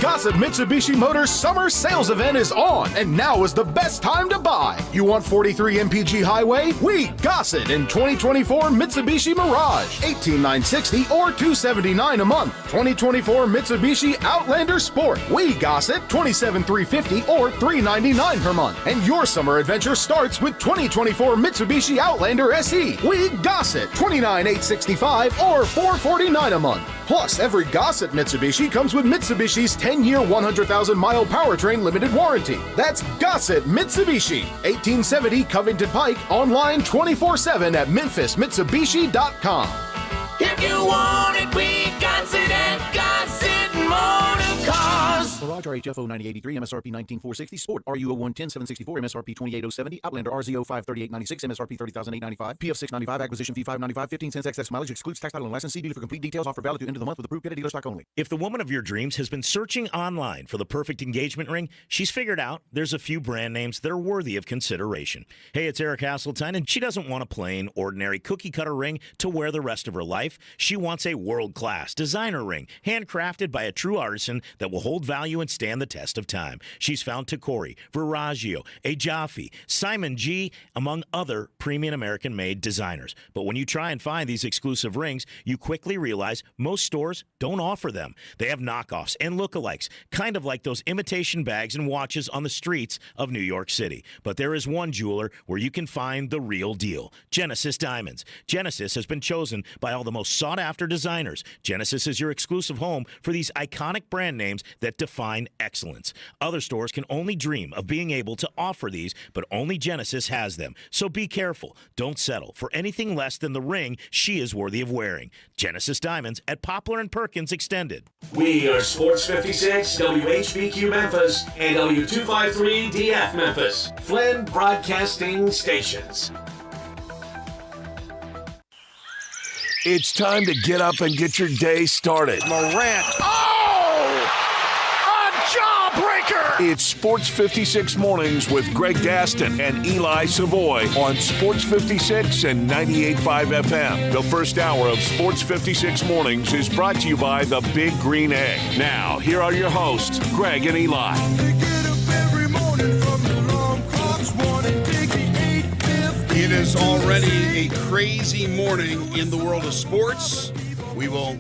Gossett Mitsubishi Motors Summer Sales Event is on, and now is the best time to buy. You want 43 MPG Highway? We Gossett in 2024 Mitsubishi Mirage, $18,960 or $279 a month. 2024 Mitsubishi Outlander Sport. We Gossett, $27,350 or $399 per month. And your summer adventure starts with 2024 Mitsubishi Outlander SE. We Gossett, $29,865 or $449 a month. Plus, every Gossett Mitsubishi comes with Mitsubishi's 10-year, 100,000-mile powertrain limited warranty. That's Gossett Mitsubishi, 1870 Covington Pike, online 24/7 at memphismitsubishi.com. If you want it, we Gossett at Gossett Motor Cars. Mirage RHFO 9083, MSRP 19460, Sport RUO 110 764, MSRP 28070, Outlander RZO 53896, MSRP 30895, PF 695, acquisition fee 595, 15 cents excess mileage, excludes tax title and license. See dealer for complete details. Offer valid through end of the month with approved credit dealer stock only. If the woman of your dreams has been searching online for the perfect engagement ring, she's figured out there's a few brand names that are worthy of consideration. Hey, it's Eric Hasseltine, and she doesn't want a plain, ordinary cookie-cutter ring to wear the rest of her life. She wants a world-class designer ring, handcrafted by a true artisan that will hold value and stand the test of time. She's found Tacori, Verragio, Ajafi, Simon G., among other premium American-made designers. But when you try and find these exclusive rings, you quickly realize most stores don't offer them. They have knockoffs and lookalikes, kind of like those imitation bags and watches on the streets of New York City. But there is one jeweler where you can find the real deal, Genesis Diamonds. Genesis has been chosen by all the most sought-after designers. Genesis is your exclusive home for these iconic brand names that define excellence. Other stores can only dream of being able to offer these, but only Genesis has them. So be careful. Don't settle for anything less than the ring she is worthy of wearing. Genesis Diamonds at Poplar and Perkins Extended. We are Sports 56, WHBQ Memphis, and W253 DF Memphis, Flynn Broadcasting Stations. It's time to get up and get your day started. Morant. Oh! A jawbreaker! It's Sports 56 Mornings with Greg Gaston and Eli Savoy on Sports 56 and 98.5 FM. The first hour of Sports 56 Mornings is brought to you by the Big Green Egg. Now, here are your hosts, Greg and Eli. It is already a crazy morning in the world of sports. We will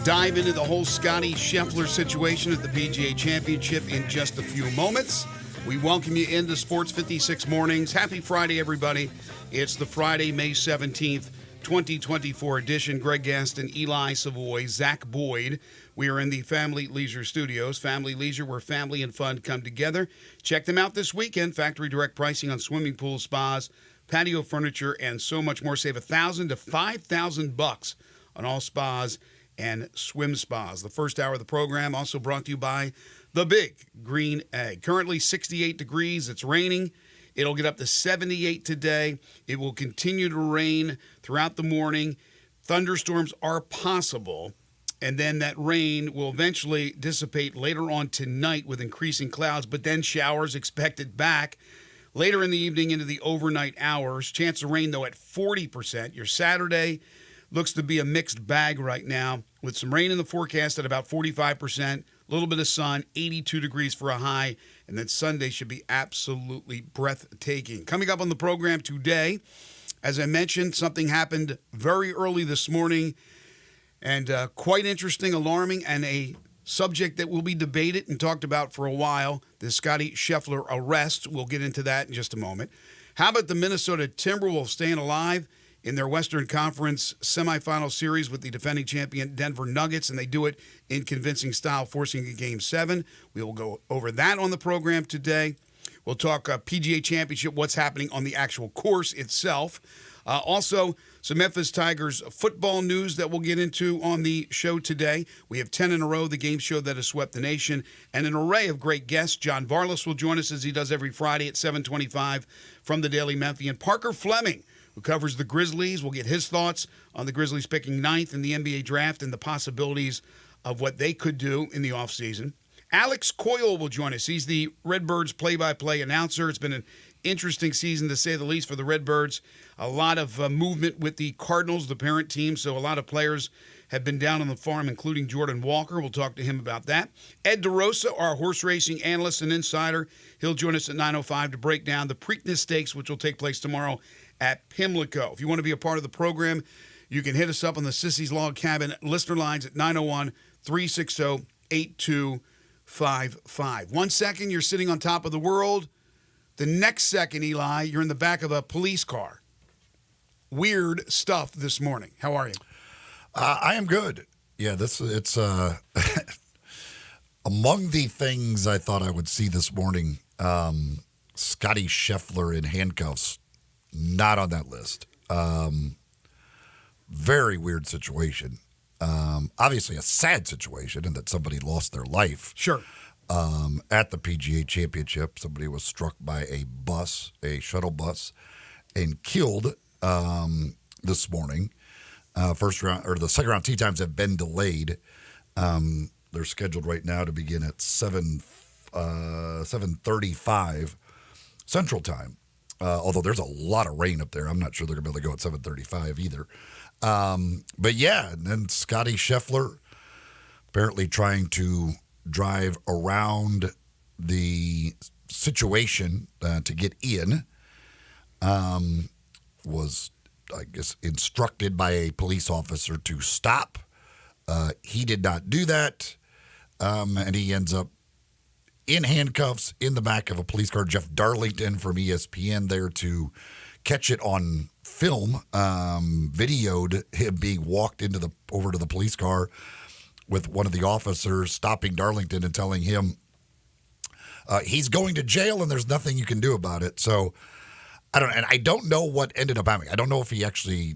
dive into the whole Scottie Scheffler situation at the PGA Championship in just a few moments. We welcome you into Sports 56 Mornings. Happy Friday, everybody. It's the Friday, May 17th, 2024 edition. Greg Gaston, Eli Savoy, Zach Boyd. We are in the Family Leisure Studios. Family Leisure, where family and fun come together. Check them out this weekend. Factory direct pricing on swimming pools, spas, patio furniture, and so much more. Save $1,000 to $5,000 on all spas and swim spas. The first hour of the program also brought to you by the Big Green Egg. Currently 68 degrees. It's raining. It'll get up to 78 today. It will continue to rain throughout the morning. Thunderstorms are possible, and then that rain will eventually dissipate later on tonight with increasing clouds, but then showers expected back later in the evening into the overnight hours. Chance of rain, though, at 40%. Your Saturday looks to be a mixed bag right now with some rain in the forecast at about 45%, a little bit of sun, 82 degrees for a high, and then Sunday should be absolutely breathtaking. Coming up on the program today, as I mentioned, something happened very early this morning and quite interesting, alarming, and a subject that will be debated and talked about for a while, the Scottie Scheffler arrest. We'll get into that in just a moment. How about the Minnesota Timberwolves staying alive in their Western Conference semifinal series with the defending champion Denver Nuggets, and they do it in convincing style, forcing a Game 7. We will go over that on the program today. We'll talk PGA Championship, what's happening on the actual course itself. Also, some Memphis Tigers football news that we'll get into on the show today. We have 10 in a row, the game show that has swept the nation, and an array of great guests. John Varlas will join us as he does every Friday at 7:25 from the Daily Memphian. Parker Fleming, who covers the Grizzlies, will get his thoughts on the Grizzlies picking 9th in the NBA draft and the possibilities of what they could do in the offseason. Alex Coyle will join us. He's the Redbirds play-by-play announcer. It's been an interesting season, to say the least, for the Redbirds. A lot of movement with the Cardinals, the parent team, so a lot of players have been down on the farm, including Jordan Walker. We'll talk to him about that. Ed DeRosa, our horse racing analyst and insider, he'll join us at 9:05 to break down the Preakness Stakes, which will take place tomorrow at Pimlico. If you want to be a part of the program, you can hit us up on the Sissy's Log Cabin listener lines at 901-360-8255. 1 second, you're sitting on top of the world. The next second, Eli, you're in the back of a police car. Weird stuff this morning. How are you? I am good. Yeah, it's among the things I thought I would see this morning. Scotty Scheffler in handcuffs, not on that list. Very weird situation. Obviously a sad situation in that somebody lost their life. Sure. At the PGA Championship, somebody was struck by a bus, a shuttle bus, and killed this morning. First round or the second round tee times have been delayed. They're scheduled right now to begin at 7:35 Central Time. Although there's a lot of rain up there, I'm not sure they're gonna be able to go at 7:35 either. But yeah, and then Scotty Scheffler apparently trying to drive around the situation to get in. Was, I guess, instructed by a police officer to stop. He did not do that, and he ends up in handcuffs in the back of a police car. Jeff Darlington from ESPN there to catch it on film, videoed him being walked over to the police car with one of the officers stopping Darlington and telling him he's going to jail and there's nothing you can do about it. So I don't know what ended up happening. I don't know if he actually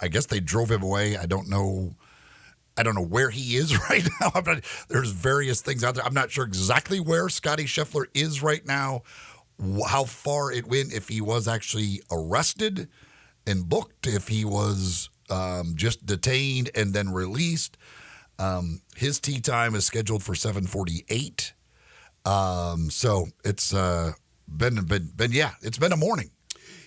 I guess they drove him away. I don't know where he is right now. There's various things out there. I'm not sure exactly where Scotty Scheffler is right now, how far it went, if he was actually arrested and booked, if he was just detained and then released. His tee time is scheduled for 7:48. So it's it's been a morning.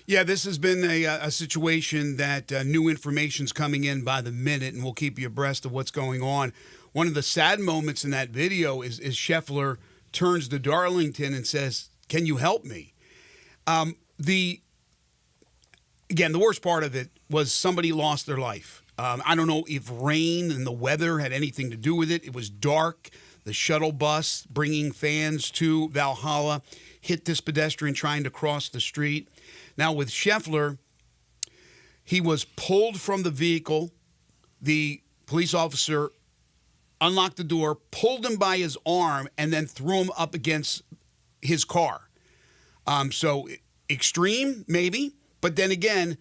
Yeah, this has been a situation that new information's coming in by the minute, and we'll keep you abreast of what's going on. One of the sad moments in that video is Scheffler turns to Darlington and says, "Can you help me?" The worst part of it was somebody lost their life. I don't know if rain and the weather had anything to do with it. It was dark. The shuttle bus bringing fans to Valhalla hit this pedestrian trying to cross the street. Now, with Scheffler, he was pulled from the vehicle. The police officer unlocked the door, pulled him by his arm, and then threw him up against his car. So extreme, maybe. But then again,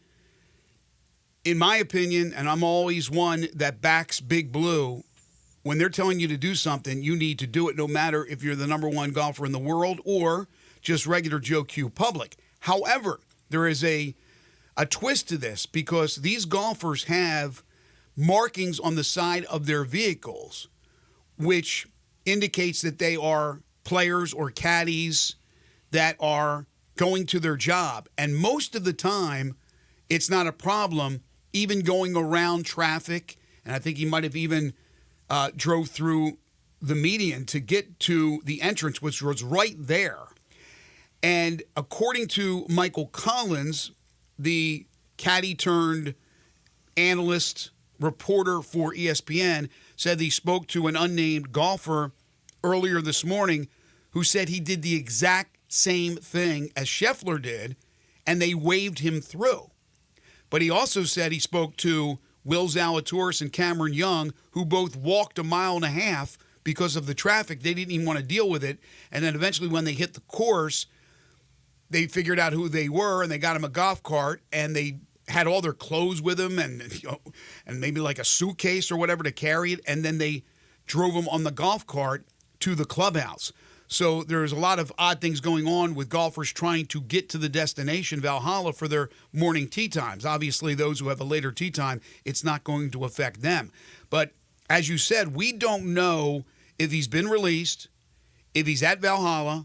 in my opinion, and I'm always one that backs Big Blue, when they're telling you to do something, you need to do it no matter if you're the number one golfer in the world or just regular Joe Q public. However, there is a twist to this because these golfers have markings on the side of their vehicles, which indicates that they are players or caddies that are going to their job. And most of the time, it's not a problem, even going around traffic. And I think he might have even drove through the median to get to the entrance, which was right there. And according to Michael Collins, the caddy turned analyst reporter for ESPN, said he spoke to an unnamed golfer earlier this morning who said he did the exact same thing as Scheffler did, and they waved him through. But he also said he spoke to Will Zalatoris and Cameron Young, who both walked a mile and a half because of the traffic. They didn't even want to deal with it. And then eventually when they hit the course, they figured out who they were, and they got him a golf cart, and they had all their clothes with them and maybe like a suitcase or whatever to carry it, and then they drove him on the golf cart to the clubhouse. So there's a lot of odd things going on with golfers trying to get to the destination, Valhalla, for their morning tee times. Obviously, those who have a later tee time, it's not going to affect them. But as you said, we don't know if he's been released, if he's at Valhalla,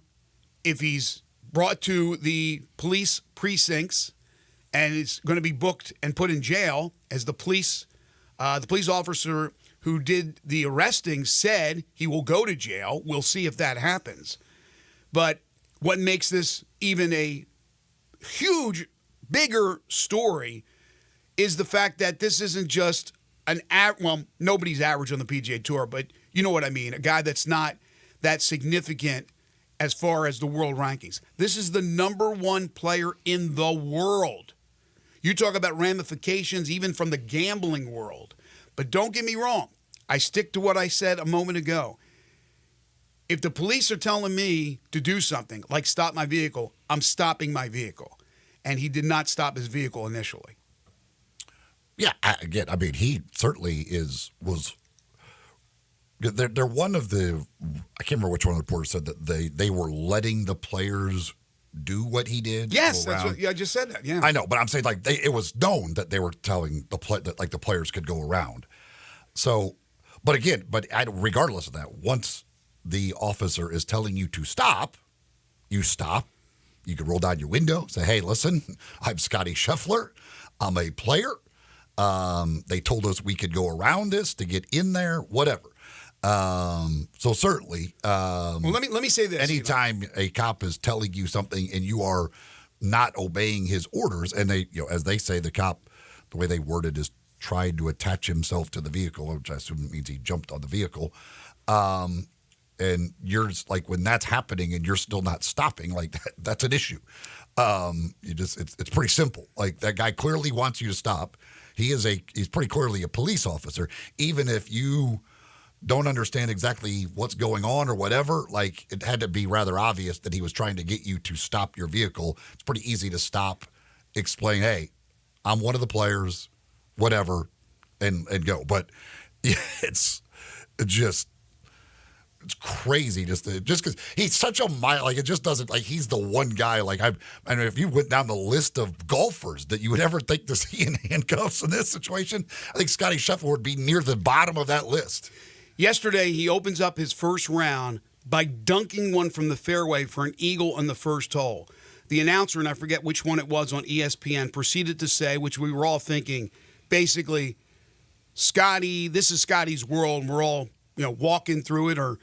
if he's brought to the police precincts and is going to be booked and put in jail, as the police officer who did the arresting said he will go to jail. We'll see if that happens. But what makes this even a huge, bigger story is the fact that this isn't just nobody's average on the PGA Tour, but you know what I mean, a guy that's not that significant as far as the world rankings. This is the number one player in the world. You talk about ramifications even from the gambling world. But don't get me wrong. I stick to what I said a moment ago. If the police are telling me to do something, like stop my vehicle, I'm stopping my vehicle. And he did not stop his vehicle initially. Yeah, he certainly was. They're one of the. I can't remember which one of the reporters said that they were letting the players do what he did. Yes, that's what I just said that. Yeah, I know, but I'm saying it was known that they were telling the players could go around. So, regardless of that, once the officer is telling you to stop, you stop. You can roll down your window, say, "Hey, listen, I'm Scotty Scheffler. I'm a player. They told us we could go around this to get in there, whatever." So certainly, well, let me say this: anytime a cop is telling you something and you are not obeying his orders, and they, as they say, the cop, the way they word it is tried to attach himself to the vehicle, which I assume means he jumped on the vehicle. And you're like, when that's happening and you're still not stopping, like that's an issue. It's pretty simple. Like, that guy clearly wants you to stop. He's pretty clearly a police officer. Even if you don't understand exactly what's going on or whatever, like, it had to be rather obvious that he was trying to get you to stop your vehicle. It's pretty easy to stop, explain, hey, I'm one of the players, whatever, and go. But yeah, it's crazy just because he's such a mild, like, it just doesn't, like, he's the one guy, like, I mean, if you went down the list of golfers that you would ever think to see in handcuffs in this situation, I think Scotty Scheffler would be near the bottom of that list. Yesterday, he opens up his first round by dunking one from the fairway for an eagle on the first hole. The announcer, and I forget which one it was on ESPN, proceeded to say, which we were all thinking, basically, Scotty, this is Scotty's world, and we're all, walking through it, or,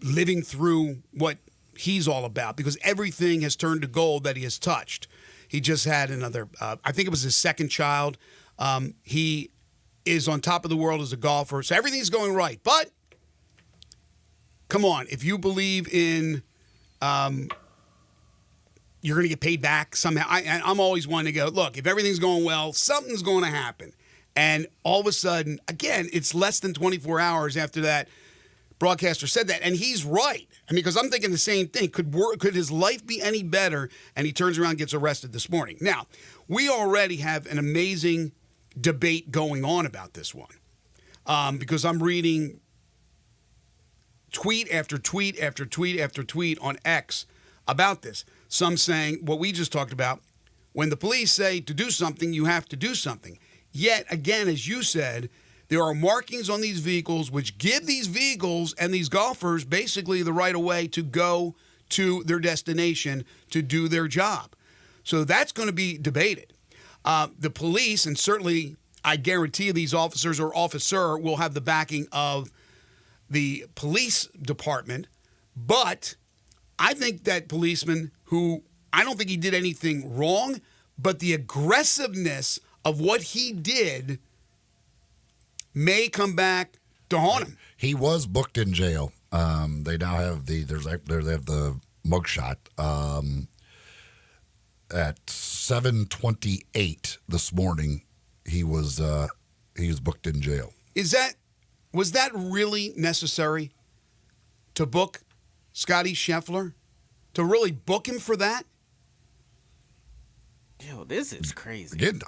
living through what he's all about, because everything has turned to gold that he has touched. He just had another, I think it was his second child. He is on top of the world as a golfer, so everything's going right. But, come on, if you believe in you're going to get paid back somehow, I'm always one to go, look, if everything's going well, something's going to happen. And all of a sudden, again, it's less than 24 hours after that broadcaster said that, and he's right. I mean, because I'm thinking the same thing. Could his life be any better? And he turns around and gets arrested this morning. Now, we already have an amazing debate going on about this one, because I'm reading tweet after tweet after tweet after tweet on X about this. Some saying what we just talked about, when the police say to do something, you have to do something. Yet, again, as you said, there are markings on these vehicles which give these vehicles and these golfers basically the right of way to go to their destination to do their job. So that's going to be debated. The police, and certainly I guarantee these officers or officer will have the backing of the police department, but I think that policeman, who I don't think he did anything wrong, but the aggressiveness of what he did may come back to haunt him. He was booked in jail. They now have they have the mugshot. At 7:28 this morning, he was booked in jail. Was that really necessary to book Scotty Scheffler? To really book him for that? Yo, this is crazy. Again,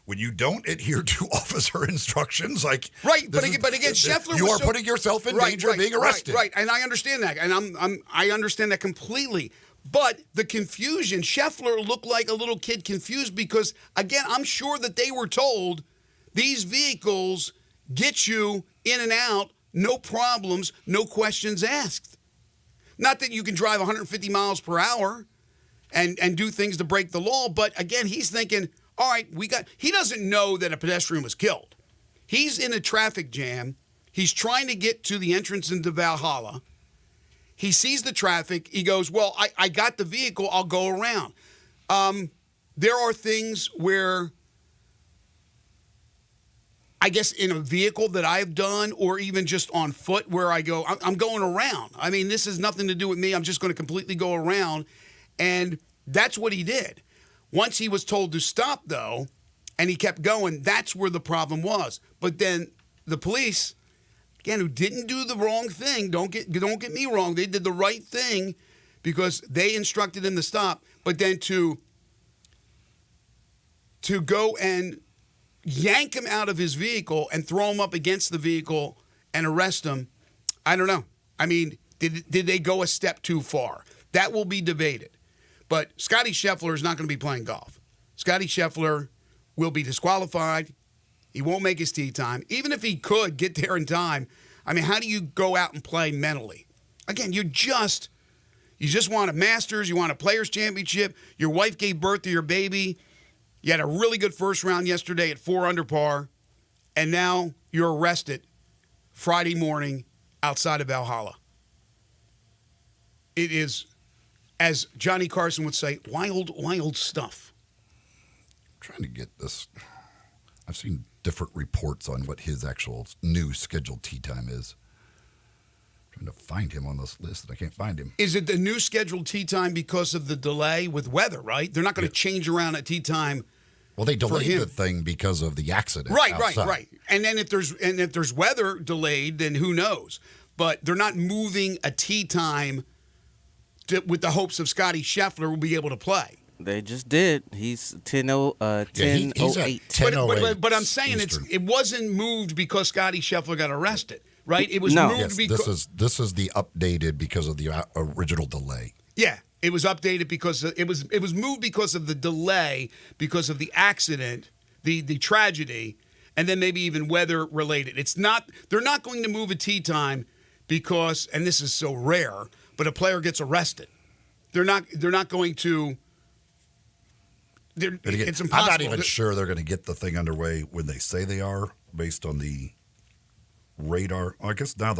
when you don't adhere to officer instructions, like, right, but again, Scheffler, you are putting yourself in danger of being arrested. Right, and I understand that, and I understand that completely. But the confusion, Scheffler looked like a little kid confused because, again, I'm sure that they were told these vehicles get you in and out, no problems, no questions asked. Not that you can drive 150 miles per hour and do things to break the law, but again, he's thinking, all right, he doesn't know that a pedestrian was killed. He's in a traffic jam. He's trying to get to the entrance into Valhalla. He sees the traffic. He goes, well, I got the vehicle. I'll go around. There are things where, I guess in a vehicle that I've done, or even just on foot, where I go, I'm going around. I mean, this has nothing to do with me. I'm just going to completely go around. And that's what he did. Once he was told to stop, though, and he kept going, that's where the problem was. But then the police, again, who didn't do the wrong thing, don't get me wrong, they did the right thing because they instructed him to stop. But then to go and yank him out of his vehicle and throw him up against the vehicle and arrest him, I don't know. I mean, did they go a step too far? That will be debated. But Scotty Scheffler is not going to be playing golf. Scotty Scheffler will be disqualified. He won't make his tee time. Even if he could get there in time, I mean, how do you go out and play mentally? Again, you just want a Masters. You want a Players' Championship. Your wife gave birth to your baby. You had a really good first round yesterday at 4 under par, and now you're arrested Friday morning outside of Valhalla. It is, as Johnny Carson would say, wild stuff. I'm trying to get this. I've seen different reports on what his actual new scheduled tee time is. I'm trying to find him on this list, and I can't find him. Is it the new scheduled tee time because of the delay with weather, right? They're not going to change around at tee time. Well, they delayed the thing because of the accident. Right. And then if there's weather delayed, then who knows? But they're not moving a tee time with the hopes of Scotty Scheffler will be able to play. They just did. He's 10:08. But I'm saying it wasn't moved because Scotty Scheffler got arrested, right? It was moved because this is the updated because of the original delay. Yeah, it was updated because it was moved because of the delay, because of the accident, the tragedy, and then maybe even weather related. They're not going to move a tee time because, and this is so rare, but a player gets arrested. They're not going to. It's impossible. I'm not even sure they're going to get the thing underway when they say they are, based on the radar. I guess now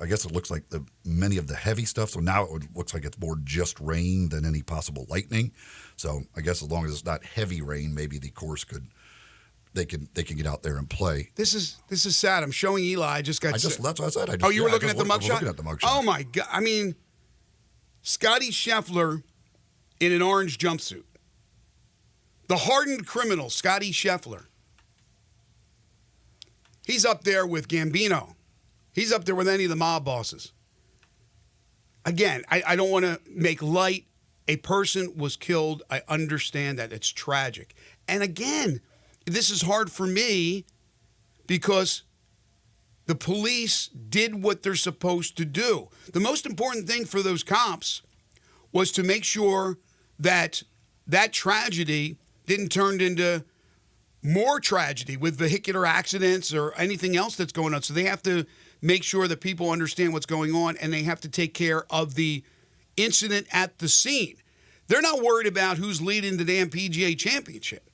I guess it looks like many of the heavy stuff. So now it looks like it's more just rain than any possible lightning. So I guess as long as it's not heavy rain, maybe the course they can get out there and play. This is sad. I'm showing Eli. That's what I said. You were looking at the mugshot? Looking at the mugshot. Oh my God! I mean, Scotty Scheffler in an orange jumpsuit. The hardened criminal, Scotty Scheffler. He's up there with Gambino. He's up there with any of the mob bosses. Again, I don't want to make light. A person was killed. I understand that. It's tragic. And again, this is hard for me because the police did what they're supposed to do. The most important thing for those cops was to make sure that tragedy didn't turn into more tragedy with vehicular accidents or anything else that's going on. So they have to make sure that people understand what's going on, and they have to take care of the incident at the scene. They're not worried about who's leading the damn PGA Championship.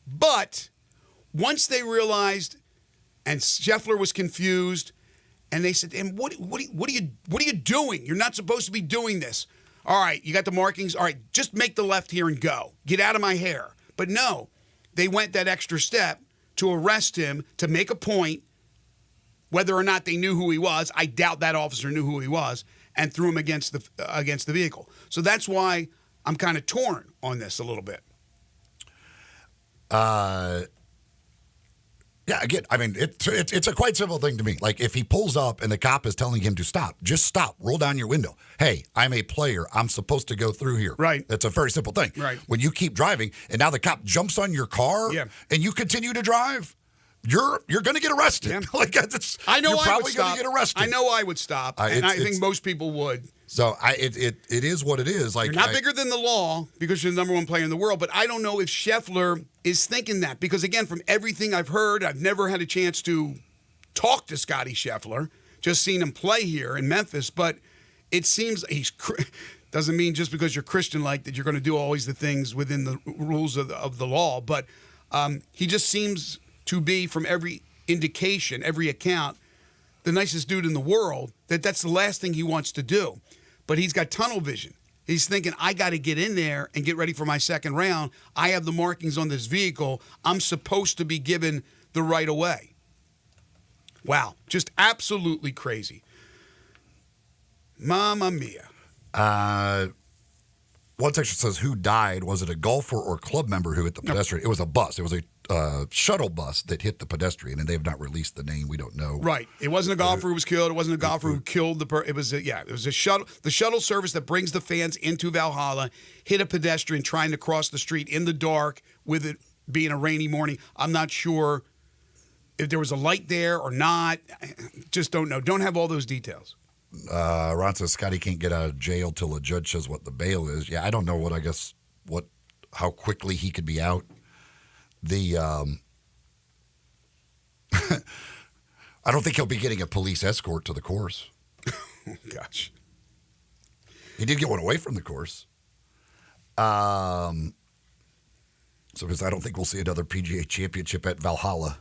But once they realized, and Scheffler was confused, and they said, "And what are you doing? You're not supposed to be doing this. All right, you got the markings. All right, just make the left here and go. Get out of my hair." But no, they went that extra step to arrest him, to make a point. Whether or not they knew who he was, I doubt that officer knew who he was, and threw him against the vehicle. So that's why I'm kind of torn on this a little bit. Yeah, again, I mean, it's a quite simple thing to me. Like, if he pulls up and the cop is telling him to stop, just stop. Roll down your window. Hey, I'm a player. I'm supposed to go through here. Right. It's a very simple thing. Right. When you keep driving and now the cop jumps on your car and you continue to drive, you're going to get arrested. Yeah. I know you're probably going to get arrested. I know I would stop, and I think most people would. So it is what it is. Like, you're not bigger than the law because you're the number one player in the world, but I don't know if Scheffler is thinking that because, again, from everything I've heard, I've never had a chance to talk to Scotty Scheffler, just seen him play here in Memphis, but it seems doesn't mean just because you're Christian-like that you're going to do always the things within the rules of the law, but he just seems to be, from every indication, every account, the nicest dude in the world, that's the last thing he wants to do. But he's got tunnel vision. He's thinking, I got to get in there and get ready for my second round. I have the markings on this vehicle. I'm supposed to be given the right of way. Wow, just absolutely crazy. Mamma mia. One section says, who died? Was it a golfer or club member who hit the pedestrian? It was a bus. It was a shuttle bus that hit the pedestrian, and they have not released the name. We don't know. Right. It wasn't a golfer who was killed. It wasn't a golfer who killed the person. It was a shuttle. The shuttle service that brings the fans into Valhalla hit a pedestrian trying to cross the street in the dark with it being a rainy morning. I'm not sure if there was a light there or not. Just don't know. Don't have all those details. Ron says Scotty can't get out of jail till a judge says what the bail is. Yeah, I don't know how quickly he could be out. I don't think he'll be getting a police escort to the course. Oh, gosh. He did get one away from the course. So because I don't think we'll see another PGA championship at Valhalla.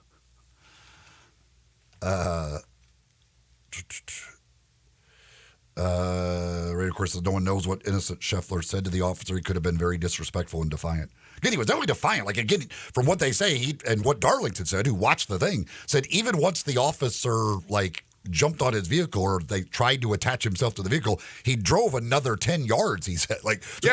Right, of course, no one knows what innocent Scheffler said to the officer. He could have been very disrespectful and defiant. Again, he was only defiant. Like, again, from what they say, and what Darlington said, who watched the thing, said even once the officer, jumped on his vehicle or they tried to attach himself to the vehicle, he drove another 10 yards, he said.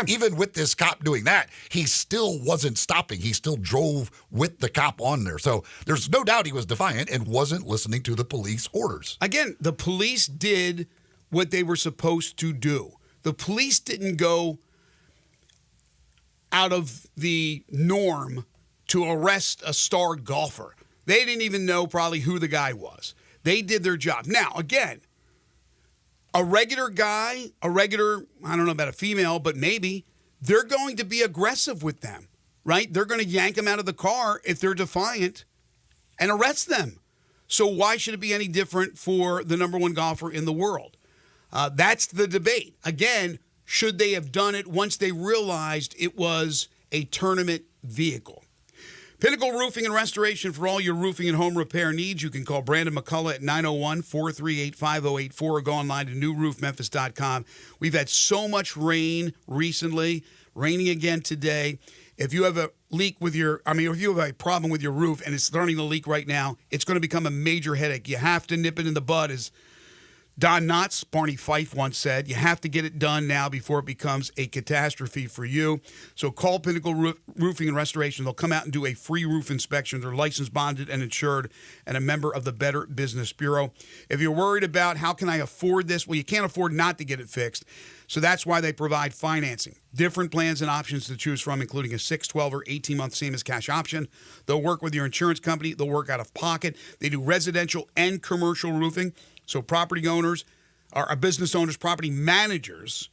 Even with this cop doing that, he still wasn't stopping. He still drove with the cop on there. So there's no doubt he was defiant and wasn't listening to the police orders. Again, the police did what they were supposed to do. The police didn't go out of the norm to arrest a star golfer. They didn't even know probably who the guy was. They did their job. Now, again, a regular guy, I don't know about a female, but maybe, they're going to be aggressive with them, right? They're going to yank them out of the car if they're defiant and arrest them. So why should it be any different for the number one golfer in the world? That's the debate. Again, should they have done it once they realized it was a tournament vehicle? Pinnacle Roofing and Restoration for all your roofing and home repair needs. You can call Brandon McCullough at 901-438-5084 or go online to newroofmemphis.com. We've had so much rain recently, raining again today. If you have a leak if you have a problem with your roof and it's starting to leak right now, it's going to become a major headache. You have to nip it in the bud, as Don Knotts, Barney Fife once said. You have to get it done now before it becomes a catastrophe for you. So call Pinnacle Roofing and Restoration. They'll come out and do a free roof inspection. They're licensed, bonded, and insured, and a member of the Better Business Bureau. If you're worried about how can I afford this, well, you can't afford not to get it fixed. So that's why they provide financing. Different plans and options to choose from, including a 6, 12, or 18-month same-as-cash option. They'll work with your insurance company. They'll work out of pocket. They do residential and commercial roofing. So property owners, or business owners, property managers,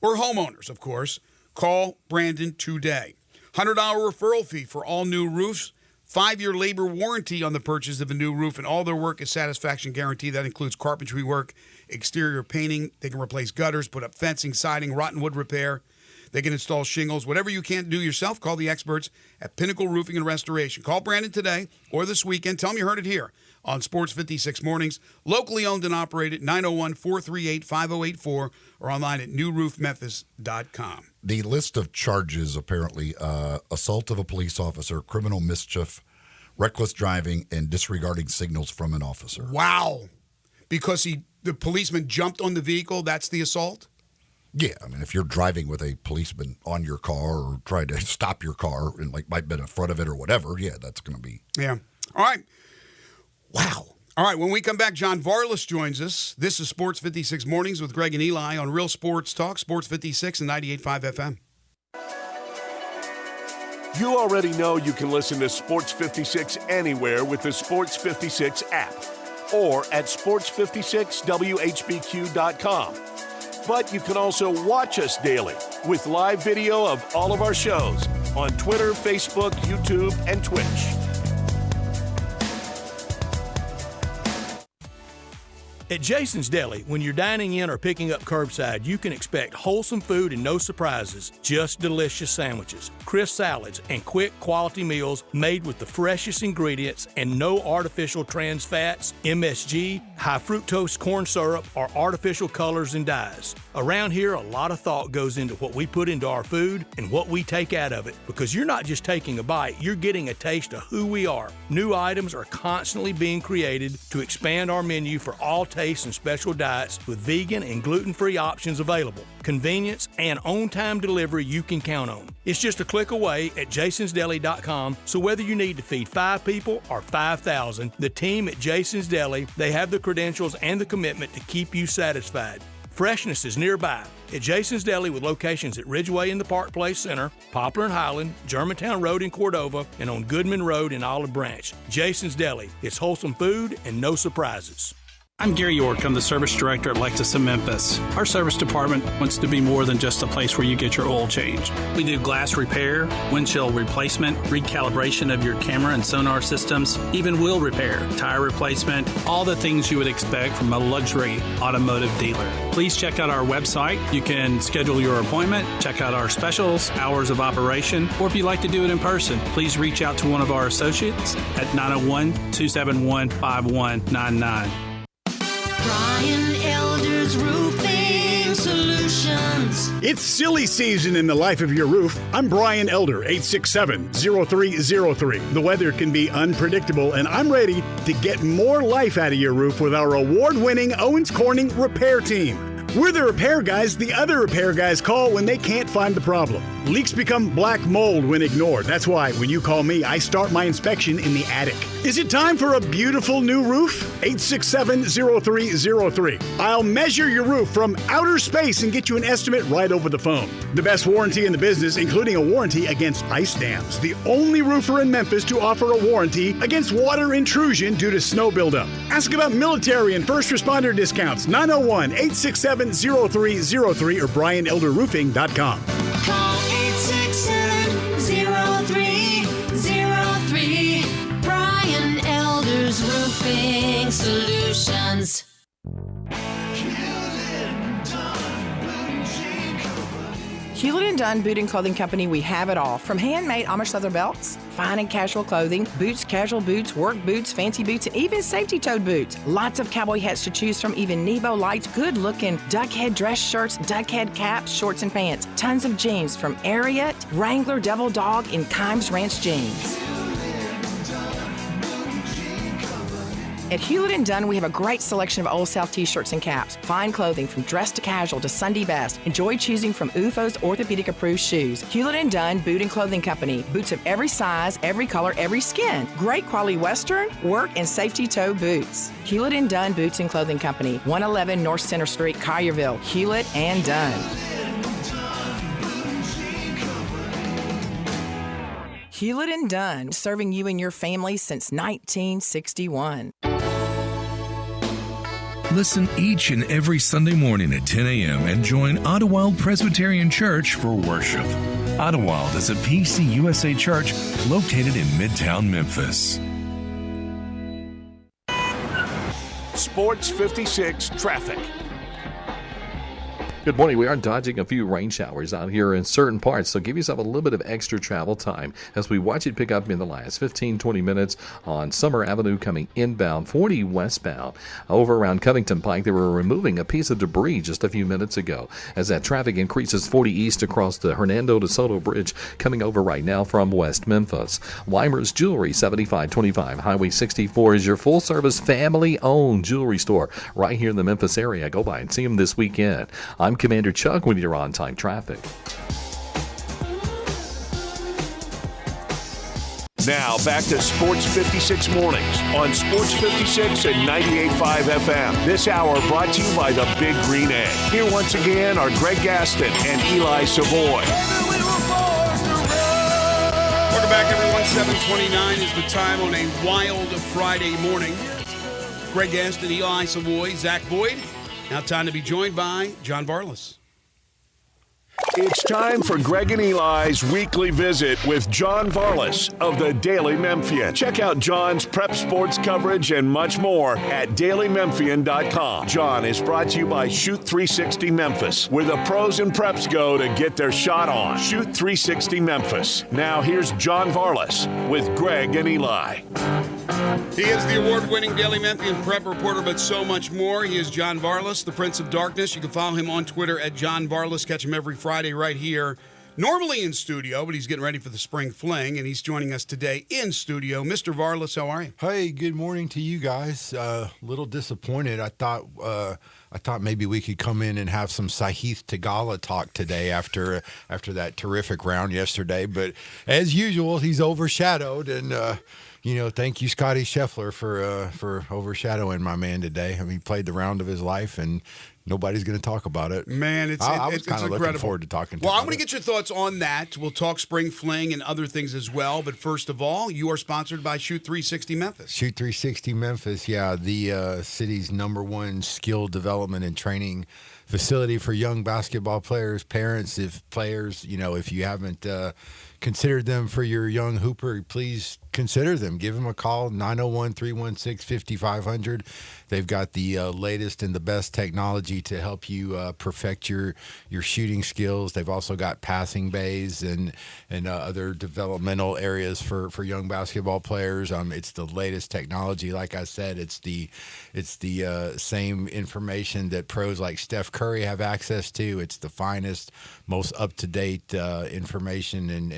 or homeowners, of course, call Brandon today. $100 referral fee for all new roofs. 5-year labor warranty on the purchase of a new roof, and all their work is satisfaction guarantee. That includes carpentry work, exterior painting. They can replace gutters, put up fencing, siding, rotten wood repair. They can install shingles. Whatever you can't do yourself, call the experts at Pinnacle Roofing and Restoration. Call Brandon today or this weekend. Tell him you heard it here on Sports 56 Mornings. Locally owned and operated, 901-438-5084 or online at newroofmemphis.com. The list of charges, apparently, assault of a police officer, criminal mischief, reckless driving, and disregarding signals from an officer. Wow. Because the policeman jumped on the vehicle, that's the assault? Yeah, I mean, if you're driving with a policeman on your car or trying to stop your car and might be in front of it or whatever, yeah, that's going to be. Yeah. All right. Wow. All right, when we come back, John Varlas joins us. This is Sports 56 Mornings with Greg and Eli on Real Sports Talk, Sports 56 and 98.5 FM. You already know you can listen to Sports 56 anywhere with the Sports 56 app or at sports56whbq.com. But you can also watch us daily with live video of all of our shows on Twitter, Facebook, YouTube, and Twitch. At Jason's Deli, when you're dining in or picking up curbside, you can expect wholesome food and no surprises, just delicious sandwiches, crisp salads, and quick quality meals made with the freshest ingredients and no artificial trans fats, MSG, high fructose corn syrup, or artificial colors and dyes. Around here, a lot of thought goes into what we put into our food and what we take out of it, because you're not just taking a bite, you're getting a taste of who we are. New items are constantly being created to expand our menu for all tastes and special diets with vegan and gluten-free options available. Convenience and on-time delivery you can count on. It's just a click away at jasonsdeli.com, so whether you need to feed 5 people or 5,000, the team at Jason's Deli, they have the credentials and the commitment to keep you satisfied. Freshness is nearby at Jason's Deli with locations at Ridgeway in the Park Place Center, Poplar and Highland, Germantown Road in Cordova, and on Goodman Road in Olive Branch. Jason's Deli. It's wholesome food and no surprises. I'm Gary York. I'm the service director at Lexus in Memphis. Our service department wants to be more than just a place where you get your oil changed. We do glass repair, windshield replacement, recalibration of your camera and sonar systems, even wheel repair, tire replacement, all the things you would expect from a luxury automotive dealer. Please check out our website. You can schedule your appointment, check out our specials, hours of operation, or if you'd like to do it in person, please reach out to one of our associates at 901-271-5199. Brian Elder's Roofing Solutions. It's silly season in the life of your roof. I'm Brian Elder, 867-0303. The weather can be unpredictable, and I'm ready to get more life out of your roof with our award-winning Owens Corning Repair Team. We're the repair guys the other repair guys call when they can't find the problem. Leaks become black mold when ignored. That's why when you call me, I start my inspection in the attic. Is it time for a beautiful new roof? 867-0303. I'll measure your roof from outer space and get you an estimate right over the phone. The best warranty in the business, including a warranty against ice dams. The only roofer in Memphis to offer a warranty against water intrusion due to snow buildup. Ask about military and first responder discounts. 901-867-0303 or BrianElderRoofing.com. Call 867-0303. Brian Elder's Roofing Solutions. Hewlett & Dunn Boot and Clothing Company, we have it all. From handmade Amish leather belts, fine and casual clothing, boots, casual boots, work boots, fancy boots, and even safety-toed boots. Lots of cowboy hats to choose from, even Nebo lights, good-looking duck head dress shirts, duck head caps, shorts, and pants. Tons of jeans from Ariat, Wrangler, Devil Dog, and Kimes Ranch jeans. At Hewlett & Dunn, we have a great selection of Old South t-shirts and caps, fine clothing from dress to casual to Sunday best. Enjoy choosing from UFO's orthopedic-approved shoes. Hewlett & Dunn Boot and Clothing Company. Boots of every size, every color, every skin. Great quality Western, work, and safety toe boots. Hewlett & Dunn Boots and Clothing Company. 111 North Center Street, Collierville. Hewlett & Dunn. Hewlett & Dunn, serving you and your family since 1961. Listen each and every Sunday morning at 10 a.m. and join Ottawild Presbyterian Church for worship. Ottawild is a PCUSA church located in Midtown Memphis. Sports 56 traffic. Good morning. We are dodging a few rain showers out here in certain parts, so give yourself a little bit of extra travel time as we watch it pick up in the last 15-20 minutes on Summer Avenue coming inbound, 40 westbound. Over around Covington Pike, they were removing a piece of debris just a few minutes ago as that traffic increases 40 east across the Hernando de Soto Bridge coming over right now from West Memphis. Weimer's Jewelry, 7525 Highway 64 is your full-service family-owned jewelry store right here in the Memphis area. Go by and see them this weekend. I'm Commander Chuck with your on-time traffic. Now back to Sports 56 Mornings on Sports 56 and 98.5 FM. This hour brought to you by the Big Green Egg. Here once again are Greg Gaston and Eli Savoy. Welcome back, everyone. 7:29 is the time on a wild Friday morning. Greg Gaston, Eli Savoy, Zach Boyd. Now time to be joined by John Varlas. It's time for Greg and Eli's weekly visit with John Varlas of the Daily Memphian. Check out John's prep sports coverage and much more at dailymemphian.com. John is brought to you by Shoot 360 Memphis, where the pros and preps go to get their shot on. Shoot 360 Memphis. Now here's John Varlas with Greg and Eli. He is the award-winning Daily Memphian prep reporter, but so much more. He is John Varlas, the Prince of Darkness. You can follow him on Twitter at John Varlas. Catch him every Friday right here, normally in studio, but he's getting ready for the spring fling, and he's joining us today in studio. Mr. Varlas, how are you? Hey, good morning to you guys. A little disappointed. I thought maybe we could come in and have some Sahith Tagala talk today after that terrific round yesterday, but as usual, he's overshadowed, and thank you, Scotty Scheffler, for overshadowing my man today. I mean, he played the round of his life, and nobody's going to talk about it. Man, I was kind of looking forward to talking to him. Well, I'm going to get your thoughts on that. We'll talk spring fling and other things as well. But first of all, you are sponsored by Shoot 360 Memphis. Shoot 360 Memphis, yeah, the city's #1 skill development and training facility for young basketball players, parents, if you haven't considered them for your young hooper, please consider them. Give them a call, 901-316-5500. They've got the latest and the best technology to help you perfect your shooting skills. They've also got passing bays and other developmental areas for young basketball players. It's the latest technology. Like I said, it's the same information that pros like Steph Curry have access to. It's the finest, most up-to-date information and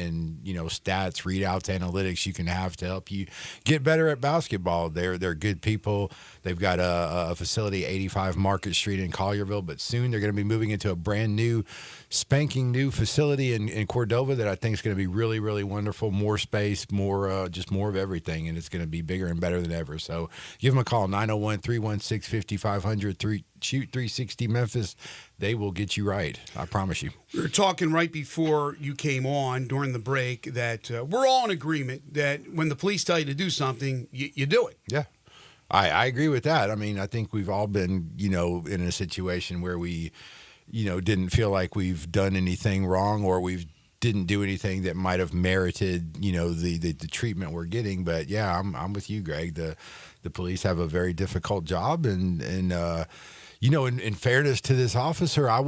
stats, readouts, analytics you can have to help you get better at basketball. They're good people. They've got a facility 85 Market Street in Collierville, but soon they're going to be moving into a brand new, spanking new facility in Cordova that I think is going to be really, really wonderful. More space, more of everything, and it's going to be bigger and better than ever. So give them a call, 901-316-5500, Shoot 360 Memphis. They will get you right. I promise you. We were talking right before you came on during the break that we're all in agreement that when the police tell you to do something, you do it. Yeah. I agree with that. I mean, I think we've all been, in a situation where we, didn't feel like we've done anything wrong or we didn't do anything that might have merited, the treatment we're getting. But yeah, I'm with you, Greg. The police have a very difficult job, and in fairness to this officer, I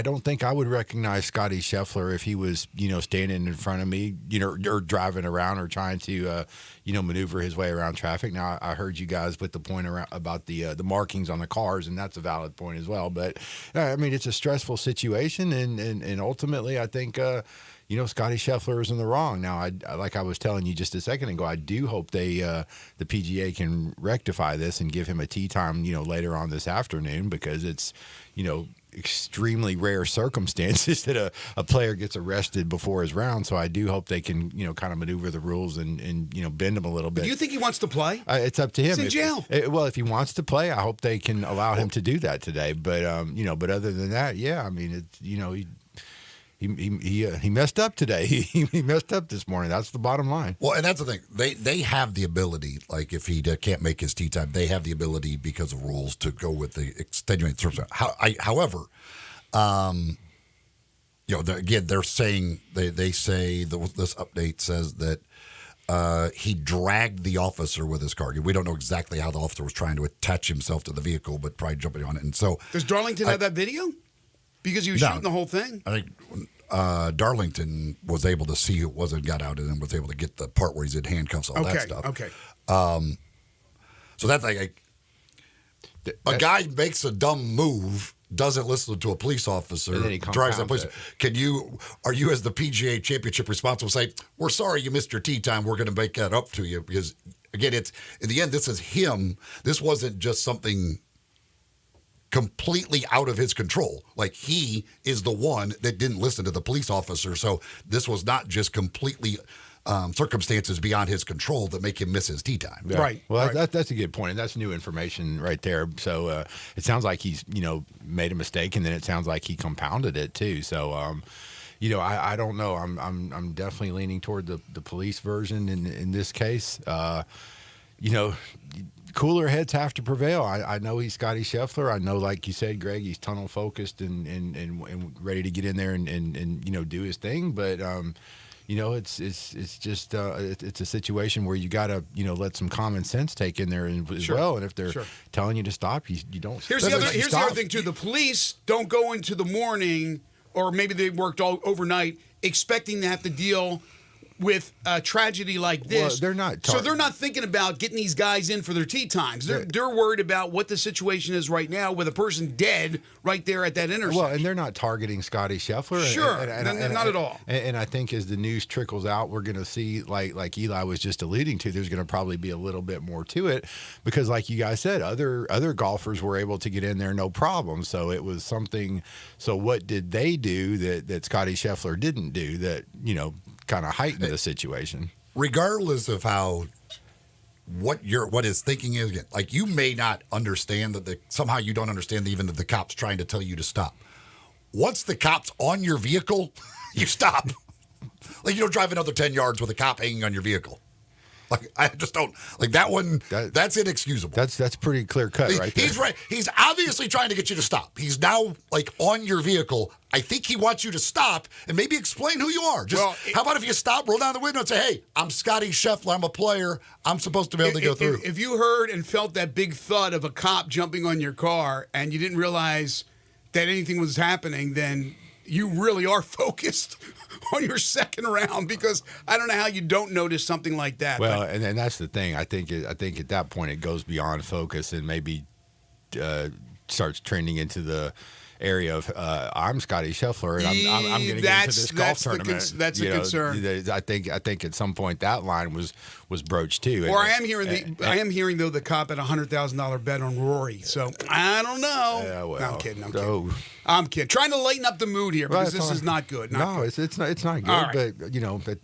don't think I would recognize Scotty Scheffler if he was, standing in front of me, or driving around or trying to, maneuver his way around traffic. Now, I heard you guys put the point about the markings on the cars, and that's a valid point as well. But I mean, it's a stressful situation, and ultimately, I think. Scotty Scheffler is in the wrong. Now, like I was telling you just a second ago, I do hope the PGA can rectify this and give him a tee time, later on this afternoon, because it's, extremely rare circumstances that a player gets arrested before his round. So I do hope they can, kind of maneuver the rules and bend them a little bit. Do you think he wants to play? It's up to him. He's in jail. If he wants to play, I hope they can allow him to do that today. But, but other than that, yeah, I mean, it's, He messed up today. He messed up this morning. That's the bottom line. Well, and that's the thing. They have the ability, like if he can't make his tee time, they have the ability because of rules to go with the extenuating circumstances. However, again, they're saying they say this update says that he dragged the officer with his car. We don't know exactly how the officer was trying to attach himself to the vehicle, but probably jumping on it. And so, does Darlington have that video? Because he was shooting the whole thing? I think Darlington was able to see who it was and got out and then was able to get the part where he's in handcuffs, all that stuff. Okay. So that's like a guy makes a dumb move, doesn't listen to a police officer, and then he drives that police. it. Are you as the PGA Championship responsible say, we're sorry you missed your tee time, we're going to make that up to you? Because, again, it's in the end, this is him. This wasn't just something completely out of his control. Like, he is the one that didn't listen to the police officer. So this was not just completely circumstances beyond his control that make him miss his tee time. Yeah. Right. Well, right. That's a good point, and that's new information right there. So it sounds like he's made a mistake, and then it sounds like he compounded it too. So I don't know. I'm definitely leaning toward the police version in this case. cooler heads have to prevail. I know he's Scotty Scheffler. I know, like you said, Greg, he's tunnel focused and ready to get in there and do his thing. But it's just it's a situation where you got to let some common sense take in there as well. And if they're telling you to stop, you don't. Here's the other thing too. The police don't go into the morning, or maybe they worked all overnight, expecting to have to deal with a tragedy like this. Well, they're not. So they're not thinking about getting these guys in for their tee times. They're worried about what the situation is right now with a person dead right there at that intersection. Well, and they're not targeting Scotty Scheffler. Sure, not at all. And I think as the news trickles out, we're going to see, like Eli was just alluding to, there's going to probably be a little bit more to it because, like you guys said, other golfers were able to get in there no problem. So it was something. So what did they do that Scotty Scheffler didn't do that kind of heightened the situation? Regardless of what his thinking is, again, like you may not understand that somehow you don't understand even that the cop's trying to tell you to stop. Once the cop's on your vehicle, you stop. Like you don't drive another 10 yards with a cop hanging on your vehicle. Like I just don't like that one. That's inexcusable. That's pretty clear cut, right there. He's right. He's obviously trying to get you to stop. He's now like on your vehicle. I think he wants you to stop and maybe explain who you are. How about if you stop, roll down the window, and say, "Hey, I'm Scotty Scheffler. I'm a player. I'm supposed to be able to go through." If you heard and felt that big thud of a cop jumping on your car and you didn't realize that anything was happening, then you really are focused on your second round, because I don't know how you don't notice something like that. Well, and that's the thing. I think at that point it goes beyond focus and maybe starts trending into the area of I'm Scotty Scheffler and I'm going to get into this golf tournament. That's a concern. I think at some point that line was broached too. Or I am hearing though the cop had $100,000 bet on Rory. So I don't know. Yeah, well, no, I'm kidding. Trying to lighten up the mood here because this is not good. It's not good. Right. But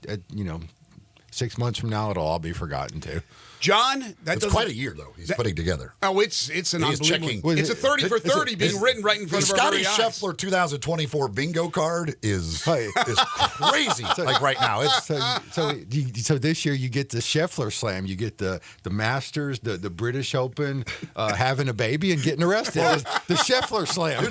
6 months from now it'll all be forgotten too. John, it's quite a year though. He's putting together. Oh, it's an unbelievable. It's a 30 for 30 being written right in front of our very eyes. Scotty Scheffler 2024 bingo card is crazy. Like right now, so this year you get the Scheffler Slam, you get the Masters, the British Open, having a baby and getting arrested. The Scheffler Slam.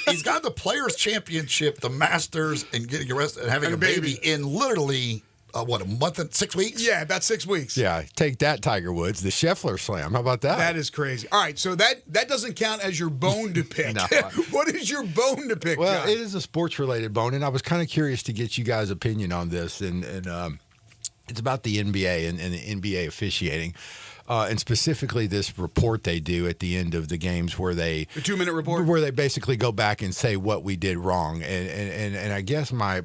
He's got the Players Championship, the Masters, and getting arrested and having a baby in literally. A month and 6 weeks? Yeah, about 6 weeks. Yeah, take that, Tiger Woods. The Scheffler Slam. How about that? That is crazy. All right, so that doesn't count as your bone to pick. No. What is your bone to pick, Well, John? it is a sports-related bone, and I was kind of curious to get you guys' opinion on this, and it's about the NBA and the NBA officiating. And specifically this report they do at the end of the games where the 2-minute report where they basically go back and say what we did wrong. And I guess my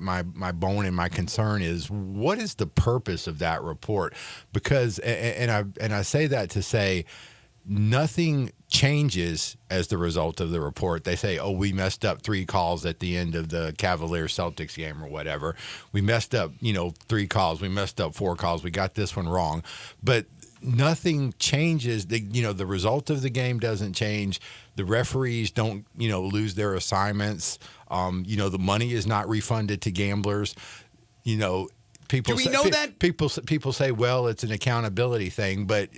bone and my concern is what is the purpose of that report? Because I say that to say nothing changes as the result of the report. They say, oh, we messed up 3 calls at the end of the Cavaliers-Celtics game or whatever. We messed up, 3 calls. We messed up 4 calls. We got this one wrong. But nothing changes. The result of the game doesn't change. The referees don't, lose their assignments. The money is not refunded to gamblers. People do we know that? People say, well, it's an accountability thing, but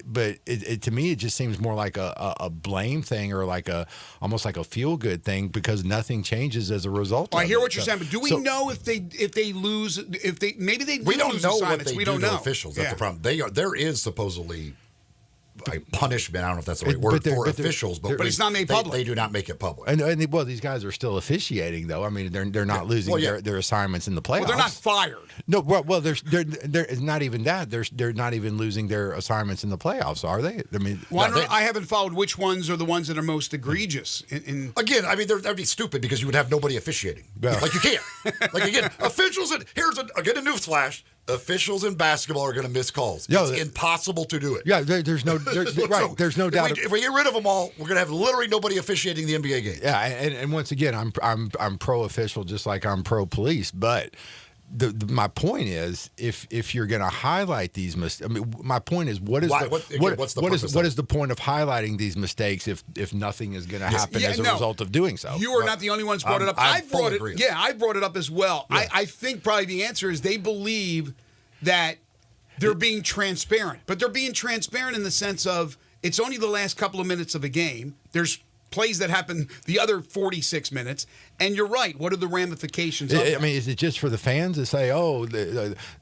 it to me it just seems more like a blame thing or like almost like a feel good thing because nothing changes as a result. I hear what you're saying, but do we know if they lose maybe they we don't lose know assignments. What they we do don't to know. officials. That's the problem. There is supposedly a punishment. I don't know if that's the right word for officials, but it's not made public. They do not make it public. And these guys are still officiating, though. I mean, they're not losing their assignments in the playoffs. Well, they're not fired. No, well, there's not even that. They're not even losing their assignments in the playoffs, are they? I mean, I haven't folled which ones are the ones that are most egregious. Again, I mean, that'd be stupid because you would have nobody officiating. Yeah. Like you can't. Like again, officials. Here's a news flash. Officials in basketball are going to miss calls. It's impossible to do it. Yeah, there's no doubt. If we get rid of them all, we're going to have literally nobody officiating the NBA games. Yeah, and once again, I'm pro official just like I'm pro police, but. My point is, if you're going to highlight these mistakes, I mean, my point is, what is the point of highlighting these mistakes if nothing is going to happen as a result of doing so? You are not the only ones brought it up. I brought it up as well. Yeah. I think probably the answer is they believe that they're being transparent. But they're being transparent in the sense of it's only the last couple of minutes of a game. There's plays that happen the other 46 minutes. And you're right. What are the ramifications of that? I mean, is it just for the fans to say,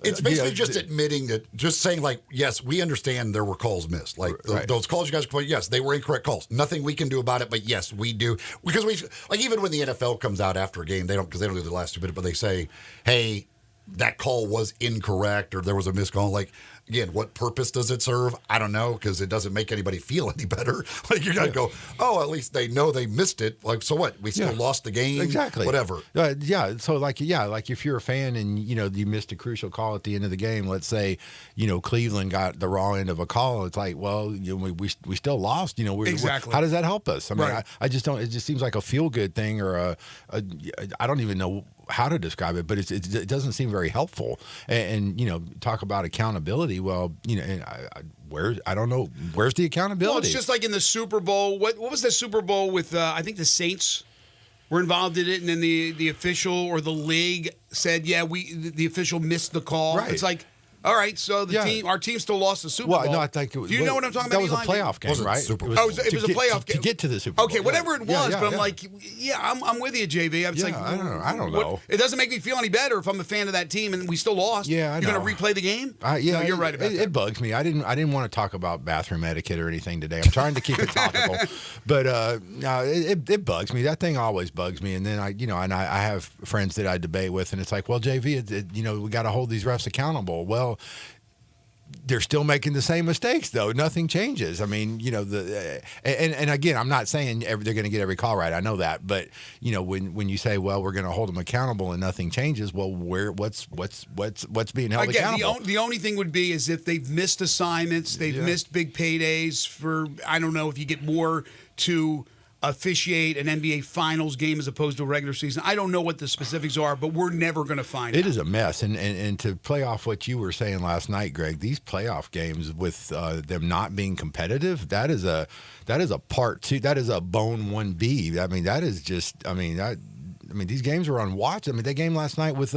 it's basically just admitting that, just saying, like, yes, we understand there were calls missed. Like, those calls you guys played, yes, they were incorrect calls. Nothing we can do about it, but yes, we do. Because even when the NFL comes out after a game, because they don't do the last 2 minutes, but they say, hey, that call was incorrect or there was a missed call. Like, again, what purpose does it serve? I don't know, because it doesn't make anybody feel any better. Like, you're going to go, oh, at least they know they missed it. Like, so what? We still lost the game? Exactly. Whatever. So, like if you're a fan and, you missed a crucial call at the end of the game, let's say, Cleveland got the raw end of a call. It's like, well, we still lost. Exactly. How does that help us? I mean, I just don't, it just seems like a feel-good thing or I don't even know how to describe it, but it doesn't seem very helpful. And talk about accountability. Well, I don't know, where's the accountability? Well, it's just like in the Super Bowl. What was the Super Bowl with? I think the Saints were involved in it, and then the official or the league said, "Yeah, the official missed the call." Right. It's like, all right, so our team still lost the Super Bowl. Well, no, I think do you know what I'm talking that about? That was a playoff game, right? Super Bowl. Oh, it was a playoff game to get to the Super Bowl. Okay, whatever it was, but I'm like, I'm with you, JV. I'm like, I don't know. It doesn't make me feel any better if I'm a fan of that team and we still lost. Yeah, I know. You're going to replay the game? No, you're right about that. It bugs me. I didn't want to talk about bathroom etiquette or anything today. I'm trying to keep it topical, but no, it bugs me. That thing always bugs me. And then I have friends that I debate with, and it's like, well, JV, we got to hold these refs accountable. Well, they're still making the same mistakes, though. Nothing changes. I mean, and again, I'm not saying they're going to get every call right. I know that, but when you say, well, we're going to hold them accountable and nothing changes, well, what's being held accountable? The only thing would be is if they've missed assignments, they've missed big paydays for, I don't know if you get more to officiate an NBA Finals game as opposed to a regular season. I don't know what the specifics are, but we're never going to find out. It is a mess. And to play off what you were saying last night, Greg, these playoff games with them not being competitive, that is a part two. That is a bone 1B. I mean, that is just, these games are unwatchable. I mean, that game last night with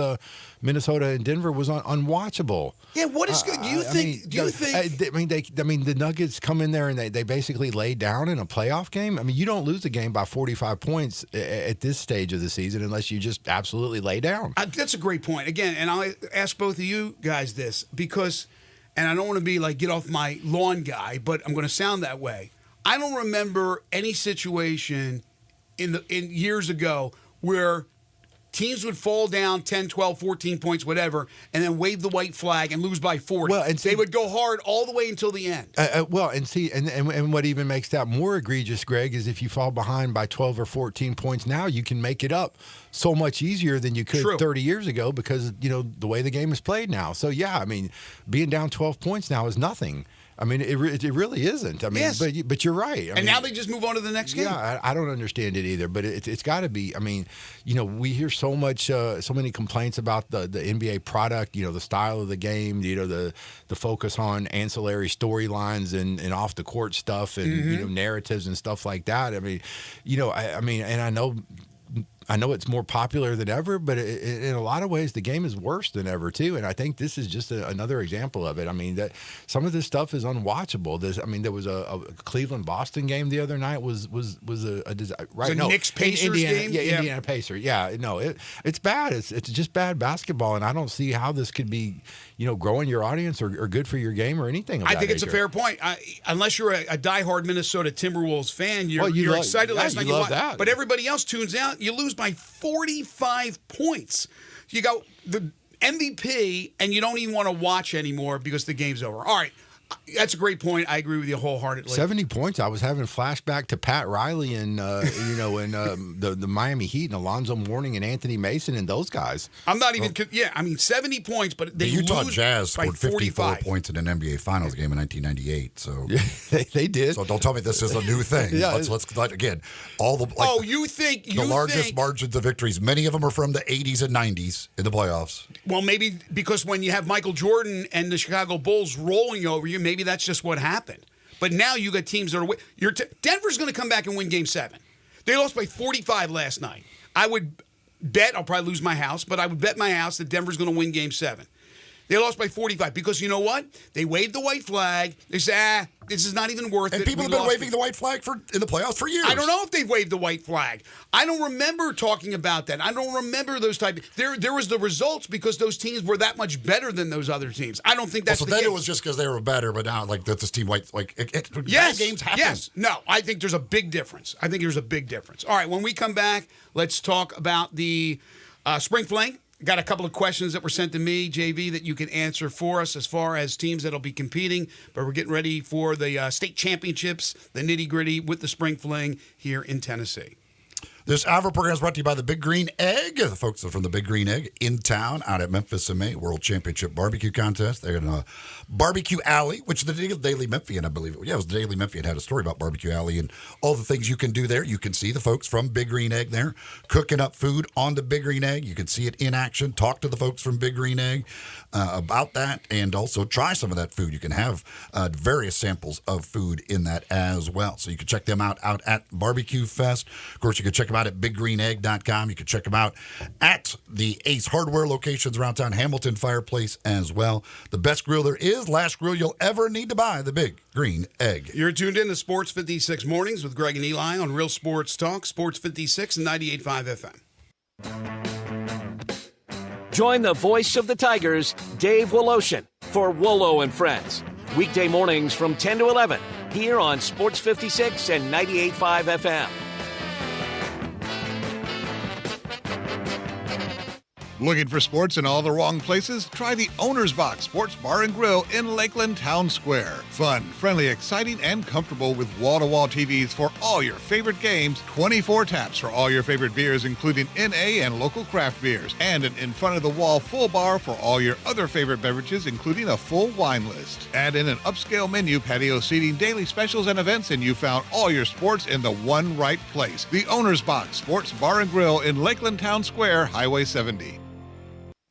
Minnesota and Denver was unwatchable. Yeah, what is good? Do you think? The Nuggets come in there and they basically lay down in a playoff game. I mean, you don't lose a game by 45 points at this stage of the season unless you just absolutely lay down. That's a great point. Again, and I'll ask both of you guys this because, and I don't want to be like get off my lawn guy, but I'm going to sound that way. I don't remember any situation in years ago where teams would fall down 10, 12, 14 points, whatever, and then wave the white flag and lose by 40. Well, and they would go hard all the way until the end. And what even makes that more egregious, Greg, is if you fall behind by 12 or 14 points now, you can make it up so much easier than you could 30 years ago because, the way the game is played now. So, yeah, I mean, being down 12 points now is nothing. I mean, it really isn't. I mean, yes. but you're right. Now they just move on to the next game. Yeah, I don't understand it either. But it's got to be. I mean, we hear so many complaints about the NBA product. The style of the game. The focus on ancillary storylines and off the court stuff and narratives and stuff like that. I mean, and I know it's more popular than ever, but in a lot of ways, the game is worse than ever, too. And I think this is just another example of it. I mean, that some of this stuff is unwatchable. There was a Cleveland-Boston game the other night was a right? No, Knicks-Pacers game? Yeah, Indiana Pacers. Yeah, no, it's bad. It's just bad basketball, and I don't see how this could be, growing your audience or good for your game or anything of I that think it's nature. a fair point. Unless you're a diehard Minnesota Timberwolves fan, you're excited last night. You love that. But everybody else tunes out. You lose by 45 points. You got the MVP, and you don't even want to watch anymore because the game's over. All right. That's a great point. I agree with you wholeheartedly. 70 points. I was having flashback to Pat Riley and the Miami Heat and Alonzo Mourning and Anthony Mason and those guys. I'm not even. 70 points, but the Utah lose Jazz by scored 54 45 points in an NBA Finals game in 1998. So they did. So don't tell me this is a new thing. Yeah, let's again all the. The largest margins of victories? Many of them are from the 80s and 90s in the playoffs. Well, maybe because when you have Michael Jordan and the Chicago Bulls rolling over you. Maybe that's just what happened. But now you got teams that are Denver's going to come back and win Game 7. They lost by 45 last night. I would bet, I'll probably lose my house, but I would bet my house that Denver's going to win Game 7. They lost by 45 because you know what? They waved the white flag. They said, this is not even worth it. And people have been waving the white flag in the playoffs for years. I don't know if they've waved the white flag. I don't remember talking about that. I don't remember those type. There was the results because those teams were that much better than those other teams. I don't think that's the case. It was just because they were better, but now like that this team bad games happen. Yes. No, I think there's a big difference. All right, when we come back, let's talk about the spring fling. Got a couple of questions that were sent to me, JV, that you can answer for us as far as teams that'll be competing. But we're getting ready for the state championships, the nitty-gritty with the spring fling here in Tennessee. This hour program is brought to you by the Big Green Egg. The folks are from the Big Green Egg in town out at Memphis in May, World Championship Barbecue Contest. They're in a Barbecue Alley, which the Daily Memphian, I believe. Yeah, it was the Daily Memphian had a story about Barbecue Alley and all the things you can do there. You can see the folks from Big Green Egg there cooking up food on the Big Green Egg. You can see it in action. Talk to the folks from Big Green Egg about that and also try some of that food. You can have various samples of food in that as well. So you can check them out at Barbecue Fest. Of course, you can check them out at BigGreenEgg.com. You can check them out at the Ace Hardware locations around town, Hamilton Fireplace as well. The best grill there is, last grill you'll ever need to buy, the Big Green Egg. You're tuned in to Sports 56 Mornings with Greg and Eli on Real Sports Talk, Sports 56 and 98.5 FM. Join the voice of the Tigers, Dave Woloshin, for Wolo and Friends. Weekday mornings from 10 to 11 here on Sports 56 and 98.5 FM. Looking for sports in all the wrong places? Try the Owner's Box Sports Bar and Grill in Lakeland Town Square. Fun, friendly, exciting, and comfortable with wall-to-wall TVs for all your favorite games, 24 taps for all your favorite beers, including NA and local craft beers, and an in-front-of-the-wall full bar for all your other favorite beverages, including a full wine list. Add in an upscale menu, patio seating, daily specials, and events, and you found all your sports in the one right place. The Owner's Box Sports Bar and Grill in Lakeland Town Square, Highway 70.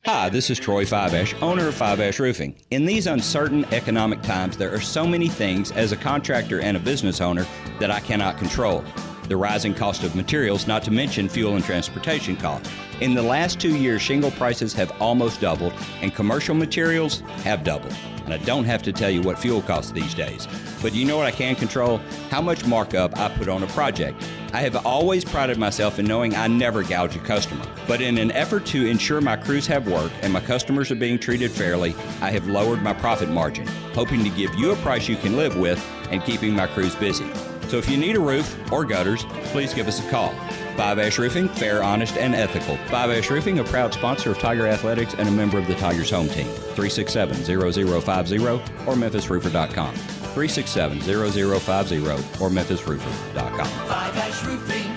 Hi, this is Troy Fiveash, owner of Fiveash Roofing. In these uncertain economic times, there are so many things as a contractor and a business owner that I cannot control. The rising cost of materials, not to mention fuel and transportation costs. In the last 2 years, shingle prices have almost doubled and commercial materials have doubled. And I don't have to tell you what fuel costs these days. But you know what I can control? How much markup I put on a project. I have always prided myself in knowing I never gouge a customer. But in an effort to ensure my crews have work and my customers are being treated fairly, I have lowered my profit margin, hoping to give you a price you can live with and keeping my crews busy. So if you need a roof or gutters, please give us a call. Fiveash Roofing, fair, honest, and ethical. Fiveash Roofing, a proud sponsor of Tiger Athletics and a member of the Tigers home team. 367-0050 or MemphisRoofer.com. 367-0050 or MemphisRoofer.com. Fiveash Roofing,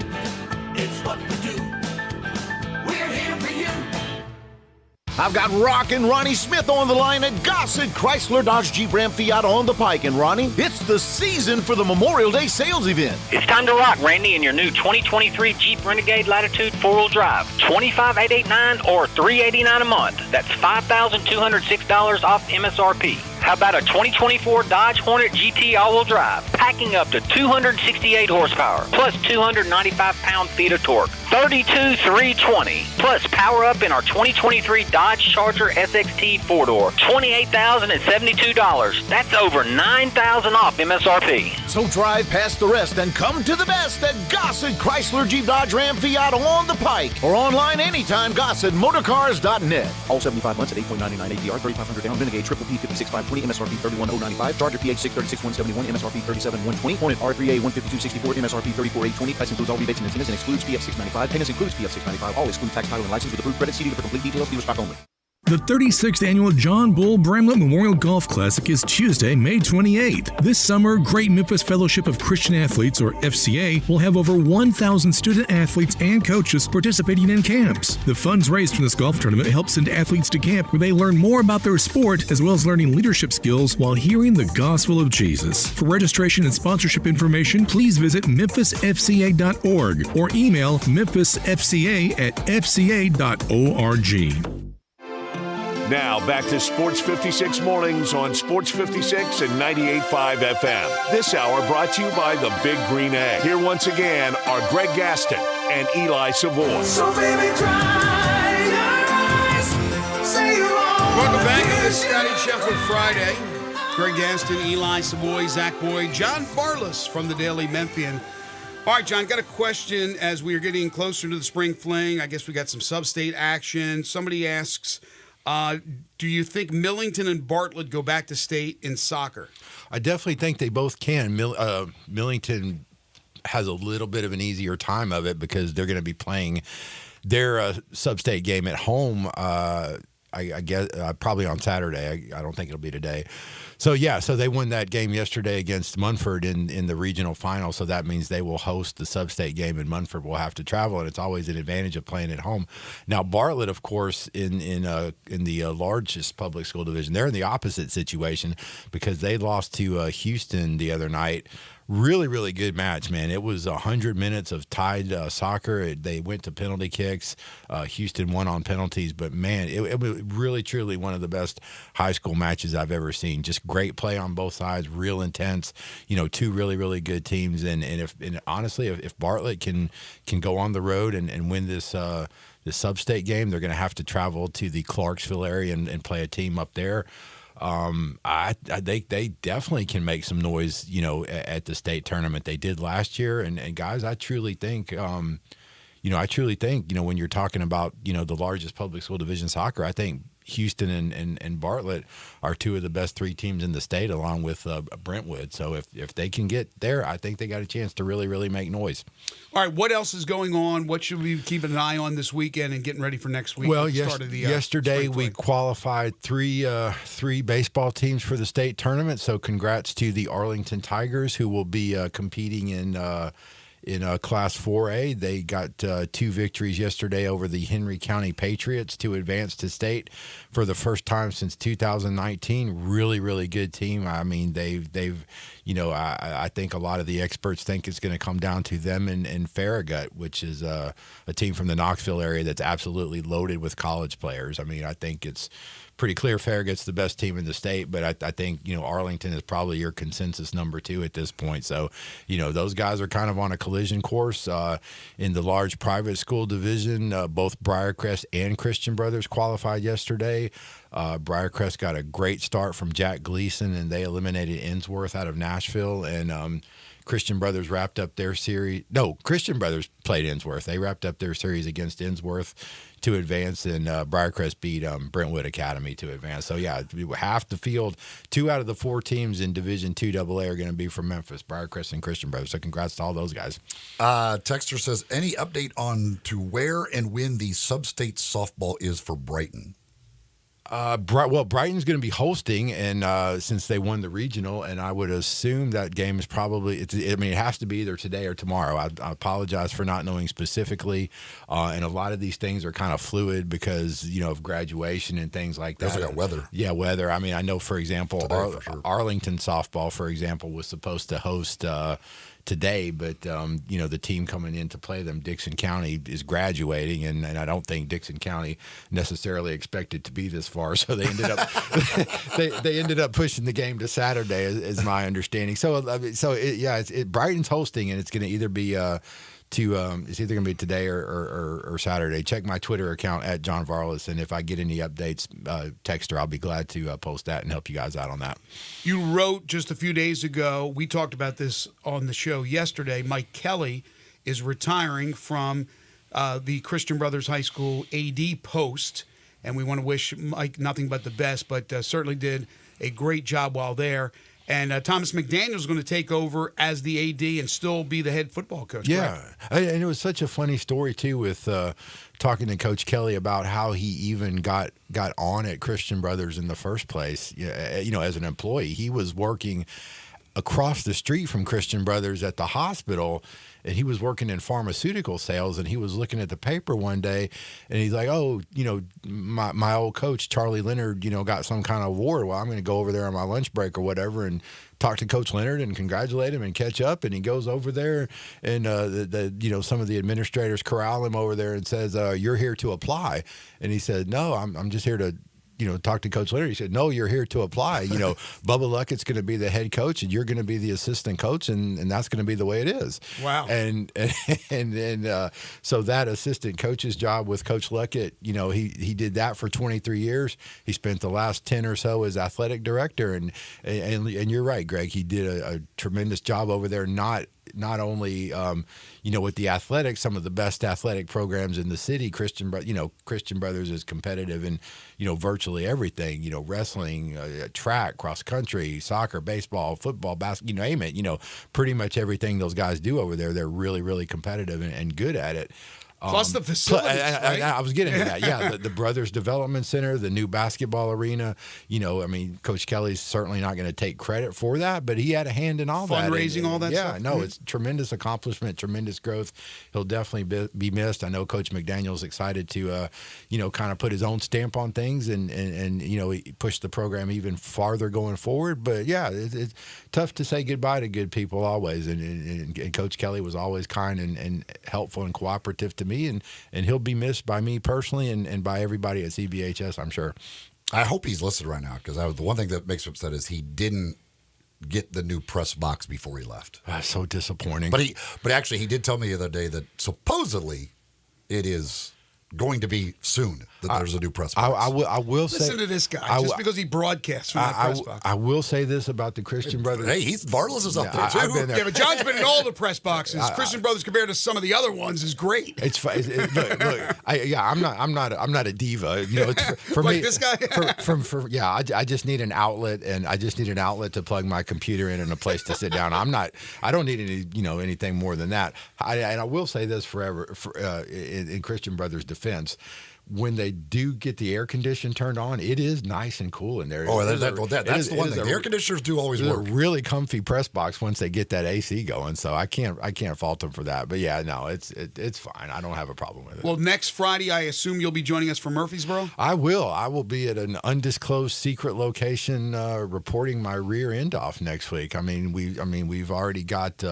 it's what we do. We're here for you. I've got Rockin' Ronnie Smith on the line at Gossett Chrysler Dodge Jeep Ram Fiat on the Pike. And Ronnie, it's the season for the Memorial Day sales event. It's time to rock, Randy, in your new 2023 Jeep Renegade Latitude 4-wheel drive. $25,889 or $389 a month. That's $5,206 off MSRP. How about a 2024 Dodge Hornet GT all-wheel drive, packing up to 268 horsepower, plus 295 pound-feet of torque, $32,320, plus power up in our 2023 Dodge Charger SXT 4-door, $28,072. That's over $9,000 off MSRP. So drive past the rest and come to the best at Gossett Chrysler Jeep Dodge Ram Fiat on the Pike, or online anytime, GossettMotorcars.net. All 75 months at 8.99 APR, 3,500 down, Renegade Triple P 56,520, MSRP 31,095, Charger PH 636,171, MSRP 37,120, Hornet R3A 152,64, MSRP 34,820. Price includes all rebates and incentives and excludes PF 695. Payments includes PF 695. All exclude tax, title, and license with approved credit. See dealer for complete details. Dealer stock only. The 36th Annual John Bull Bramlett Memorial Golf Classic is Tuesday, May 28th. This summer, Great Memphis Fellowship of Christian Athletes, or FCA, will have over 1,000 student athletes and coaches participating in camps. The funds raised from this golf tournament help send athletes to camp where they learn more about their sport as well as learning leadership skills while hearing the gospel of Jesus. For registration and sponsorship information, please visit memphisfca.org or email memphisfca@fca.org. Now back to Sports 56 Mornings on Sports 56 and 98.5 FM. This hour brought to you by the Big Green Egg. Here once again are Greg Gaston and Eli Savoy. So baby, dry your eyes. Say you're always Welcome back on this Scotty Scheffler Friday. Greg Gaston, Eli Savoy, Zach Boyd, John Barlas from the Daily Memphian. All right, John, got a question as we are getting closer to the spring fling. I guess we got some sub-state action. Somebody asks, do you think Millington and Bartlett go back to state in soccer? I definitely think they both can. Millington has a little bit of an easier time of it because they're going to be playing their sub-state game at home, I guess, probably on Saturday. I don't think it'll be today. So they won that game yesterday against Munford in the regional final. So that means they will host the sub-state game, and Munford will have to travel, and it's always an advantage of playing at home. Now Bartlett, of course, in the largest public school division, they're in the opposite situation because they lost to Houston the other night. Really, really good match, man. It was 100 minutes of tied soccer. They went to penalty kicks. Houston won on penalties. But, man, it was really, truly one of the best high school matches I've ever seen. Just great play on both sides, real intense. Two really, really good teams. And honestly, if Bartlett can go on the road and win this sub-state game, they're going to have to travel to the Clarksville area and play a team up there. They definitely can make some noise, at the state tournament. They did last year, and guys, I truly think, when you're talking about, the largest public school division soccer, I think Houston and Bartlett are two of the best three teams in the state, along with Brentwood. So if they can get there, I think they got a chance to really, really make noise. All right, what else is going on? What should we keep an eye on this weekend and getting ready for next week? Well, yesterday we qualified three baseball teams for the state tournament. So congrats to the Arlington Tigers, who will be competing in Class 4A. They got 2 victories yesterday over the Henry County Patriots to advance to state for the first time since 2019. Really, really good team. I mean, they've I think a lot of the experts think it's going to come down to them and Farragut, which is a team from the Knoxville area that's absolutely loaded with college players. I mean, I think it's pretty clear Farragut's the best team in the state, but I think, Arlington is probably your consensus number 2 at this point. So, those guys are kind of on a collision course. In the large private school division, both Briarcrest and Christian Brothers qualified yesterday. Briarcrest got a great start from Jack Gleason, and they eliminated Innsworth out of Nashville. And Christian Brothers wrapped up their series. No, Christian Brothers played Innsworth. They wrapped up their series against Innsworth to advance, and Briarcrest beat Brentwood Academy to advance. So, half the field, 2 out of the 4 teams in Division II AA are going to be from Memphis, Briarcrest and Christian Brothers. So, congrats to all those guys. Texter says, any update on to where and when the sub-state softball is for Brighton? Brighton's going to be hosting, and since they won the regional, and I would assume that game is probably, it has to be either today or tomorrow. I apologize for not knowing specifically, and a lot of these things are kind of fluid because, of graduation and things like that. There's weather. Yeah, weather. I mean, I know, for example, Today, for sure. Arlington softball, for example, was supposed to host today, but the team coming in to play them, Dixon County, is graduating, and I don't think Dixon County necessarily expected to be this far, so they ended up they ended up pushing the game to Saturday, is my understanding. So Brighton's hosting, and it's going to either be it's either going to be today or Saturday. Check my Twitter account at John Varlas, and if I get any updates, text her. I'll be glad to post that and help you guys out on that. You wrote just a few days ago, we talked about this on the show yesterday, Mike Kelly is retiring from the Christian Brothers High School AD post, and we want to wish Mike nothing but the best, but certainly did a great job while there. And Thomas McDaniel is going to take over as the AD and still be the head football coach. Yeah, and it was such a funny story, too, with talking to Coach Kelly about how he even got on at Christian Brothers in the first place. As an employee, he was working across the street from Christian Brothers at the hospital, and he was working in pharmaceutical sales, and he was looking at the paper one day, and he's like, my old coach, Charlie Leonard, got some kind of award. Well, I'm going to go over there on my lunch break or whatever and talk to Coach Leonard and congratulate him and catch up. And he goes over there, and some of the administrators corral him over there and says, you're here to apply. And he said, no, I'm just here to talked to Coach Leonard. He said, "No, you're here to apply. Bubba Luckett's going to be the head coach, and you're going to be the assistant coach, and that's going to be the way it is." Wow. And so that assistant coach's job with Coach Luckett, he did that for 23 years. He spent the last 10 or so as athletic director, and you're right, Greg. He did a tremendous job over there. Not only with the athletics, some of the best athletic programs in the city. Christian Brothers is competitive in virtually everything. Wrestling, track, cross country, soccer, baseball, football, basketball. You name it. Pretty much everything those guys do over there, they're really, really competitive and good at it. Plus the facilities, right? I was getting to that. Yeah, the Brothers Development Center, the new basketball arena. Coach Kelly's certainly not going to take credit for that, but he had a hand in all that. Fundraising, all that stuff. Yeah, no, it's tremendous accomplishment, tremendous growth. He'll definitely be missed. I know Coach McDaniel's excited to, kind of put his own stamp on things and he push the program even farther going forward. But yeah, it's tough to say goodbye to good people always. And Coach Kelly was always kind and helpful and cooperative to me, and he'll be missed by me personally and by everybody at CBHS, I'm sure. I hope he's listening right now, because the one thing that makes me upset is he didn't get the new press box before he left. That's so disappointing. But actually, he did tell me the other day that supposedly it is going to be soon that there's a new press box. I will say. Listen to this guy, just because he broadcasts from that press box. I will say this about the Christian Brothers. Hey, Varlas is up there too. I've been there. Yeah, but John's been in all the press boxes. Christian Brothers compared to some of the other ones is great. It's look. I'm not a diva. It's for like me. This guy. I just need an outlet, and I just need an outlet to plug my computer in and a place to sit down. I don't need anything more than that. And I will say this forever in Christian Brothers' defense. When they do get the air condition turned on, it is nice and cool in there. Oh, that's the one thing. The air conditioners do always work. A really comfy press box once they get that AC going. So I can't fault them for that. But yeah, no, it's fine. I don't have a problem with it. Well, next Friday, I assume you'll be joining us from Murfreesboro? I will. I will be at an undisclosed secret location reporting my rear end off next week. We've already got.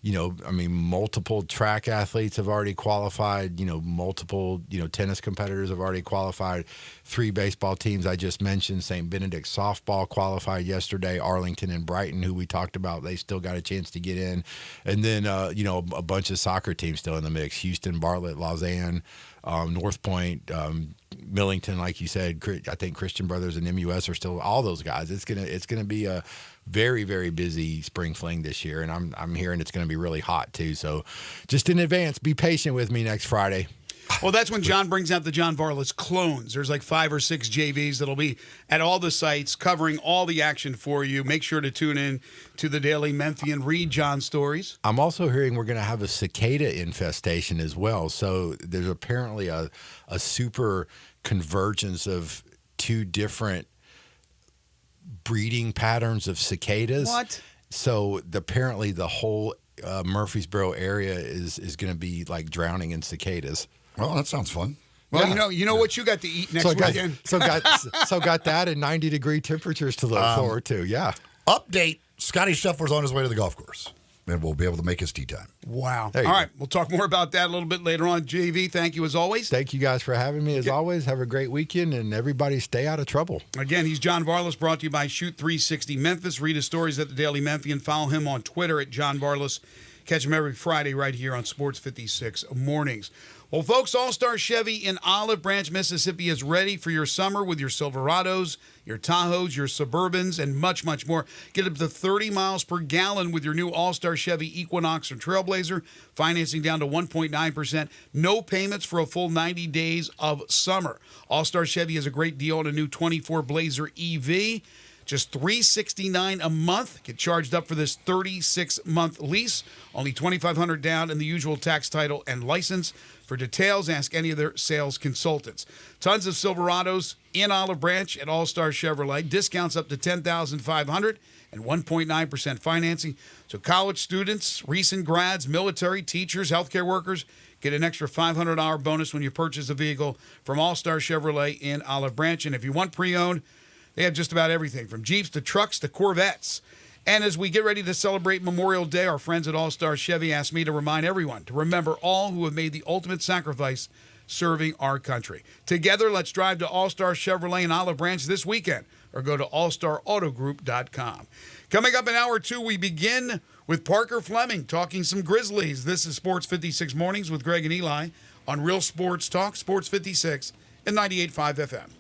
Multiple track athletes have already qualified. Multiple, tennis competitors have already qualified. 3 baseball teams I just mentioned. St. Benedict softball qualified yesterday. Arlington and Brighton, who we talked about, they still got a chance to get in. And then, a bunch of soccer teams still in the mix. Houston, Bartlett, Lausanne, North Point, Millington, like you said. I think Christian Brothers and MUS are still all those guys. It's gonna be a very, very busy spring fling this year, and I'm hearing it's going to be really hot too. So, just in advance, be patient with me next Friday. Well, that's when John brings out the John Varlas clones. There's like 5 or 6 JVs that'll be at all the sites covering all the action for you. Make sure to tune in to the Daily Memphian. Read John's stories. I'm also hearing we're going to have a cicada infestation as well. So there's apparently a super convergence of 2 different breeding patterns of cicadas. What? So apparently the whole Murfreesboro area is going to be like drowning in cicadas. Well, that sounds fun. Well, yeah. What you got to eat next weekend. Got that and 90-degree temperatures to look forward to. Yeah. Update: Scotty Scheffler's on his way to the golf course, and we'll be able to make his tee time. Wow. All right. We'll talk more about that a little bit later on. JV, thank you as always. Thank you guys for having me as always. Have a great weekend, and everybody stay out of trouble. Again, he's John Varlas, brought to you by Shoot 360 Memphis. Read his stories at the Daily Memphian. Follow him on Twitter at John Varlas. Catch him every Friday right here on Sports 56 Mornings. Well, folks, All-Star Chevy in Olive Branch, Mississippi is ready for your summer with your Silverados, your Tahoes, your Suburbans, and much, much more. Get up to 30 miles per gallon with your new All-Star Chevy Equinox or Trailblazer, financing down to 1.9%. No payments for a full 90 days of summer. All-Star Chevy has a great deal on a new 24 Blazer EV. Just $369 a month. Get charged up for this 36-month lease. Only $2,500 down in the usual tax, title, and license. For details, ask any of their sales consultants. Tons of Silverados in Olive Branch at All-Star Chevrolet. Discounts up to $10,500 and 1.9% financing. So college students, recent grads, military, teachers, healthcare workers get an extra $500 bonus when you purchase a vehicle from All-Star Chevrolet in Olive Branch. And if you want pre-owned, they have just about everything, from Jeeps to trucks to Corvettes. And as we get ready to celebrate Memorial Day, our friends at All-Star Chevy asked me to remind everyone to remember all who have made the ultimate sacrifice serving our country. Together, let's drive to All-Star Chevrolet in Olive Branch this weekend or go to allstarautogroup.com. Coming up in hour 2, we begin with Parker Fleming talking some Grizzlies. This is Sports 56 Mornings with Greg and Eli on Real Sports Talk, Sports 56 and 98.5 FM.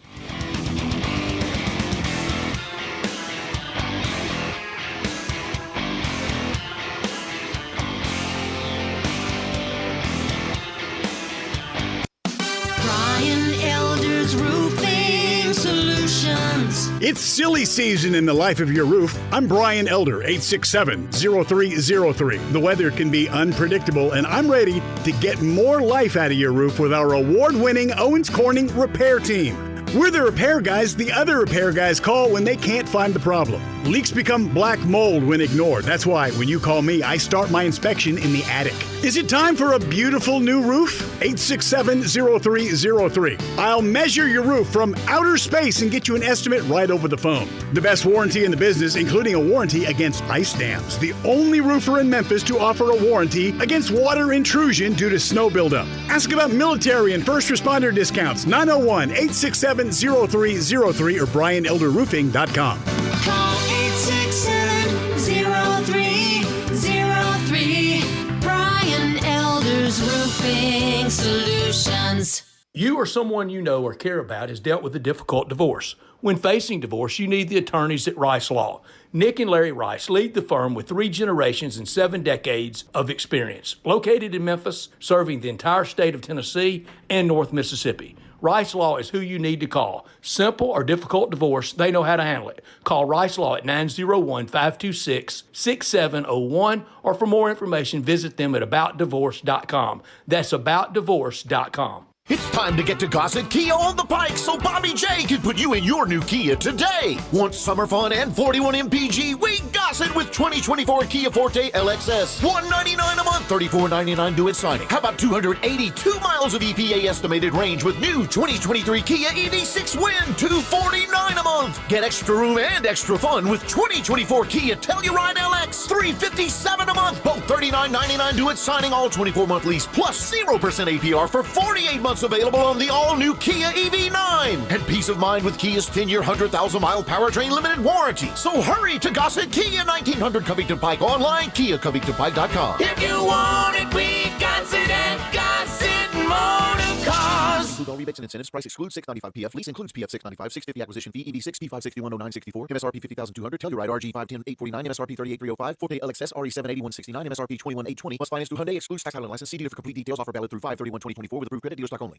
It's silly season in the life of your roof. I'm Brian Elder, 867-0303. The weather can be unpredictable, and I'm ready to get more life out of your roof with our award-winning Owens Corning repair team. We're the repair guys the other repair guys call when they can't find the problem. Leaks become black mold when ignored. That's why when you call me, I start my inspection in the attic. Is it time for a beautiful new roof? 867-0303. I'll measure your roof from outer space and get you an estimate right over the phone. The best warranty in the business, including a warranty against ice dams. The only roofer in Memphis to offer a warranty against water intrusion due to snow buildup. Ask about military and first responder discounts. 901-867-0303 or BrianElderRoofing.com. Call 867-0303. Brian Elder's Roofing Solutions. You or someone you know or care about has dealt with a difficult divorce. When facing divorce, you need the attorneys at Rice Law. Nick and Larry Rice lead the firm with 3 generations and 7 decades of experience. Located in Memphis, serving the entire state of Tennessee and North Mississippi. Rice Law is who you need to call. Simple or difficult divorce, they know how to handle it. Call Rice Law at 901-526-6701, or for more information, visit them at aboutdivorce.com. That's aboutdivorce.com. It's time to get to Gossett Kia on the Pike so Bobby J can put you in your new Kia today. Want summer fun and 41 MPG? We Gossett with 2024 Kia Forte LXS. $199 a month, $34.99 due at signing. How about 282 miles of EPA estimated range with new 2023 Kia EV6 Win? $249 a month. Get extra room and extra fun with 2024 Kia Telluride LX. $357 a month, both $39.99 due at signing. All 24-month lease plus 0% APR for 48 months. Available on the all-new Kia EV9. And peace of mind with Kia's 10-year, 100,000-mile powertrain limited warranty. So hurry to Gossett Kia, 1900 Covington Pike. Online, KiaCovingtonPike.com. If you want it, we got it at Gossett Motor Cars. Include all rebates and incentives. Price excludes $695 PF. Lease includes PF $695, $650 acquisition fee, EV6 P5610964, MSRP $50,200, Telluride RG 510,849, MSRP $38,305, Forte LXS RE 78169, MSRP $21,820. Must finance through Hyundai. Excludes tax title and license. See dealer for complete details. Offer valid through 5/31/2024 with approved credit. Dealer stock only.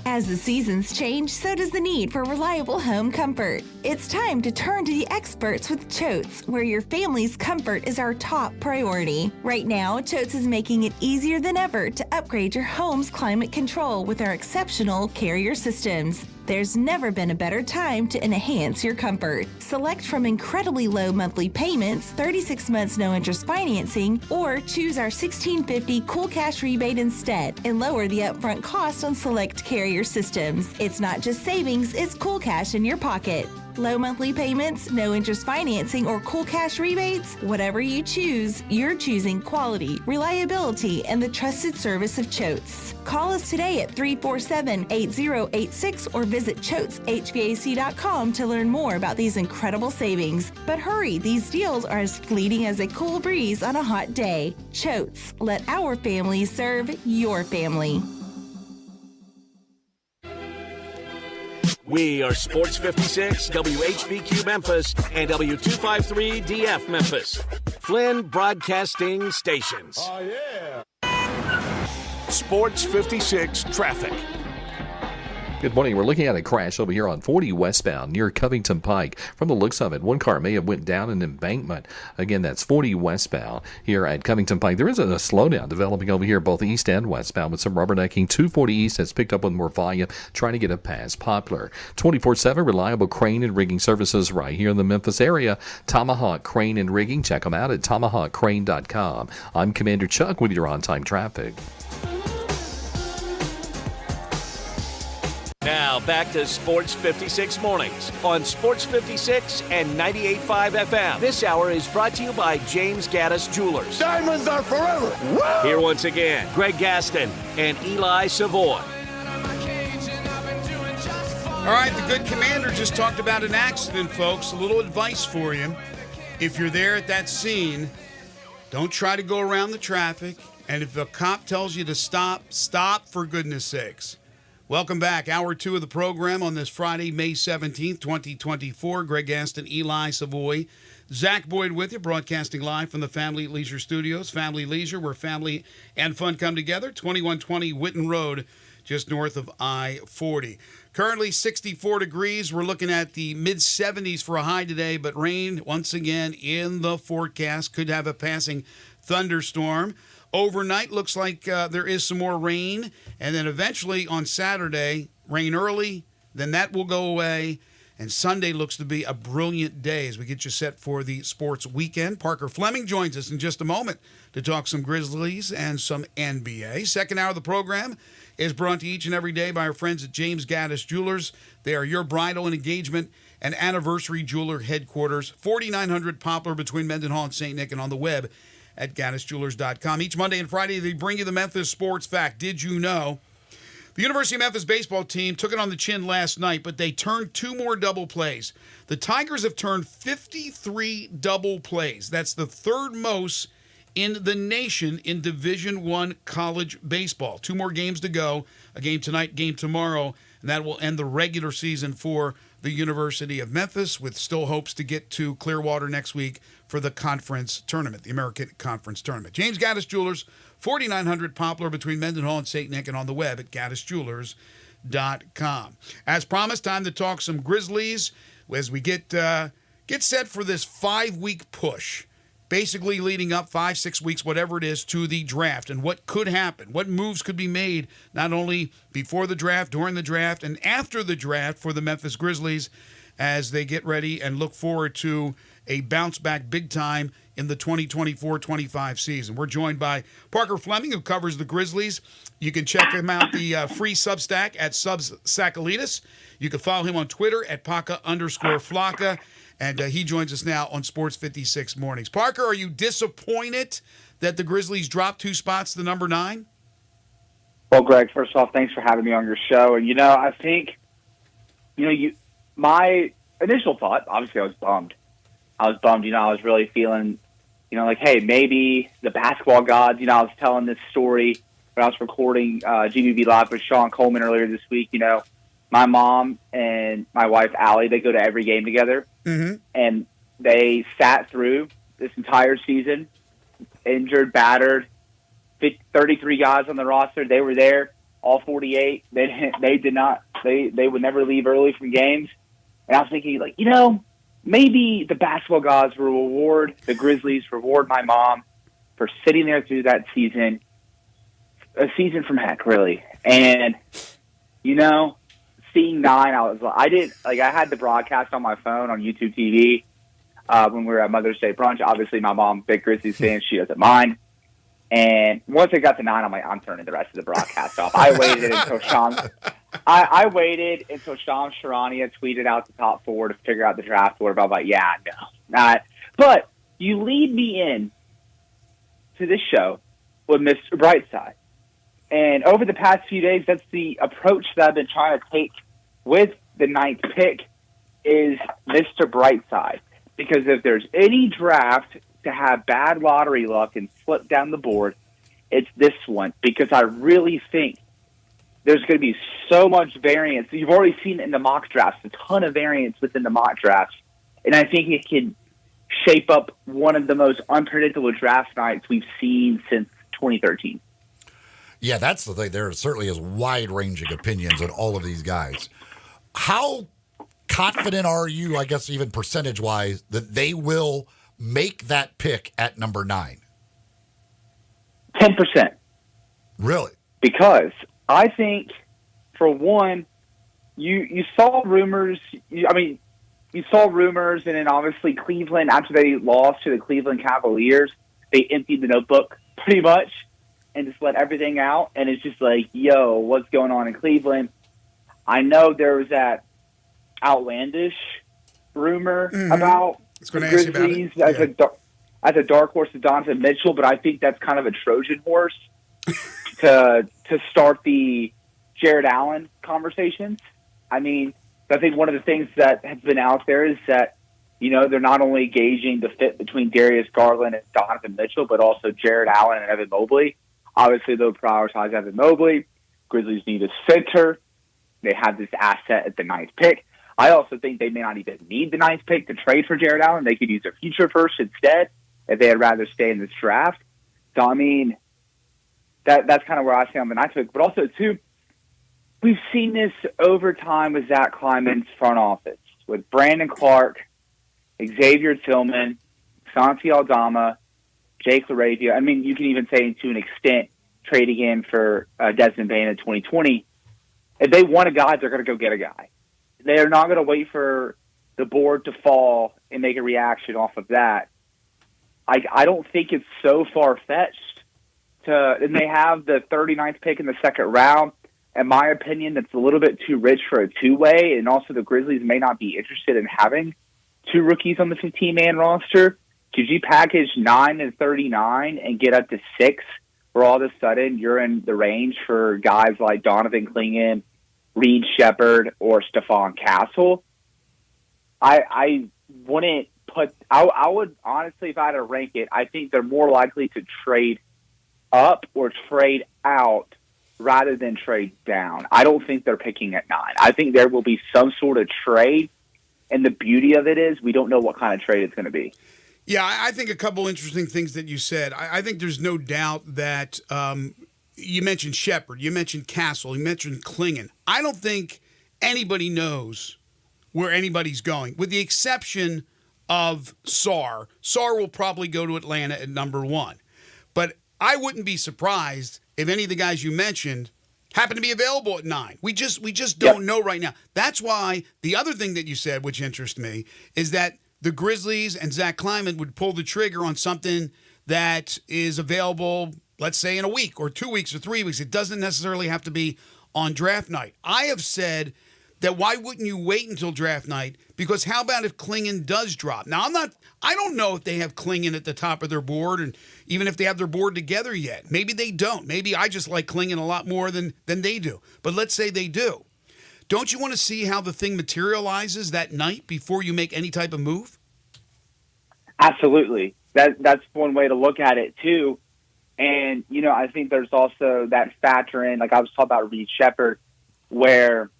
As the seasons change, so does the need for reliable home comfort. It's time to turn to the experts with Choates, where your family's comfort is our top priority. Right now, Choates is making it easier than ever to upgrade your home's climate control with our exceptional Carrier systems. There's never been a better time to enhance your comfort. Select from incredibly low monthly payments, 36 months no interest financing, or choose our $1,650 Cool Cash rebate instead and lower the upfront cost on select Carrier systems. It's not just savings, it's Cool Cash in your pocket. Low monthly payments, no interest financing, or Cool Cash rebates? Whatever you choose, you're choosing quality, reliability, and the trusted service of Choates. Call us today at 347-8086 or visit ChoatesHVAC.com to learn more about these incredible savings. But hurry, these deals are as fleeting as a cool breeze on a hot day. Choates, let our family serve your family. We are Sports 56, WHBQ Memphis, and W253DF Memphis. Flynn Broadcasting Stations. Oh, yeah. Sports 56 Traffic. Good morning. We're looking at a crash over here on 40 westbound near Covington Pike. From the looks of it, one car may have went down an embankment. Again, that's 40 westbound here at Covington Pike. There is a slowdown developing over here, both east and westbound, with some rubbernecking. 240 east has picked up with more volume, trying to get it past Poplar. 24/7 reliable crane and rigging services right here in the Memphis area. Tomahawk Crane and Rigging. Check them out at tomahawkcrane.com. I'm Commander Chuck with your on-time traffic. Now back to Sports 56 Mornings on Sports 56 and 98.5 FM. This hour is brought to you by James Gaddis Jewelers. Diamonds are forever. Here once again, Greg Gaston and Eli Savoy. All right, the good commander just talked about an accident, folks. A little advice for you. If you're there at that scene, don't try to go around the traffic. And if a cop tells you to stop, stop for goodness sakes. Welcome back. Hour 2 of the program on this Friday, May 17th, 2024. Greg Gaston, Eli Savoy, Zach Boyd with you, broadcasting live from the Family Leisure Studios. Family Leisure, where family and fun come together. 2120 Whitten Road, just north of I-40. Currently 64 degrees. We're looking at the mid-70s for a high today, but rain once again in the forecast. Could have a passing thunderstorm. Overnight looks like there is some more rain, and then eventually on Saturday, rain early, then that will go away. And Sunday looks to be a brilliant day as we get you set for the sports weekend. Parker Fleming joins us in just a moment to talk some Grizzlies and some NBA. Second hour of the program is brought to you each and every day by our friends at James Gaddis Jewelers. They are your bridal and engagement and anniversary jeweler headquarters. 4900 Poplar between Mendenhall and St. Nick, and on the web at GaddisJewelers.com. Each Monday and Friday, they bring you the Memphis Sports Fact. Did you know? The University of Memphis baseball team took it on the chin last night, but they turned 2 more double plays. The Tigers have turned 53 double plays. That's the third most in the nation in Division I college baseball. 2 more games to go, a game tonight, game tomorrow, and that will end the regular season for the University of Memphis, with still hopes to get to Clearwater next week for the conference tournament, the American Conference Tournament. James Gaddis Jewelers, 4900 Poplar between Mendenhall and St. Nick, and on the web at GaddisJewelers.com. As promised, time to talk some Grizzlies as we get set for this 5-week push, basically leading up 5-6 weeks, whatever it is, to the draft, and what could happen, what moves could be made not only before the draft, during the draft, and after the draft for the Memphis Grizzlies as they get ready and look forward to a bounce back big time in the 2024-25 season. We're joined by Parker Fleming, who covers the Grizzlies. You can check him out, the free Substack at Subsacalitas. You can follow him on Twitter at Paca_Flocka. And he joins us now on Sports 56 Mornings. Parker, are you disappointed that the Grizzlies dropped 2 spots to number 9? Well, Greg, first off, thanks for having me on your show. And, I think, my initial thought, obviously I was bummed. I was really feeling, like, hey, maybe the basketball gods, I was telling this story when I was recording GBB Live with Sean Coleman earlier this week. My mom and my wife, Allie, they go to every game together. Mm-hmm. And they sat through this entire season, injured, battered, 33 guys on the roster. They were there, all 48. They would never leave early from games. And I was thinking, maybe the basketball gods will reward the Grizzlies, reward my mom for sitting there through that season, a season from heck, really. And, seeing 9, I had the broadcast on my phone on YouTube TV when we were at Mother's Day brunch. Obviously, my mom, big Grizzlies fan, she doesn't mind. And once it got to 9, I'm like, I'm turning the rest of the broadcast off. I waited until Sean Sharania tweeted out the top 4 to figure out the draft order. But I'm like, yeah, no, not. But you lead me in to this show with Mr. Brightside. And over the past few days, that's the approach that I've been trying to take with the 9th pick is Mr. Brightside. Because if there's any draft to have bad lottery luck and slip down the board, it's this one. Because I really think there's going to be so much variance. You've already seen it in the mock drafts, a ton of variance within the mock drafts. And I think it can shape up one of the most unpredictable draft nights we've seen since 2013. Yeah, that's the thing. There certainly is wide-ranging opinions on all of these guys. How confident are you, I guess even percentage-wise, that they will make that pick at number 9? 10%. Really? Because I think, for one, you saw rumors. You saw rumors, and then obviously Cleveland, after they lost to the Cleveland Cavaliers, they emptied the notebook pretty much and just let everything out. And it's just like, yo, what's going on in Cleveland? I know there was that outlandish rumor about the Grizzlies as a dark horse of Donovan Mitchell, but I think that's kind of a Trojan horse to start the Jared Allen conversations. I mean, I think one of the things that has been out there is that, they're not only gauging the fit between Darius Garland and Donovan Mitchell, but also Jared Allen and Evan Mobley. Obviously, they'll prioritize Evan Mobley. Grizzlies need a center. They have this asset at the 9th pick. I also think they may not even need the 9th pick to trade for Jared Allen. They could use their future first instead if they had rather stay in this draft. So, I mean, that's kind of where I stand on the 9th pick. But also, too, we've seen this over time with Zach Kleiman's front office, with Brandon Clark, Xavier Tillman, Santi Aldama, Jake LaRavia. I mean, you can even say to an extent trading in for Desmond Bane in 2020. If they want a guy, they're going to go get a guy. They're not going to wait for the board to fall and make a reaction off of that. I don't think it's so far-fetched. And they have the 39th pick in the second round. In my opinion, that's a little bit too rich for a two-way, and also the Grizzlies may not be interested in having two rookies on the 15-man roster. Could you package 9 and 39 and get up to 6, where all of a sudden you're in the range for guys like Donovan Clingan, Reed Shepherd, or Stephon Castle? I wouldn't put – I would honestly, if I had to rank it, I think they're more likely to trade up or trade out rather than trade down. I don't think they're picking at 9. I think there will be some sort of trade, and the beauty of it is we don't know what kind of trade it's going to be. Yeah, I think a couple interesting things that you said. I think there's no doubt that you mentioned Shepard, you mentioned Castle, you mentioned Clingan. I don't think anybody knows where anybody's going, with the exception of Sarr. Sarr will probably go to Atlanta at number 1. But I wouldn't be surprised if any of the guys you mentioned happen to be available at 9. We just don't know right now. That's why the other thing that you said, which interests me, is that the Grizzlies and Zach Kleiman would pull the trigger on something that is available, let's say, in a week or 2 weeks or 3 weeks. It doesn't necessarily have to be on draft night. I have said that why wouldn't you wait until draft night? Because how about if Clingan does drop? Now, I don't know if they have Clingan at the top of their board, and even if they have their board together yet. Maybe they don't. Maybe I just like Clingan a lot more than they do. But let's say they do. Don't you want to see how the thing materializes that night before you make any type of move? Absolutely. That's one way to look at it, too. And, I think there's also that factor in, like I was talking about Reed Shepherd, where,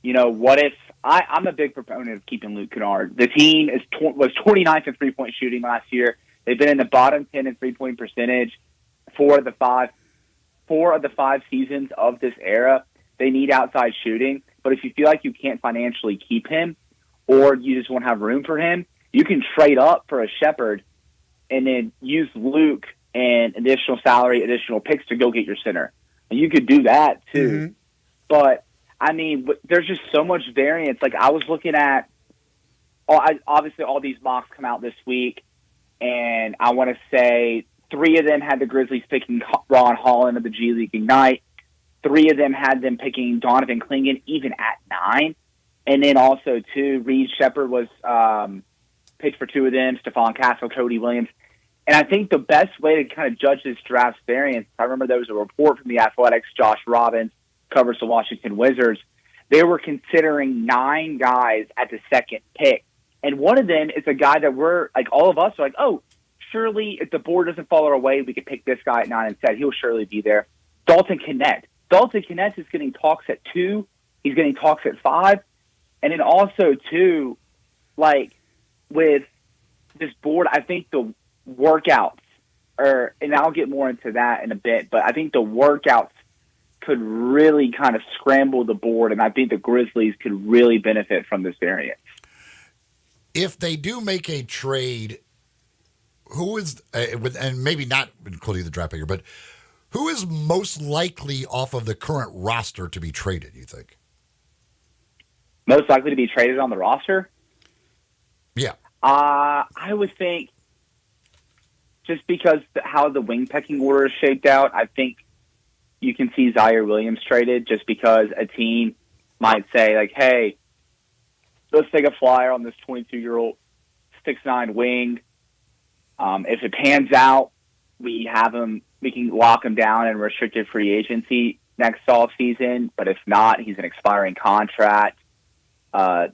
what if I'm a big proponent of keeping Luke Kennard. The team was 29th in three-point shooting last year. They've been in the bottom 10 in three-point percentage 4 of the 5 seasons of this era. They need outside shooting. But if you feel like you can't financially keep him, or you just won't have room for him, you can trade up for a Shepherd and then use Luke and additional salary, additional picks to go get your center. And you could do that too. Mm-hmm. But, I mean, there's just so much variance. Like, I was looking at, obviously all these mocks come out this week, and I want to say 3 of them had the Grizzlies picking Ron Holland of the G League Ignite. 3 of them had them picking Donovan Clingan even at 9. And then also, too, Reed Shepherd was picked for 2 of them, Stephon Castle, Cody Williams. And I think the best way to kind of judge this draft's variance, I remember there was a report from the Athletics, Josh Robbins, covers the Washington Wizards. They were considering 9 guys at the second pick. And one of them is a guy that we're, like, all of us are like, oh, surely if the board doesn't fall our way, we could pick this guy at 9 instead. He'll surely be there. Dalton Kennett. Dalton Kennett is getting talks at 2. He's getting talks at 5. And then also, too, like, with this board, I think the workouts and I'll get more into that in a bit, but I think the workouts could really kind of scramble the board, and I think the Grizzlies could really benefit from this variance. If they do make a trade, who is, and maybe not including the draft picker, but who is most likely off of the current roster to be traded, you think? Most likely to be traded on the roster? Yeah. I would think, just because how the wing pecking order is shaped out, I think you can see Zaire Williams traded, just because a team might say, like, hey, let's take a flyer on this 22-year-old 6'9" wing. If it pans out, we have him we can lock him down in restricted free agency next offseason. But if not, he's an expiring contract. I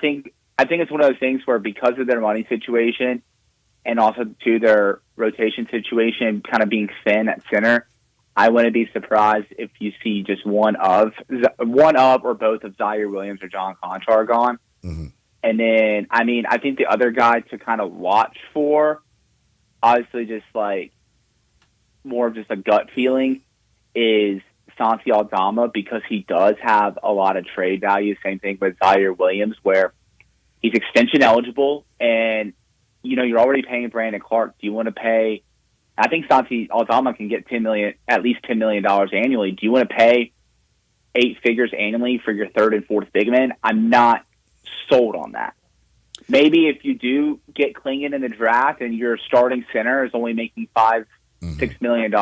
think it's one of those things where because of their money situation and also to their rotation situation kind of being thin at center, I wouldn't be surprised if you see just one of or both of Zaire Williams or John Conchar gone. Mm-hmm. And then, I think the other guy to kind of watch for, obviously just like more of just a gut feeling, is Santi Aldama, because he does have a lot of trade value. Same thing with Zaire Williams, where he's extension eligible, and you're already paying Brandon Clark. Do you want to pay? I think Santi Aldama can get at least $10 million annually. Do you want to pay 8 figures annually for your third and fourth big man? I'm not sold on that. Maybe if you do get Klingon in the draft and your starting center is only making $6 million,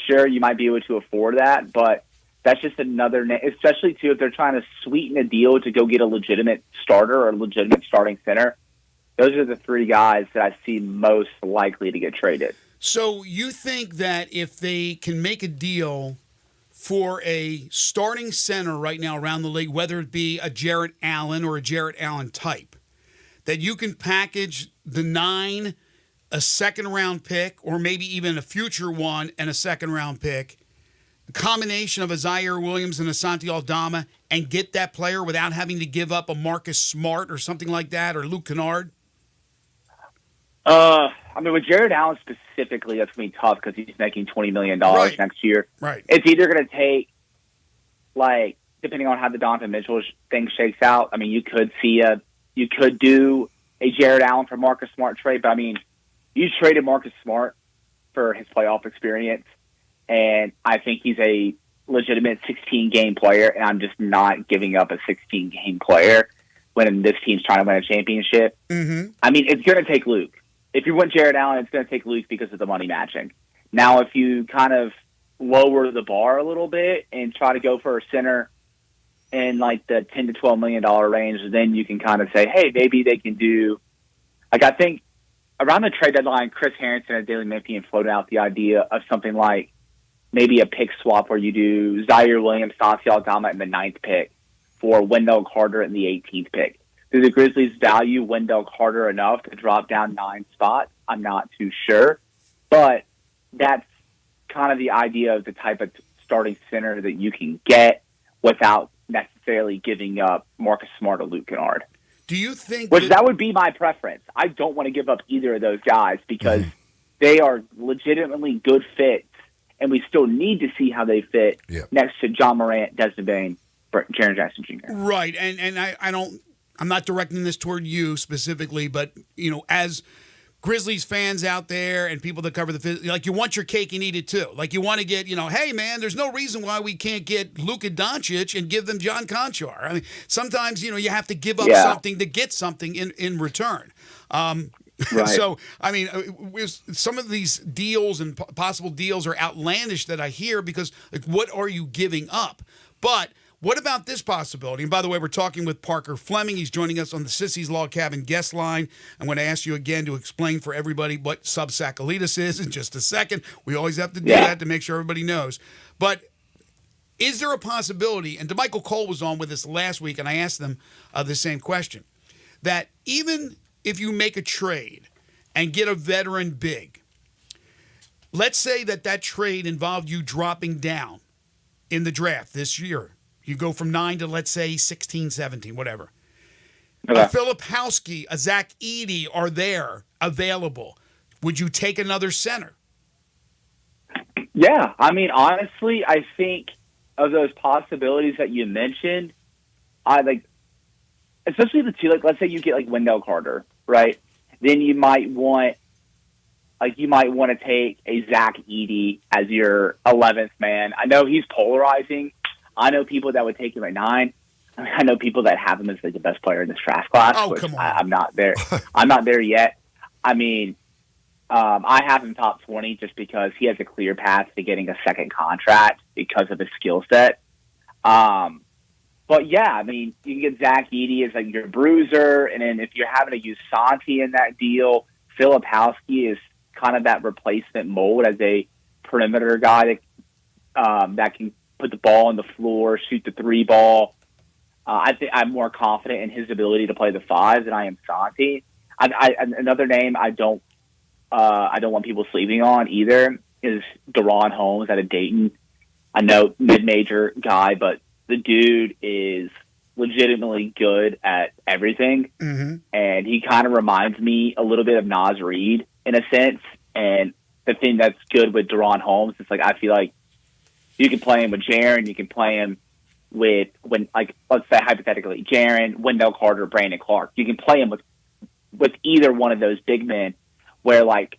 sure, you might be able to afford that, but that's just another, especially too if they're trying to sweeten a deal to go get a legitimate starter or a legitimate starting center. Those are the 3 guys that I see most likely to get traded. So you think that if they can make a deal for a starting center right now around the league, whether it be a Jarrett Allen or a Jarrett Allen type, that you can package the 9, a second-round pick, or maybe even a future one and a second-round pick, a combination of a Zaire Williams and a Santi Aldama, and get that player without having to give up a Marcus Smart or something like that, or Luke Kennard? With Jared Allen specifically, that's going to be tough because he's making $20 million next year. Right. It's either going to take, depending on how the Donovan Mitchell thing shakes out, you could do a Jared Allen for Marcus Smart trade, but you traded Marcus Smart for his playoff experience, and I think he's a legitimate 16-game player, and I'm just not giving up a 16-game player when this team's trying to win a championship. Mm-hmm. It's going to take Luke. If you want Jared Allen, it's going to take Luke because of the money matching. Now, if you kind of lower the bar a little bit and try to go for a center in the $10 to $12 million range, then you can kind of say, hey, maybe they can do. I think around the trade deadline, Chris Harrington and Daily Memphian floated out the idea of something like maybe a pick swap where you do Zaire Williams, Santi Aldama in the 9th pick for Wendell Carter in the 18th pick. Do the Grizzlies value Wendell Carter enough to drop down 9 spots? I'm not too sure. But that's kind of the idea of the type of starting center that you can get without necessarily giving up Marcus Smart or Luke Kennard. Do you think that would be my preference? I don't want to give up either of those guys because they are legitimately good fits, and we still need to see how they fit next to John Morant, Desmond Bain, Jaren Jackson Jr. Right, and I'm not directing this toward you specifically, but as Grizzlies fans out there and people that cover you want your cake and eat it too. You want to get, hey man, there's no reason why we can't get Luka Doncic and give them John Conchar. Sometimes you have to give up something to get something in return. Right. So some of these deals and possible deals are outlandish that I hear because what are you giving up? But what about this possibility? And by the way, we're talking with Parker Fleming. He's joining us on the Sissy's Log Cabin guest line. I'm going to ask you again to explain for everybody what subsaccharitis is in just a second. We always have to do that to make sure everybody knows. But is there a possibility, and DeMichael Cole was on with us last week, and I asked them the same question, that even if you make a trade and get a veteran big, let's say that trade involved you dropping down in the draft this year. You go from 9 to, let's say, 16, 17, whatever. Okay. A Filipowski, a Zach Edey are there available. Would you take another center? Yeah. Honestly, I think of those possibilities that you mentioned, especially the two, let's say you get Wendell Carter, right? Then you might want to take a Zach Edey as your 11th man. I know he's polarizing. I know people that would take him at 9. I know people that have him as the best player in this draft class. Oh, come on. I'm not there. I'm not there yet. I have him top 20 just because he has a clear path to getting a second contract because of his skill set. But yeah, you can get Zach Edey as your bruiser, and then if you're having to use Santi in that deal, Filipowski is kind of that replacement mold as a perimeter guy that can put the ball on the floor, shoot the three ball. I think I'm more confident in his ability to play the five than I am Santi. Another name I don't want people sleeping on either is Deron Holmes out of Dayton. I know mid-major guy, but the dude is legitimately good at everything. And he kind of reminds me a little bit of Naz Reid in a sense. And the thing that's good with Deron Holmes is like, I feel like you can play him with Jaren, you can play him with, let's say hypothetically, Jaren, Wendell Carter, Brandon Clark. You can play him with either one of those big men where like,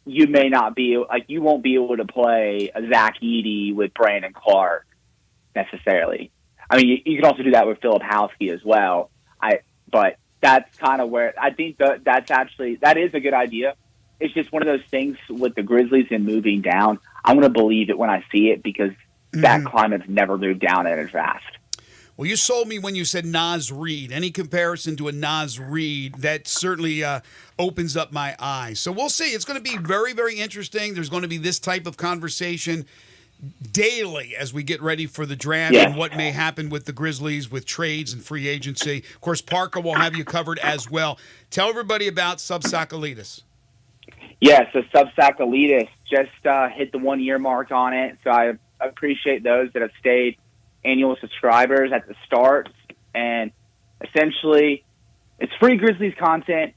you may not be like, you won't be able to play a Zach Edey with Brandon Clark necessarily. I mean, you can also do that with Philip Howsky as well. But that's kind of where I think that is a good idea. It's just one of those things with the Grizzlies and moving down. I'm going to believe it when I see it because that climate's never moved down in a draft. Well, you sold me when you said Naz Reid. Any comparison to a Naz Reid, that certainly opens up my eyes. So we'll see. It's going to be very, very interesting. There's going to be this type of conversation daily as we get ready for the draft and what may happen with the Grizzlies with trades and free agency. Of course, Parker will have you covered as well. Tell everybody about Subsackalitis. Yeah, so Subsackalitis just hit the 1 year mark on it. So I appreciate those that have stayed annual subscribers at the start. And essentially, it's free Grizzlies content.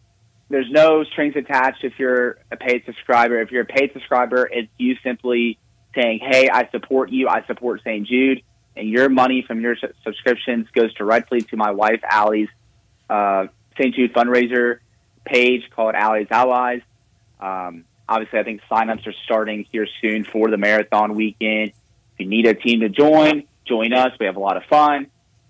There's no strings attached if you're a paid subscriber. If you're a paid subscriber, it's you simply saying, hey, I support you, I support St. Jude, and your money from your subscriptions goes directly to my wife, Allie's St. Jude fundraiser page called Allie's Allies. Obviously, I think signups are starting here soon for the marathon weekend. If you need a team to join us. We have a lot of fun.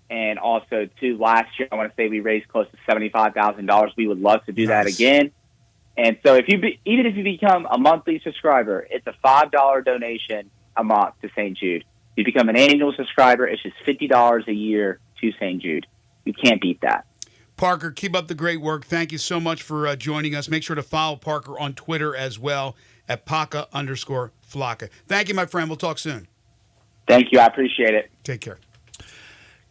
And also, too, last year, I want to say we raised close to $75,000. We would love to do that again. And so even if you become a monthly subscriber, it's a $5 donation a month to St. Jude. If you become an annual subscriber, it's just $50 a year to St. Jude. You can't beat that. Parker, keep up the great work. Thank you so much for joining us. Make sure to follow Parker on Twitter as well at Paca_Flocka. Thank you, my friend. We'll talk soon. Thank you. I appreciate it. Take care.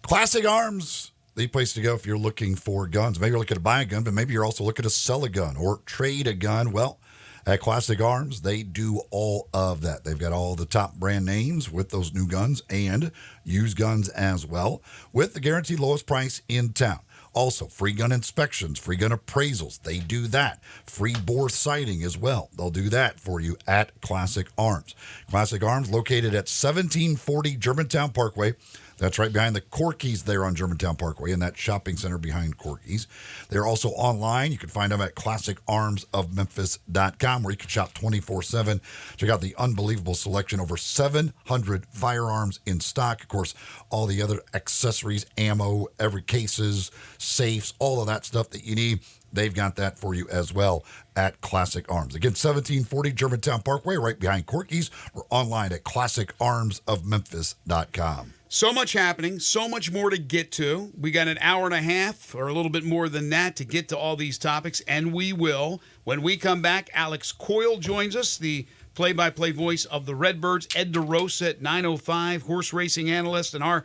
Classic Arms, the place to go if you're looking for guns. Maybe you're looking to buy a gun, but maybe you're also looking to sell a gun or trade a gun. Well, at Classic Arms, they do all of that. They've got all the top brand names with those new guns and used guns as well with the guaranteed lowest price in town. Also, free gun inspections, free gun appraisals. They do that. Free bore sighting as well. They'll do that for you at Classic Arms. Classic Arms located at 1740 Germantown Parkway. That's right behind the Corky's there on Germantown Parkway in that shopping center behind Corky's. They're also online. You can find them at classicarmsofmemphis.com where you can shop 24/7. Check out the unbelievable selection, over 700 firearms in stock. Of course, all the other accessories, ammo, every cases, safes, all of that stuff that you need. They've got that for you as well at Classic Arms. Again, 1740 Germantown Parkway, right behind Corky's. We're online at classicarmsofmemphis.com. So much happening, so much more to get to. We got an hour and a half or a little bit more than that to get to all these topics, and we will. When we come back, Alex Coyle joins us, the play-by-play voice of the Redbirds. Ed DeRosa at 9:05, horse racing analyst, and our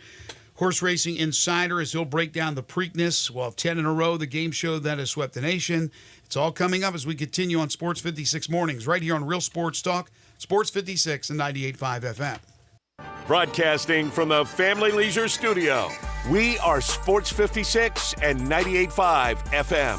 horse racing insider as he'll break down the Preakness. We'll have 10 in a row, the game show that has swept the nation. It's all coming up as we continue on Sports 56 Mornings right here on Real Sports Talk, Sports 56 and 98.5 FM. Broadcasting from the Family Leisure Studio, we are Sports 56 and 98.5 FM.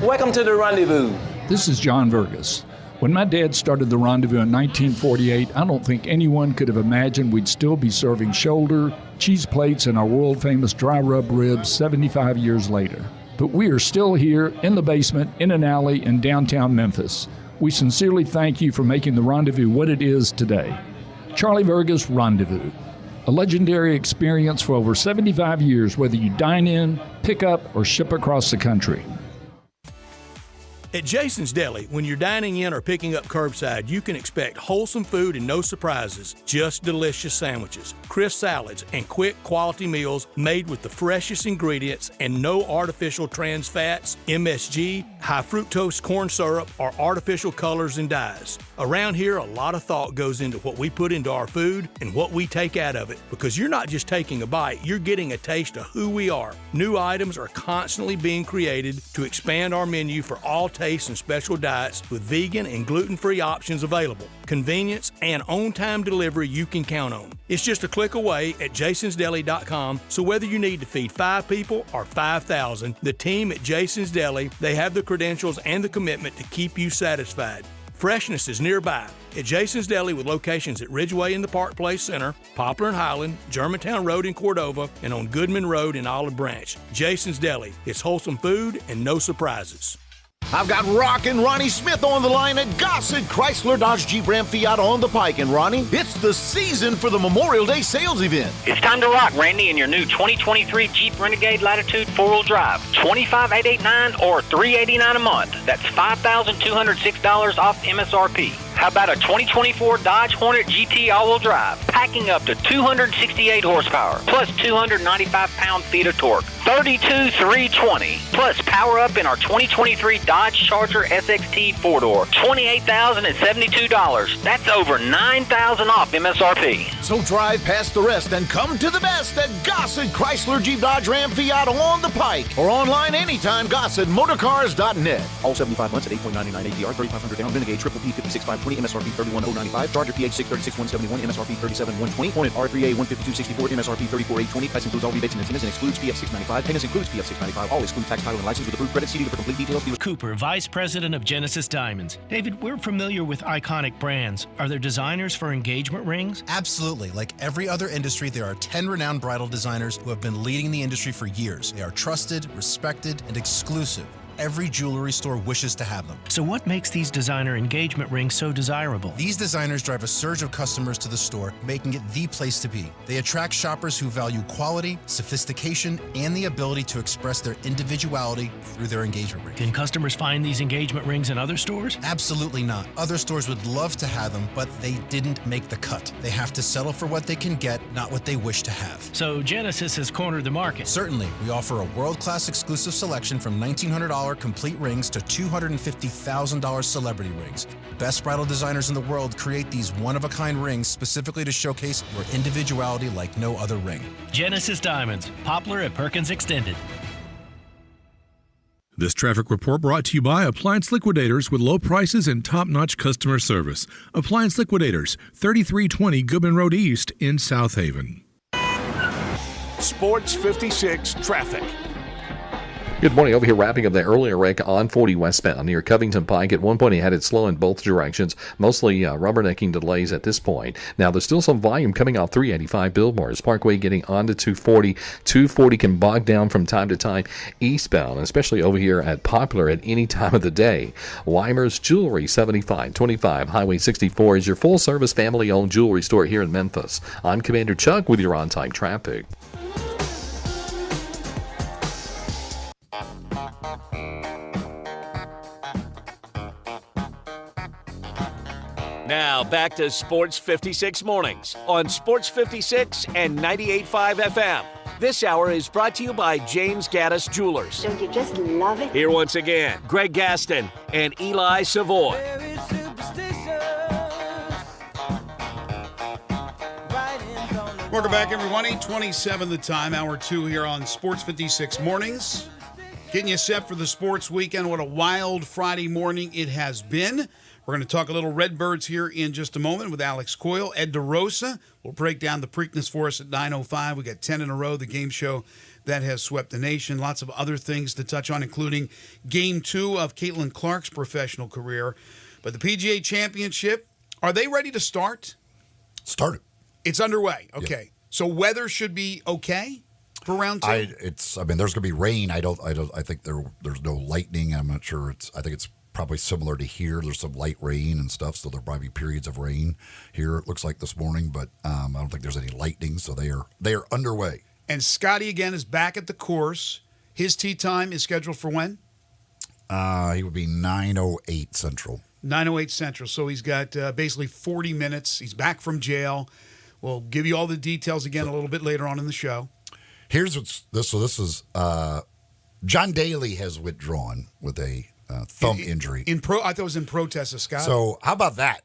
Welcome to the Rendezvous. This is John Vergas. When my dad started the Rendezvous in 1948, I don't think anyone could have imagined we'd still be serving shoulder, cheese plates, and our world-famous dry rub ribs 75 years later. But we are still here in the basement, in an alley in downtown Memphis. We sincerely thank you for making the Rendezvous what it is today. Charlie Vergas Rendezvous, a legendary experience for over 75 years, whether you dine in, pick up, or ship across the country. At Jason's Deli, when you're dining in or picking up curbside, you can expect wholesome food and no surprises, just delicious sandwiches, crisp salads, and quick quality meals made with the freshest ingredients and no artificial trans fats, MSG, high fructose corn syrup, or artificial colors and dyes. Around here, a lot of thought goes into what we put into our food and what we take out of it, because you're not just taking a bite, you're getting a taste of who we are. New items are constantly being created to expand our menu for all tastes and special diets with vegan and gluten-free options available. Convenience and on-time delivery you can count on. It's just a click away at jasonsdeli.com, so whether you need to feed 5 people or 5,000, the team at Jason's Deli, they have the credentials and the commitment to keep you satisfied. Freshness is nearby at Jason's Deli with locations at Ridgeway in the Park Place Center, Poplar and Highland, Germantown Road in Cordova, and on Goodman Road in Olive Branch. Jason's Deli. It's wholesome food and no surprises. I've got Rockin' Ronnie Smith on the line at Gossett Chrysler Dodge Jeep Ram Fiat on the Pike. And Ronnie, it's the season for the Memorial Day sales event. It's time to rock, Randy, in your new 2023 Jeep Renegade Latitude 4-wheel drive. $25,889 or $389 a month. That's $5,206 off MSRP. How about a 2024 Dodge Hornet GT all-wheel drive, packing up to 268 horsepower, plus 295 pound-feet of torque, 32,320, plus power up in our 2023 Dodge Charger SXT 4-door, $28,072. That's over $9,000 off MSRP. So drive past the rest and come to the best at Gossett Chrysler Jeep Dodge Ram Fiat on the Pike, or online anytime, GossettMotorcars.net. All 75 months at 8.99 APR, 3,500 down, Renegade Triple P 56,520, MSRP 31,095, Charger PH 636,171, MSRP 37,120, Hornet R3A 152,64, MSRP 34,820. Price includes all rebates and incentives and excludes PF 695. Payments includes PF 695. All exclude tax, title, and license with approved credit. See for complete details. Cooper, Vice President of Genesis Diamonds. David, we're familiar with iconic brands. Are there designers for engagement rings? Absolutely. Like every other industry, there are 10 renowned bridal designers who have been leading the industry for years. They are trusted, respected, and exclusive. Every jewelry store wishes to have them. So what makes these designer engagement rings so desirable? These designers drive a surge of customers to the store, making it the place to be. They attract shoppers who value quality, sophistication, and the ability to express their individuality through their engagement ring. Can customers find these engagement rings in other stores? Absolutely not. Other stores would love to have them, but they didn't make the cut. They have to settle for what they can get, not what they wish to have. So Genesis has cornered the market. Certainly. We offer a world-class exclusive selection from $1,900 complete rings to $250,000 celebrity rings. Best bridal designers in the world create these one-of-a-kind rings specifically to showcase your individuality like no other ring. Genesis Diamonds, Poplar at Perkins Extended. This traffic report brought to you by Appliance Liquidators with low prices and top-notch customer service. Appliance Liquidators, 3320 Goodman Road East in South Haven. Sports 56 traffic. Good morning. Over here wrapping up the earlier wreck on 40 westbound near Covington Pike. At one point, he had it slow in both directions, mostly rubbernecking delays at this point. Now, there's still some volume coming off 385 Billboards Parkway getting onto 240. 240 can bog down from time to time eastbound, especially over here at Poplar at any time of the day. Weimer's Jewelry, 7525 Highway 64 is your full-service family-owned jewelry store here in Memphis. I'm Commander Chuck with your on-time traffic. Now back to Sports 56 Mornings on Sports 56 and 98.5 FM. This hour is brought to you by James Gaddis Jewelers. Don't you just love it? Here once again, Greg Gaston and Eli Savoy. Welcome back, everyone. 8:27 the time, hour 2 here on Sports 56 Mornings. Getting you set for the sports weekend. What a wild Friday morning it has been. We're going to talk a little Redbirds here in just a moment with Alex Coyle. Ed DeRosa will break down the Preakness for us at 9:05. We got 10 in a row, the game show that has swept the nation. Lots of other things to touch on, including Game 2 of Caitlin Clark's professional career. But the PGA Championship, are they ready to start? Started. It's underway. Okay. Yeah. So weather should be okay for round 2? There's going to be rain. I think there's no lightning. I'm not sure. I think it's probably similar to here. There's some light rain and stuff, so there'll probably be periods of rain here, it looks like this morning, but I don't think there's any lightning, so they are underway. And Scotty, again, is back at the course. His tee time is scheduled for when? He would be 9:08 Central. 9:08 Central, so he's got basically 40 minutes. He's back from jail. We'll give you all the details again a little bit later on in the show. Here's this is John Daly has withdrawn with a thumb injury. I thought it was in protest of Scott. So how about that?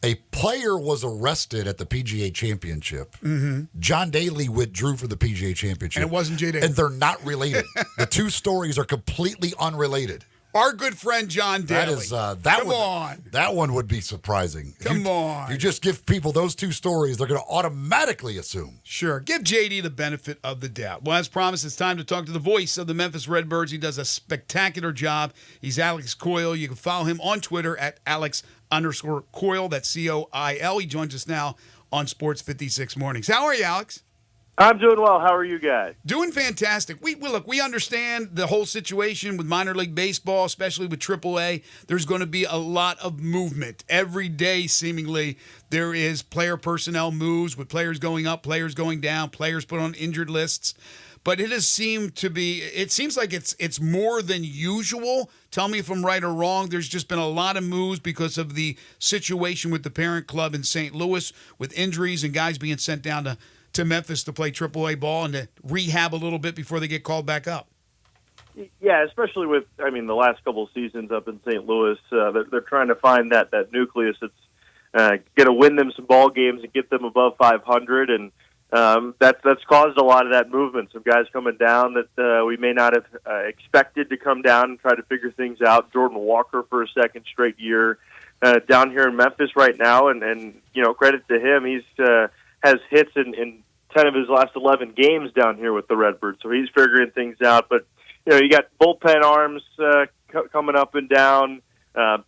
A player was arrested at the PGA Championship. Mm-hmm. John Daly withdrew for the PGA Championship. And it wasn't Jay Daly. And they're not related. The two stories are completely unrelated. Our good friend John Daly. That one would be surprising. Come on. You just give people those two stories, they're going to automatically assume. Sure. Give JD the benefit of the doubt. Well, as promised, it's time to talk to the voice of the Memphis Redbirds. He does a spectacular job. He's Alex Coyle. You can follow him on Twitter at Alex_Coyle. That's Coil. He joins us now on Sports 56 Mornings. How are you, Alex? I'm doing well. How are you guys? Doing fantastic. We understand the whole situation with minor league baseball, especially with AAA. There's going to be a lot of movement. Every day, seemingly, there is player personnel moves with players going up, players going down, players put on injured lists. But it seems like it's more than usual. Tell me if I'm right or wrong. There's just been a lot of moves because of the situation with the parent club in St. Louis with injuries and guys being sent down to Memphis to play AAA ball and to rehab a little bit before they get called back up. Yeah, especially with, the last couple of seasons up in St. Louis, they're trying to find that nucleus that's going to win them some ball games and get them above 500, and that's caused a lot of that movement. Some guys coming down that we may not have expected to come down and try to figure things out. Jordan Walker for a second straight year down here in Memphis right now, and credit to him, he's has hits in 10 of his last 11 games down here with the Redbirds, so he's figuring things out. But you got bullpen arms coming up and down.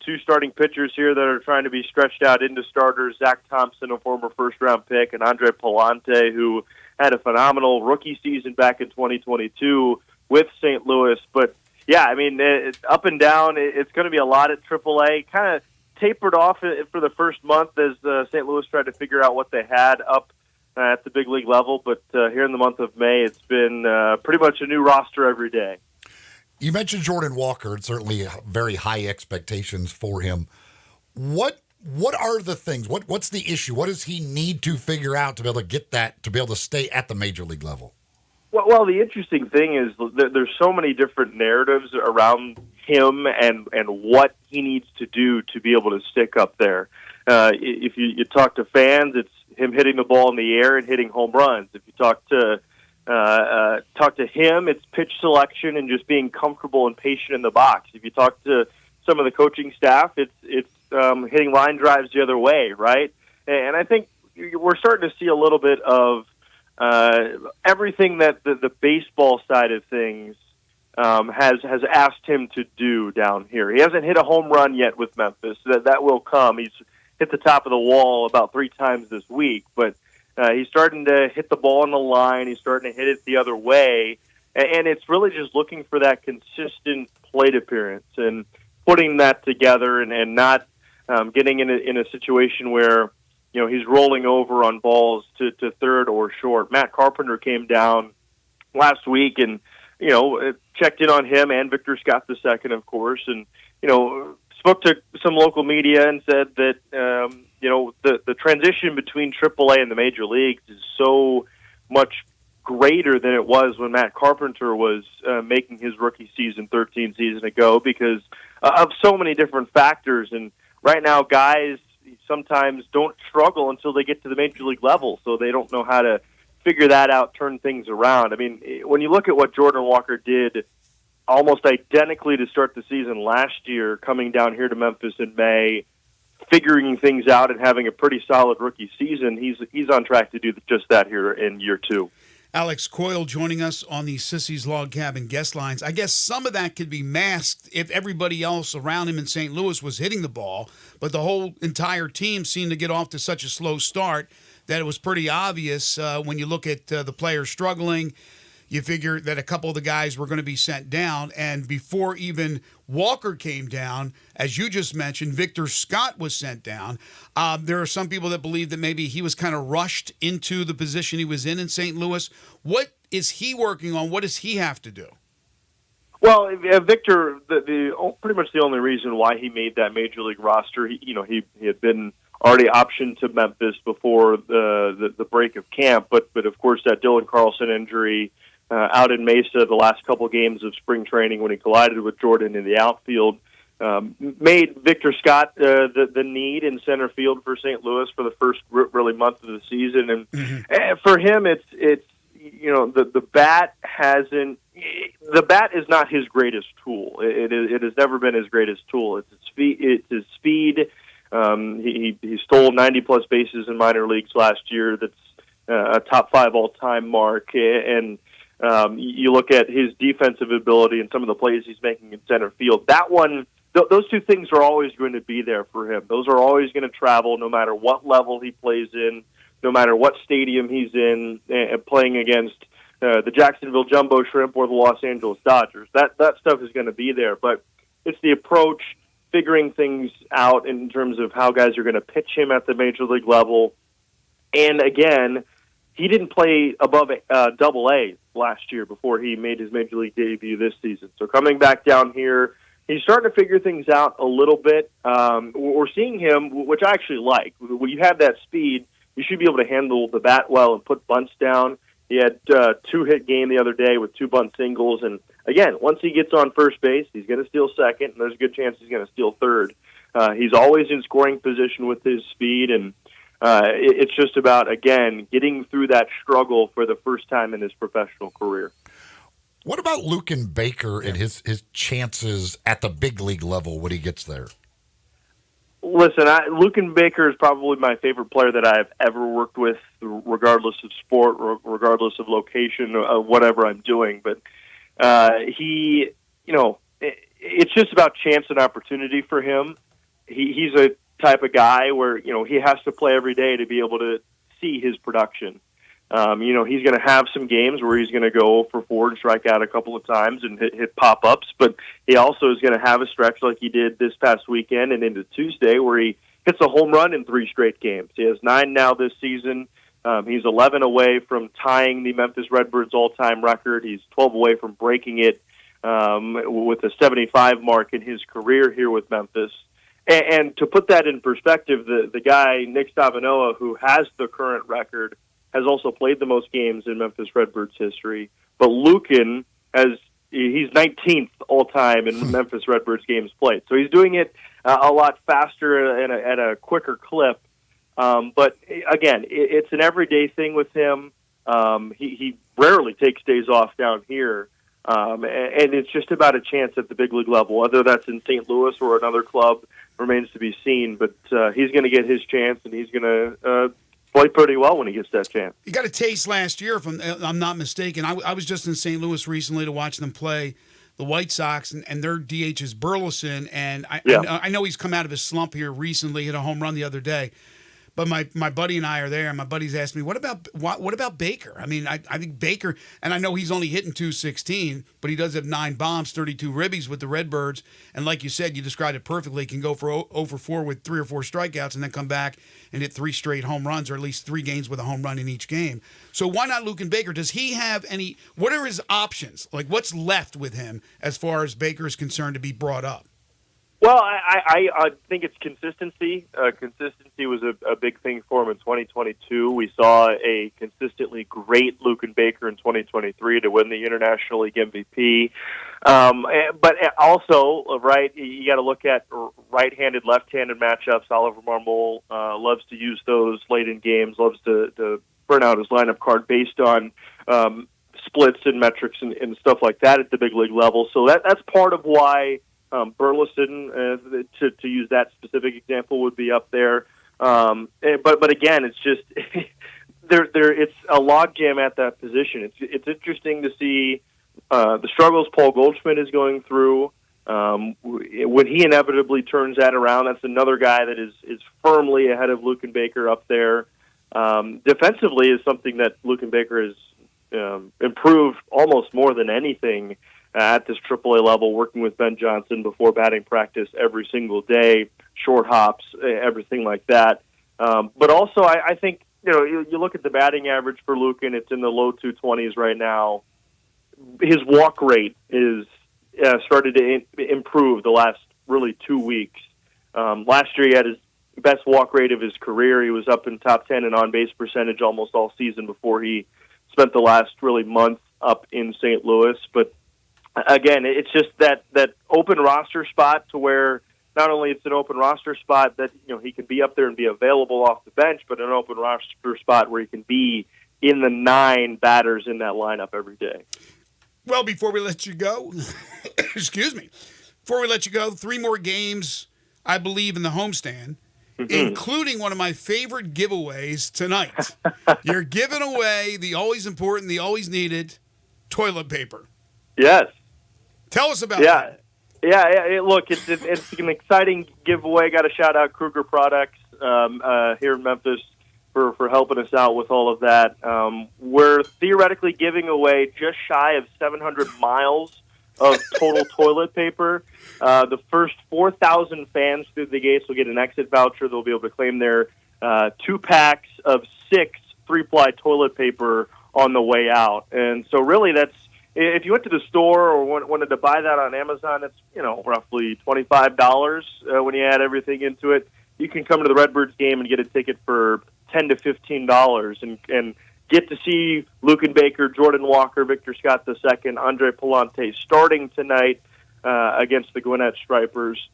Two starting pitchers here that are trying to be stretched out into starters. Zach Thompson, a former first-round pick, and Andre Palante, who had a phenomenal rookie season back in 2022 with St. Louis. But yeah, it's up and down. It's going to be a lot at AAA. Kind of tapered off for the first month as St. Louis tried to figure out what they had up at the big league level, but here in the month of May, it's been pretty much a new roster every day. You mentioned Jordan Walker, and certainly very high expectations for him. What are the things? What's the issue? What does he need to figure out to be able to get that, to be able to stay at the major league level? Well, the interesting thing is there's so many different narratives around him and what he needs to do to be able to stick up there. If you talk to fans, it's him hitting the ball in the air and hitting home runs. If you talk to him, it's pitch selection and just being comfortable and patient in the box. If you talk to some of the coaching staff, it's hitting line drives the other way, right? And I think we're starting to see a little bit of everything that the baseball side of things has asked him to do down here. He hasn't hit a home run yet with Memphis. That will come. He's hit the top of the wall about 3 times this week, but he's starting to hit the ball on the line. He's starting to hit it the other way, and it's really just looking for that consistent plate appearance and putting that together and not getting in a situation where he's rolling over on balls to third or short. Matt Carpenter came down last week and checked in on him and Victor Scott II, of course, and spoke to some local media and said that the transition between AAA and the major leagues is so much greater than it was when Matt Carpenter was making his rookie season 13 season ago because of so many different factors. And right now, guys sometimes don't struggle until they get to the major league level, so they don't know how to figure that out, turn things around. I mean, when you look at what Jordan Walker did almost identically to start the season last year, coming down here to Memphis in May, figuring things out and having a pretty solid rookie season, he's on track to do just that here in year 2. Alex Coyle joining us on the Sissy's Log Cabin guest lines. I guess some of that could be masked if everybody else around him in St. Louis was hitting the ball, but the whole entire team seemed to get off to such a slow start that it was pretty obvious when you look at the players struggling. You figure that a couple of the guys were going to be sent down, and before even Walker came down, as you just mentioned, Victor Scott was sent down. There are some people that believe that maybe he was kind of rushed into the position he was in St. Louis. What is he working on? What does he have to do? Well, Victor, pretty much the only reason why he made that major league roster, he had been already optioned to Memphis before the break of camp, but of course that Dylan Carlson injury out in Mesa the last couple games of spring training when he collided with Jordan in the outfield. Made Victor Scott the need in center field for St. Louis for the first really month of the season, and for him, it's the bat is not his greatest tool. It has never been his greatest tool. It's his speed. He stole 90+ bases in minor leagues last year. That's a top 5 all-time mark, and you look at his defensive ability and some of the plays he's making in center field. That one. Those two things are always going to be there for him. Those are always going to travel no matter what level he plays in, no matter what stadium he's in, playing against the Jacksonville Jumbo Shrimp or the Los Angeles Dodgers. That stuff is going to be there, but it's the approach, figuring things out in terms of how guys are going to pitch him at the major league level. And again, he didn't play above Double-A last year before he made his major league debut this season. So coming back down here, he's starting to figure things out a little bit. We're seeing him, which I actually like. When you have that speed, you should be able to handle the bat well and put bunts down. He had a 2-hit game the other day with 2 bunt singles. And, again, once he gets on first base, he's going to steal second, and there's a good chance he's going to steal third. He's always in scoring position with his speed, and it's just about, again, getting through that struggle for the first time in his professional career. What about Luken Baker and his chances at the big league level when he gets there? Listen, Luken Baker is probably my favorite player that I've ever worked with, regardless of sport, regardless of location, whatever I'm doing. But it's just about chance and opportunity for him. He's a type of guy where, he has to play every day to be able to see his production. He's going to have some games where he's going to go for 4 and strike out a couple of times and hit pop-ups, but he also is going to have a stretch like he did this past weekend and into Tuesday where he hits a home run in 3 straight games. He has 9 now this season. He's 11 away from tying the Memphis Redbirds all-time record. He's 12 away from breaking it with a 75 mark in his career here with Memphis. And to put that in perspective, the guy, Nick Stavanoa, who has the current record, has also played the most games in Memphis Redbirds history. But Luken, he's 19th all-time in Memphis Redbirds games played. So he's doing it a lot faster and at a quicker clip. But, again, it's an everyday thing with him. He rarely takes days off down here. And it's just about a chance at the big league level. Whether that's in St. Louis or another club remains to be seen. But he's going to get his chance, and he's going to play pretty well when he gets that chance. He got a taste last year, if I'm not mistaken. I was just in St. Louis recently to watch them play the White Sox, and their DH is Burleson. And I know he's come out of his slump here recently, hit a home run the other day. But my buddy and I are there, and my buddy's asked me, what about Baker? I mean, I think Baker, and I know he's only hitting .216, but he does have 9 bombs, 32 ribbies with the Redbirds. And like you said, you described it perfectly. He can go for 0 for 4 with 3 or 4 strikeouts and then come back and hit 3 straight home runs, or at least 3 games with a home run in each game. So why not Luken Baker? Does he have what are his options? Like, what's left with him as far as Baker is concerned to be brought up? Well, I think it's consistency. Consistency was a big thing for him in 2022. We saw a consistently great Luken Baker in 2023 to win the International League MVP. But also, right, you got to look at right-handed, left-handed matchups. Oliver Marmol loves to use those late in games, loves to burn out his lineup card based on splits and metrics and stuff like that at the big league level. So that's part of why Burleson, to use that specific example, would be up there. But again, it's just it's a logjam at that position. It's interesting to see the struggles Paul Goldschmidt is going through. When he inevitably turns that around, that's another guy that is firmly ahead of Luken Baker up there. Defensively is something that Luken Baker has improved almost more than anything at this AAA level, working with Ben Johnson before batting practice every single day, short hops, everything like that. But also, I think, you look at the batting average for Luken, it's in the low 220s right now. His walk rate is started to improve the last really 2 weeks. Last year, he had his best walk rate of his career. He was up in top 10 in on-base percentage almost all season before he spent the last really month up in St. Louis. But again, it's just that open roster spot to where not only it's an open roster spot that he can be up there and be available off the bench, but an open roster spot where he can be in the 9 batters in that lineup every day. Well, before we let you go, excuse me, before we let you go, 3 more games, I believe, in the homestand, including one of my favorite giveaways tonight. You're giving away the always important, the always needed toilet paper. Yes. Tell us about that. Yeah. Look, it's an exciting giveaway. Got to shout out Kruger Products here in Memphis for helping us out with all of that. We're theoretically giving away just shy of 700 miles of total toilet paper. The first 4,000 fans through the gates will get an exit voucher. They'll be able to claim their 2 packs of 6 3-ply toilet paper on the way out. And so really that's, if you went to the store or wanted to buy that on Amazon, it's roughly $25 when you add everything into it. You can come to the Redbirds game and get a ticket for $10 to $15 and get to see Lucan Baker, Jordan Walker, Victor Scott II, Andre Palante starting tonight against the Gwinnett Stripers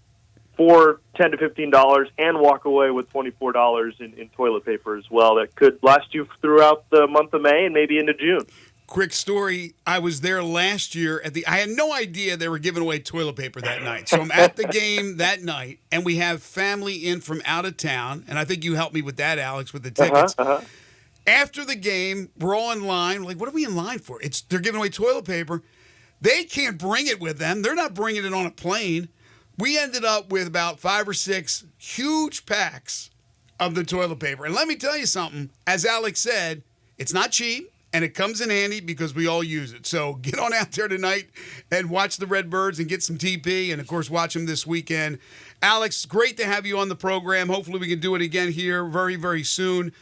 for $10 to $15 and walk away with $24 in toilet paper as well. That could last you throughout the month of May and maybe into June. Quick story, I was there last year I had no idea they were giving away toilet paper that night. So I'm at the game that night, and we have family in from out of town, and I think you helped me with that, Alex, with the tickets. After the game, we're all in line. We're like, what are we in line for? They're giving away toilet paper. They can't bring it with them. They're not bringing it on a plane. We ended up with about 5 or 6 huge packs of the toilet paper. And let me tell you something. As Alex said, it's not cheap. And it comes in handy because we all use it. So get on out there tonight and watch the Redbirds and get some TP. And, of course, watch them this weekend. Alex, great to have you on the program. Hopefully we can do it again here very, very soon.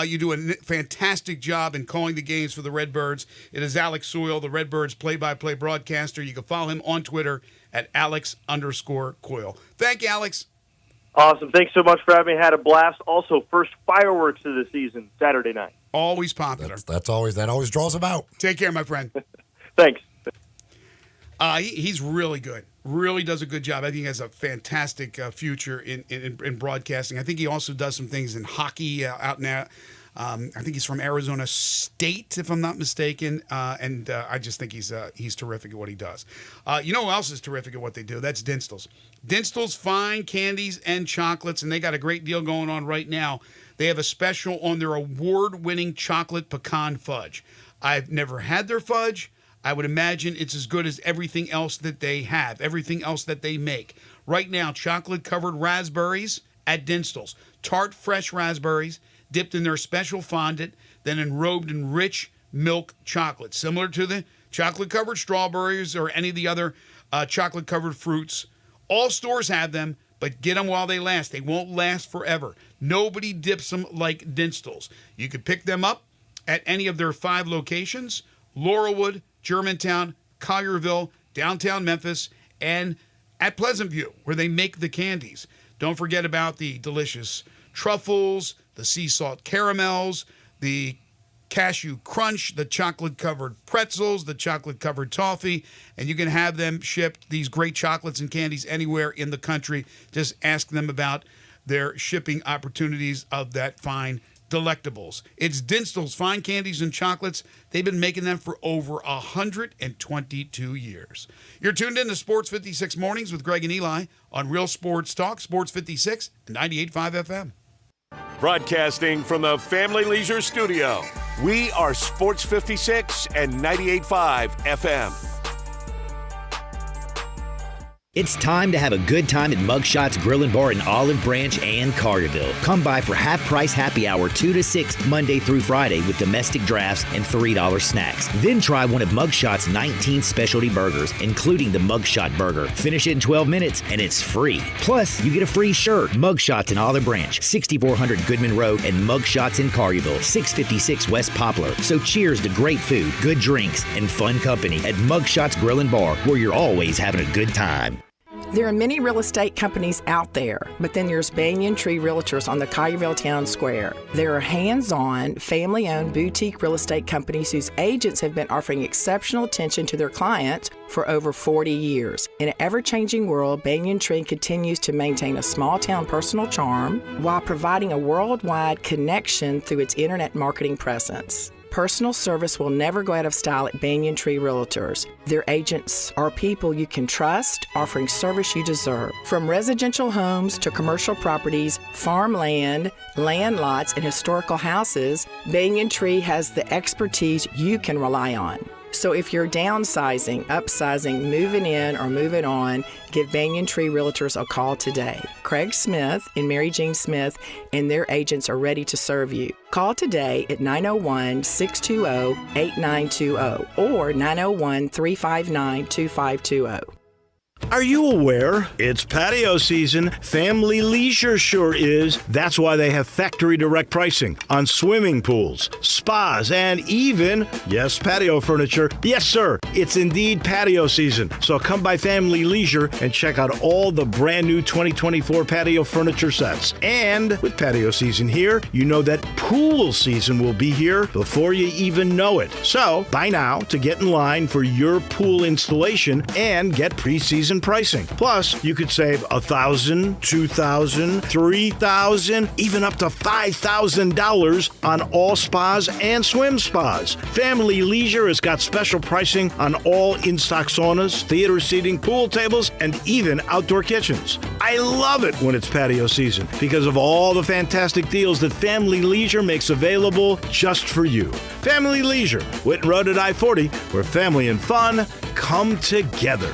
You do a fantastic job in calling the games for the Redbirds. It is Alex Soyle, the Redbirds play-by-play broadcaster. You can follow him on Twitter at Alex_Coyle. Thank you, Alex. Awesome. Thanks so much for having me. Had a blast. Also, first fireworks of the season, Saturday night. Always popular. That always draws them out. Take care, my friend. Thanks. He's really good. Really does a good job. I think he has a fantastic future in broadcasting. I think he also does some things in hockey out now. I think he's from Arizona State, if I'm not mistaken. And I just think he's terrific at what he does. You know who else is terrific at what they do? That's Dinstall's. Dinstall's fine candies and chocolates, and they got a great deal going on right now. They have a special on their award-winning chocolate pecan fudge. I've never had their fudge. I would imagine it's as good as everything else that they have, everything else that they make. Right now, chocolate-covered raspberries at Dinstall's. Tart, fresh raspberries dipped in their special fondant, then enrobed in rich milk chocolate, similar to the chocolate-covered strawberries or any of the other chocolate-covered fruits. All stores have them, but get them while they last. They won't last forever. Nobody dips them like Dinstall's. You could pick them up at any of their 5 locations: Laurelwood, Germantown, Collierville, downtown Memphis, and at Pleasant View, where they make the candies. Don't forget about the delicious truffles, the sea salt caramels, the cashew crunch, the chocolate-covered pretzels, the chocolate-covered toffee, and you can have them shipped, these great chocolates and candies, anywhere in the country. Just ask them about their shipping opportunities of that fine delectables. It's Dinstall's Fine Candies and Chocolates. They've been making them for over 122 years. You're tuned in to Sports 56 Mornings with Greg and Eli on Real Sports Talk, Sports 56 and 98.5 FM. Broadcasting from the Family Leisure Studio, we are Sports 56 and 98.5 FM. It's time to have a good time at Mugshots Grill and Bar in Olive Branch and Carterville. Come by for half-price happy hour 2 to 6 Monday through Friday with domestic drafts and $3 snacks. Then try one of Mugshot's 19 specialty burgers, including the Mugshot Burger. Finish it in 12 minutes and it's free. Plus, you get a free shirt. Mugshots in Olive Branch, 6400 Goodman Road, and Mugshots in Carterville, 656 West Poplar. So cheers to great food, good drinks, and fun company at Mugshots Grill and Bar, where you're always having a good time. There are many real estate companies out there, but then there's Banyan Tree Realtors on the Collierville Town Square. There are hands-on, family-owned boutique real estate companies whose agents have been offering exceptional attention to their clients for over 40 years. In an ever-changing world, Banyan Tree continues to maintain a small-town personal charm while providing a worldwide connection through its internet marketing presence. Personal service will never go out of style at Banyan Tree Realtors. Their agents are people you can trust, offering service you deserve. From residential homes to commercial properties, farmland, land lots, and historical houses, Banyan Tree has the expertise you can rely on. So if you're downsizing, upsizing, moving in, or moving on, give Banyan Tree Realtors a call today. Craig Smith and Mary Jean Smith and their agents are ready to serve you. Call today at 901-620-8920 or 901-359-2520. Are you aware? It's patio season. Family Leisure sure is. That's why they have factory direct pricing on swimming pools, spas, and even, yes, patio furniture. Yes, sir, it's indeed patio season. So come by Family Leisure and check out all the brand new 2024 patio furniture sets. And with patio season here, you know that pool season will be here before you even know it. So buy now to get in line for your pool installation and get pre-season pricing. Plus, you could save $1,000, $2,000, $3,000, even up to $5,000 on all spas and swim spas. Family Leisure has got special pricing on all in-stock saunas, theater seating, pool tables, and even outdoor kitchens. I love it when it's patio season because of all the fantastic deals that Family Leisure makes available just for you. Family Leisure, Whitten Road at I-40, where family and fun come together.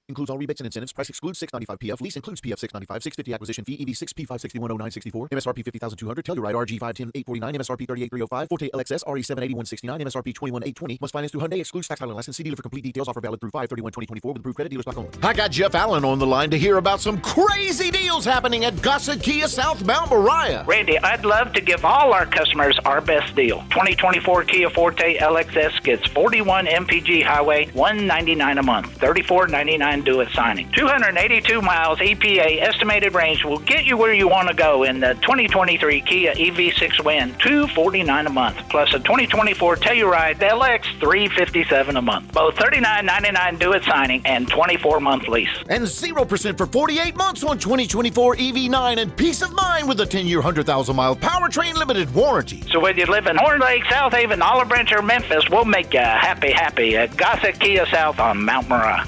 Includes all rebates and incentives. Price excludes $695 PF. Lease includes PF $695. $650 acquisition fee. EV6 P5610964. MSRP $50,200. Telluride RG510 849. MSRP $38,305. Forte LXS RE78169. MSRP $21,820. Must finance through Hyundai. Excludes tax title and license. See dealer for complete details. Offer valid through 5/31/2024 with approved credit. Dealer stock only. I got Jeff Allen on the line to hear about some crazy deals happening at Gossett Kia southbound Mariah. Randy, I'd love to give all our customers our best deal. 2024 Kia Forte LXS gets 41 MPG Highway, $199 a month, $34.99 due at signing. 282 miles EPA estimated range will get you where you want to go in the 2023 Kia EV6 Win, $249 a month, plus a 2024 Telluride LX, $357 a month. Both $39.99 due at signing and 24-month lease. And 0% for 48 months on 2024 EV9 and peace of mind with a 10-year, 100,000-mile powertrain limited warranty. So whether you live in Horn Lake, South Haven, Olive Branch, or Memphis, we'll make you happy at Gossett Kia South on Mount Moriah.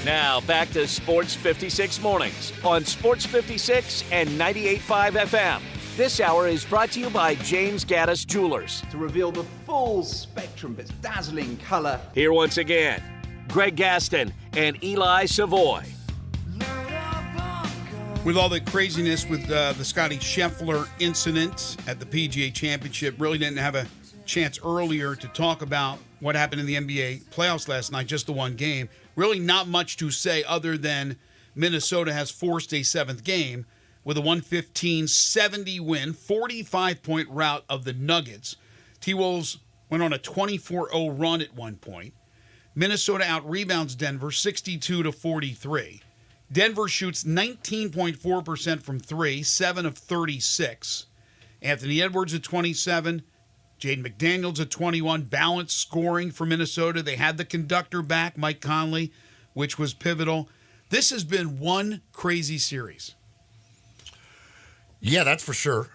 Now, back to Sports 56 Mornings on Sports 56 and 98.5 FM. This hour is brought to you by James Gaddis Jewelers. To reveal the full spectrum of its dazzling color. Here once again, Greg Gaston and Eli Savoy. With all the craziness with the Scotty Scheffler incident at the PGA Championship, really didn't have a chance earlier to talk about what happened in the NBA playoffs last night, just the one game. Really not much to say other than Minnesota has forced a seventh game with a 115-70 win, 45-point rout of the Nuggets. T-Wolves went on a 24-0 run at one point. Minnesota out-rebounds Denver 62-43. Denver shoots 19.4% from three, 7 of 36. Anthony Edwards at 27. Jaden McDaniels at 21, balanced scoring for Minnesota. They had the conductor back, Mike Conley, which was pivotal. This has been one crazy series. Yeah, that's for sure.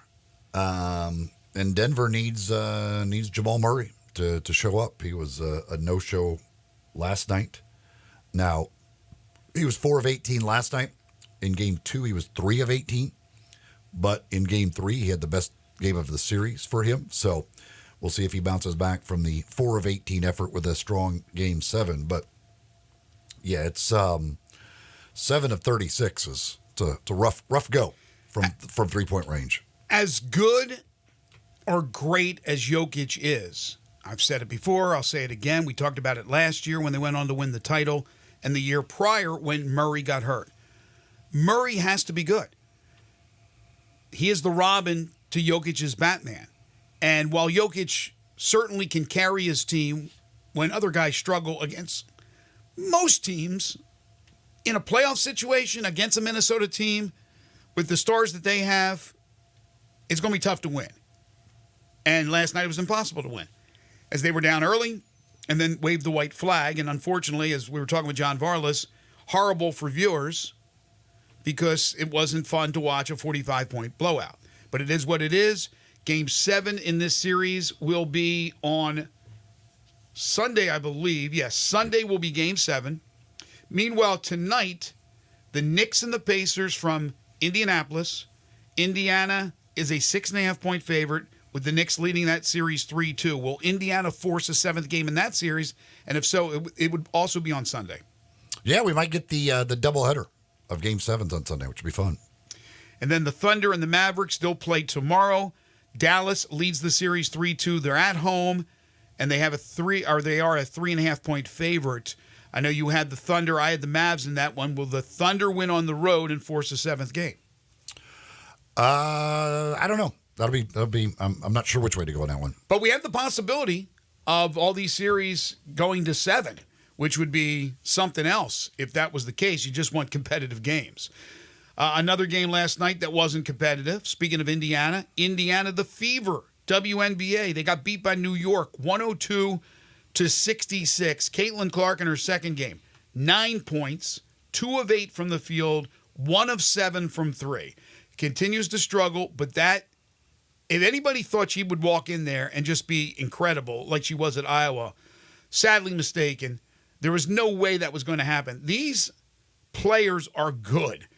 And Denver needs Jamal Murray to show up. He was a no-show last night. Now, he was 4 of 18 last night. In Game 2, he was 3 of 18. But in Game 3, he had the best game of the series for him. So we'll see if he bounces back from the 4 of 18 effort with a strong Game 7. But, yeah, it's 7 of 36 is it's a rough go from three-point range. As good or great as Jokic is, I've said it before, I'll say it again. We talked about it last year when they went on to win the title and the year prior when Murray got hurt. Murray has to be good. he is the Robin to Jokic's Batman. And while Jokic certainly can carry his team when other guys struggle against most teams, in a playoff situation against a Minnesota team with the stars that they have, it's going to be tough to win. And last night it was impossible to win, as they were down early and then waved the white flag. And unfortunately, as we were talking with John Varlas, horrible for viewers because it wasn't fun to watch a 45-point blowout. But it is what it is. Game 7 in this series will be on Sunday, I believe. Yes, Sunday will be Game 7. Meanwhile, tonight, the Knicks and the Pacers from Indianapolis. Indiana is a 6.5-point favorite, with the Knicks leading that series 3-2. Will Indiana force a 7th game in that series? And if so, it would also be on Sunday. Yeah, we might get the doubleheader of Game 7s on Sunday, which would be fun. And then the Thunder and the Mavericks, they'll play tomorrow. Dallas leads the series 3-2. They're at home, and they are a 3.5-point favorite. I know you had the Thunder. I had the Mavs in that one. Will the Thunder win on the road and force a 7th game? I don't know. That'll be. I'm not sure which way to go on that one. But we have the possibility of all these series going to 7, which would be something else if that was the case. You just want competitive games. Another game last night that wasn't competitive. Speaking of Indiana, the Fever, WNBA. They got beat by New York, 102-66. Caitlin Clark in her second game, 9 points, 2 of 8 from the field, 1 of 7 from 3. Continues to struggle, but that, if anybody thought she would walk in there and just be incredible like she was at Iowa, sadly mistaken. There was no way that was going to happen. These players are good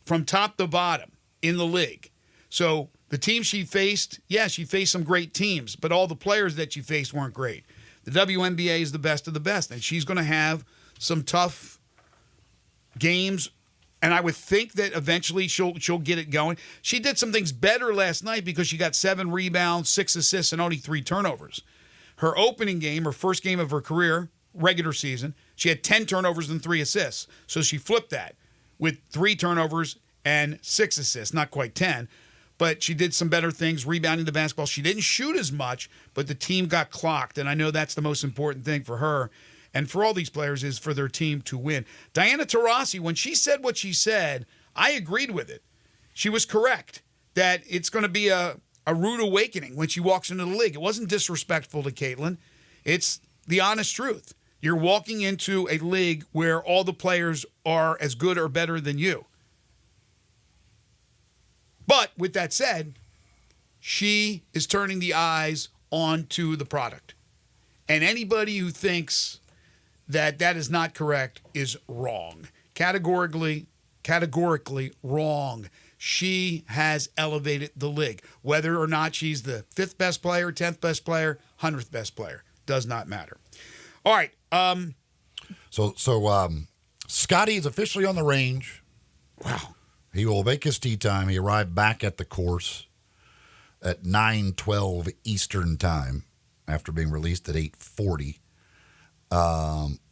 from top to bottom in the league. So the team she faced, she faced some great teams, but all the players that she faced weren't great. The WNBA is the best of the best, and she's going to have some tough games, and I would think that eventually she'll get it going. She did some things better last night because she got 7 rebounds, 6 assists, and only 3 turnovers. Her opening game, her first game of her career, regular season, she had 10 turnovers and 3 assists. So she flipped that with 3 turnovers and 6 assists, not quite 10. But she did some better things, rebounding the basketball. She didn't shoot as much, but the team got clocked, and I know that's the most important thing for her and for all these players is for their team to win. Diana Taurasi, when she said what she said, I agreed with it. She was correct that it's going to be a rude awakening when she walks into the league. It wasn't disrespectful to Caitlin. It's the honest truth. You're walking into a league where all the players are as good or better than you. But with that said, she is turning the eyes onto the product. And anybody who thinks that that is not correct is wrong. Categorically wrong. She has elevated the league. Whether or not she's the 5th best player, 10th best player, 100th best player, does not matter. All right. So Scotty is officially on the range. Wow. He will make his tee time. He arrived back at the course at 9:12 Eastern time after being released at 8:40.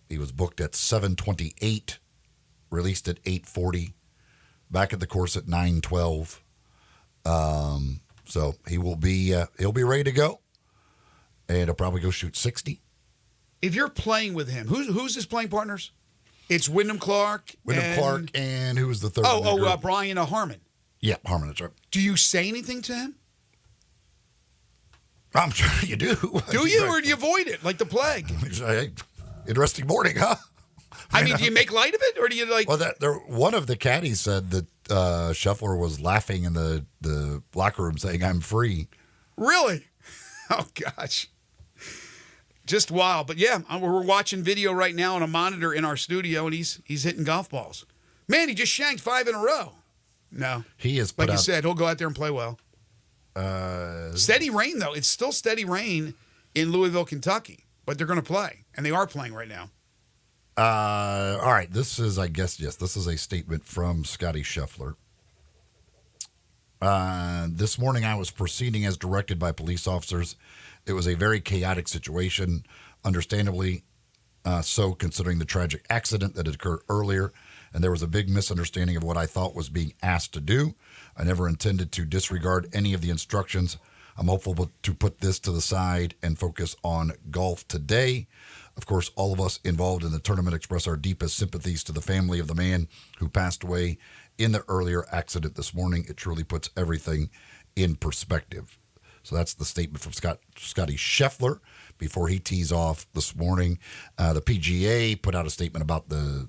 He was booked at 7:28, released at 8:40, back at the course at 9:12. So he'll be ready to go, and he'll probably go shoot 60. If you're playing with him, who's his playing partners? It's Wyndham Clark. And who was the third? Brian Harmon. Yeah, Harmon, that's right. Do you say anything to him? I'm sure you do. Do you, or do you avoid it like the plague? Interesting morning, huh? I mean, do you make light of it, or do you like? Well, one of the caddies said that Scheffler was laughing in the locker room, saying, "I'm free." Really? Oh gosh. Just wild. But yeah, we're watching video right now on a monitor in our studio, and he's hitting golf balls. Man, he just shanked 5 in a row. No. He is, like you said, he'll go out there and play well. Steady rain, though. It's still steady rain in Louisville, Kentucky, but they're going to play, and they are playing right now. All right, this is a statement from Scotty Scheffler. This morning I was proceeding as directed by police officers. It was a very chaotic situation, understandably so, considering the tragic accident that had occurred earlier and there was a big misunderstanding of what I thought was being asked to do. I never intended to disregard any of the instructions. I'm hopeful to put this to the side and focus on golf today. Of course, all of us involved in the tournament express our deepest sympathies to the family of the man who passed away in the earlier accident this morning. It truly puts everything in perspective. So that's the statement from Scotty Scheffler before he tees off this morning. The PGA put out a statement about the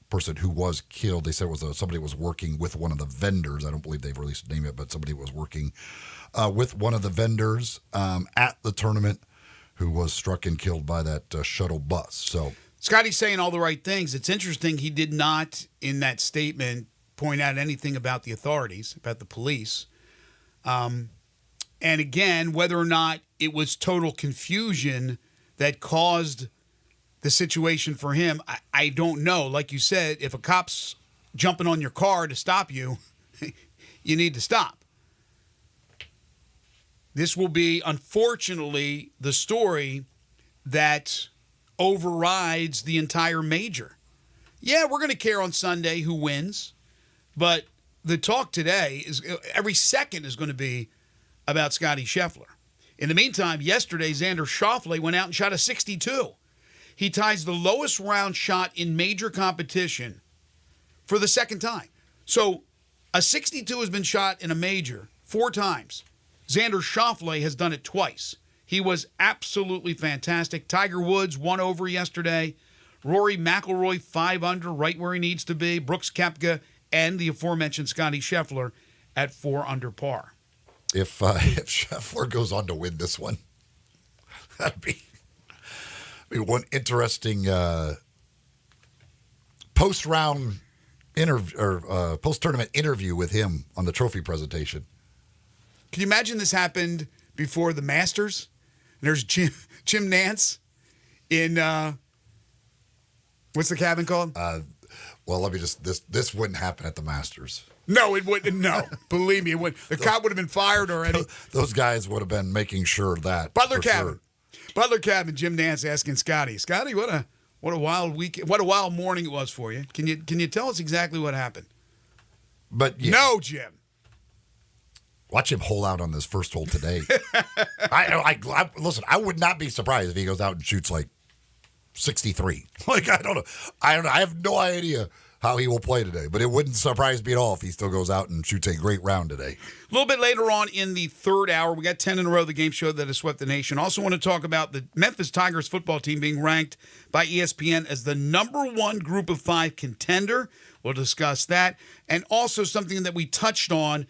person who was killed. They said it was somebody who was working with one of the vendors. I don't believe they've released a name yet, but somebody was working with one of the vendors at the tournament who was struck and killed by that shuttle bus. So Scotty's saying all the right things. It's interesting he did not, in that statement, point out anything about the authorities, about the police. And again, whether or not it was total confusion that caused the situation for him, I don't know. Like you said, if a cop's jumping on your car to stop you, you need to stop. This will be, unfortunately, the story that overrides the entire major. Yeah, we're going to care on Sunday who wins, but the talk today is every second is going to be about Scotty Scheffler. In the meantime, yesterday, Xander Schauffele went out and shot a 62. He ties the lowest round shot in major competition for the second time. So a 62 has been shot in a major 4 times. Xander Schauffele has done it twice. He was absolutely fantastic. Tiger Woods won over yesterday. Rory McIlroy 5 under, right where he needs to be. Brooks Koepka and the aforementioned Scotty Scheffler at 4 under par. If Scheffler goes on to win this one, that'd be one interesting post-round interview or post-tournament interview with him on the trophy presentation. Can you imagine this happened before the Masters? And there's Jim Nance in what's the cabin called? Well, let me just this wouldn't happen at the Masters. No, it wouldn't. No, believe me, it would. The cop would have been fired already. Those guys would have been making sure that Butler cabin, Jim Nance asking Scotty, what a wild week, what a wild morning it was for you. Can you tell us exactly what happened? But yeah. No, Jim. Watch him hole out on this first hole today. Listen, I would not be surprised if he goes out and shoots like 63. Like, I don't know. I have no idea how he will play today, but it wouldn't surprise me at all if he still goes out and shoots a great round today. A little bit later on in the third hour, we got 10 in a row, the game show that has swept the nation. Also want to talk about the Memphis Tigers football team being ranked by ESPN as the #1 group of 5 contender. We'll discuss that. And also something that we touched on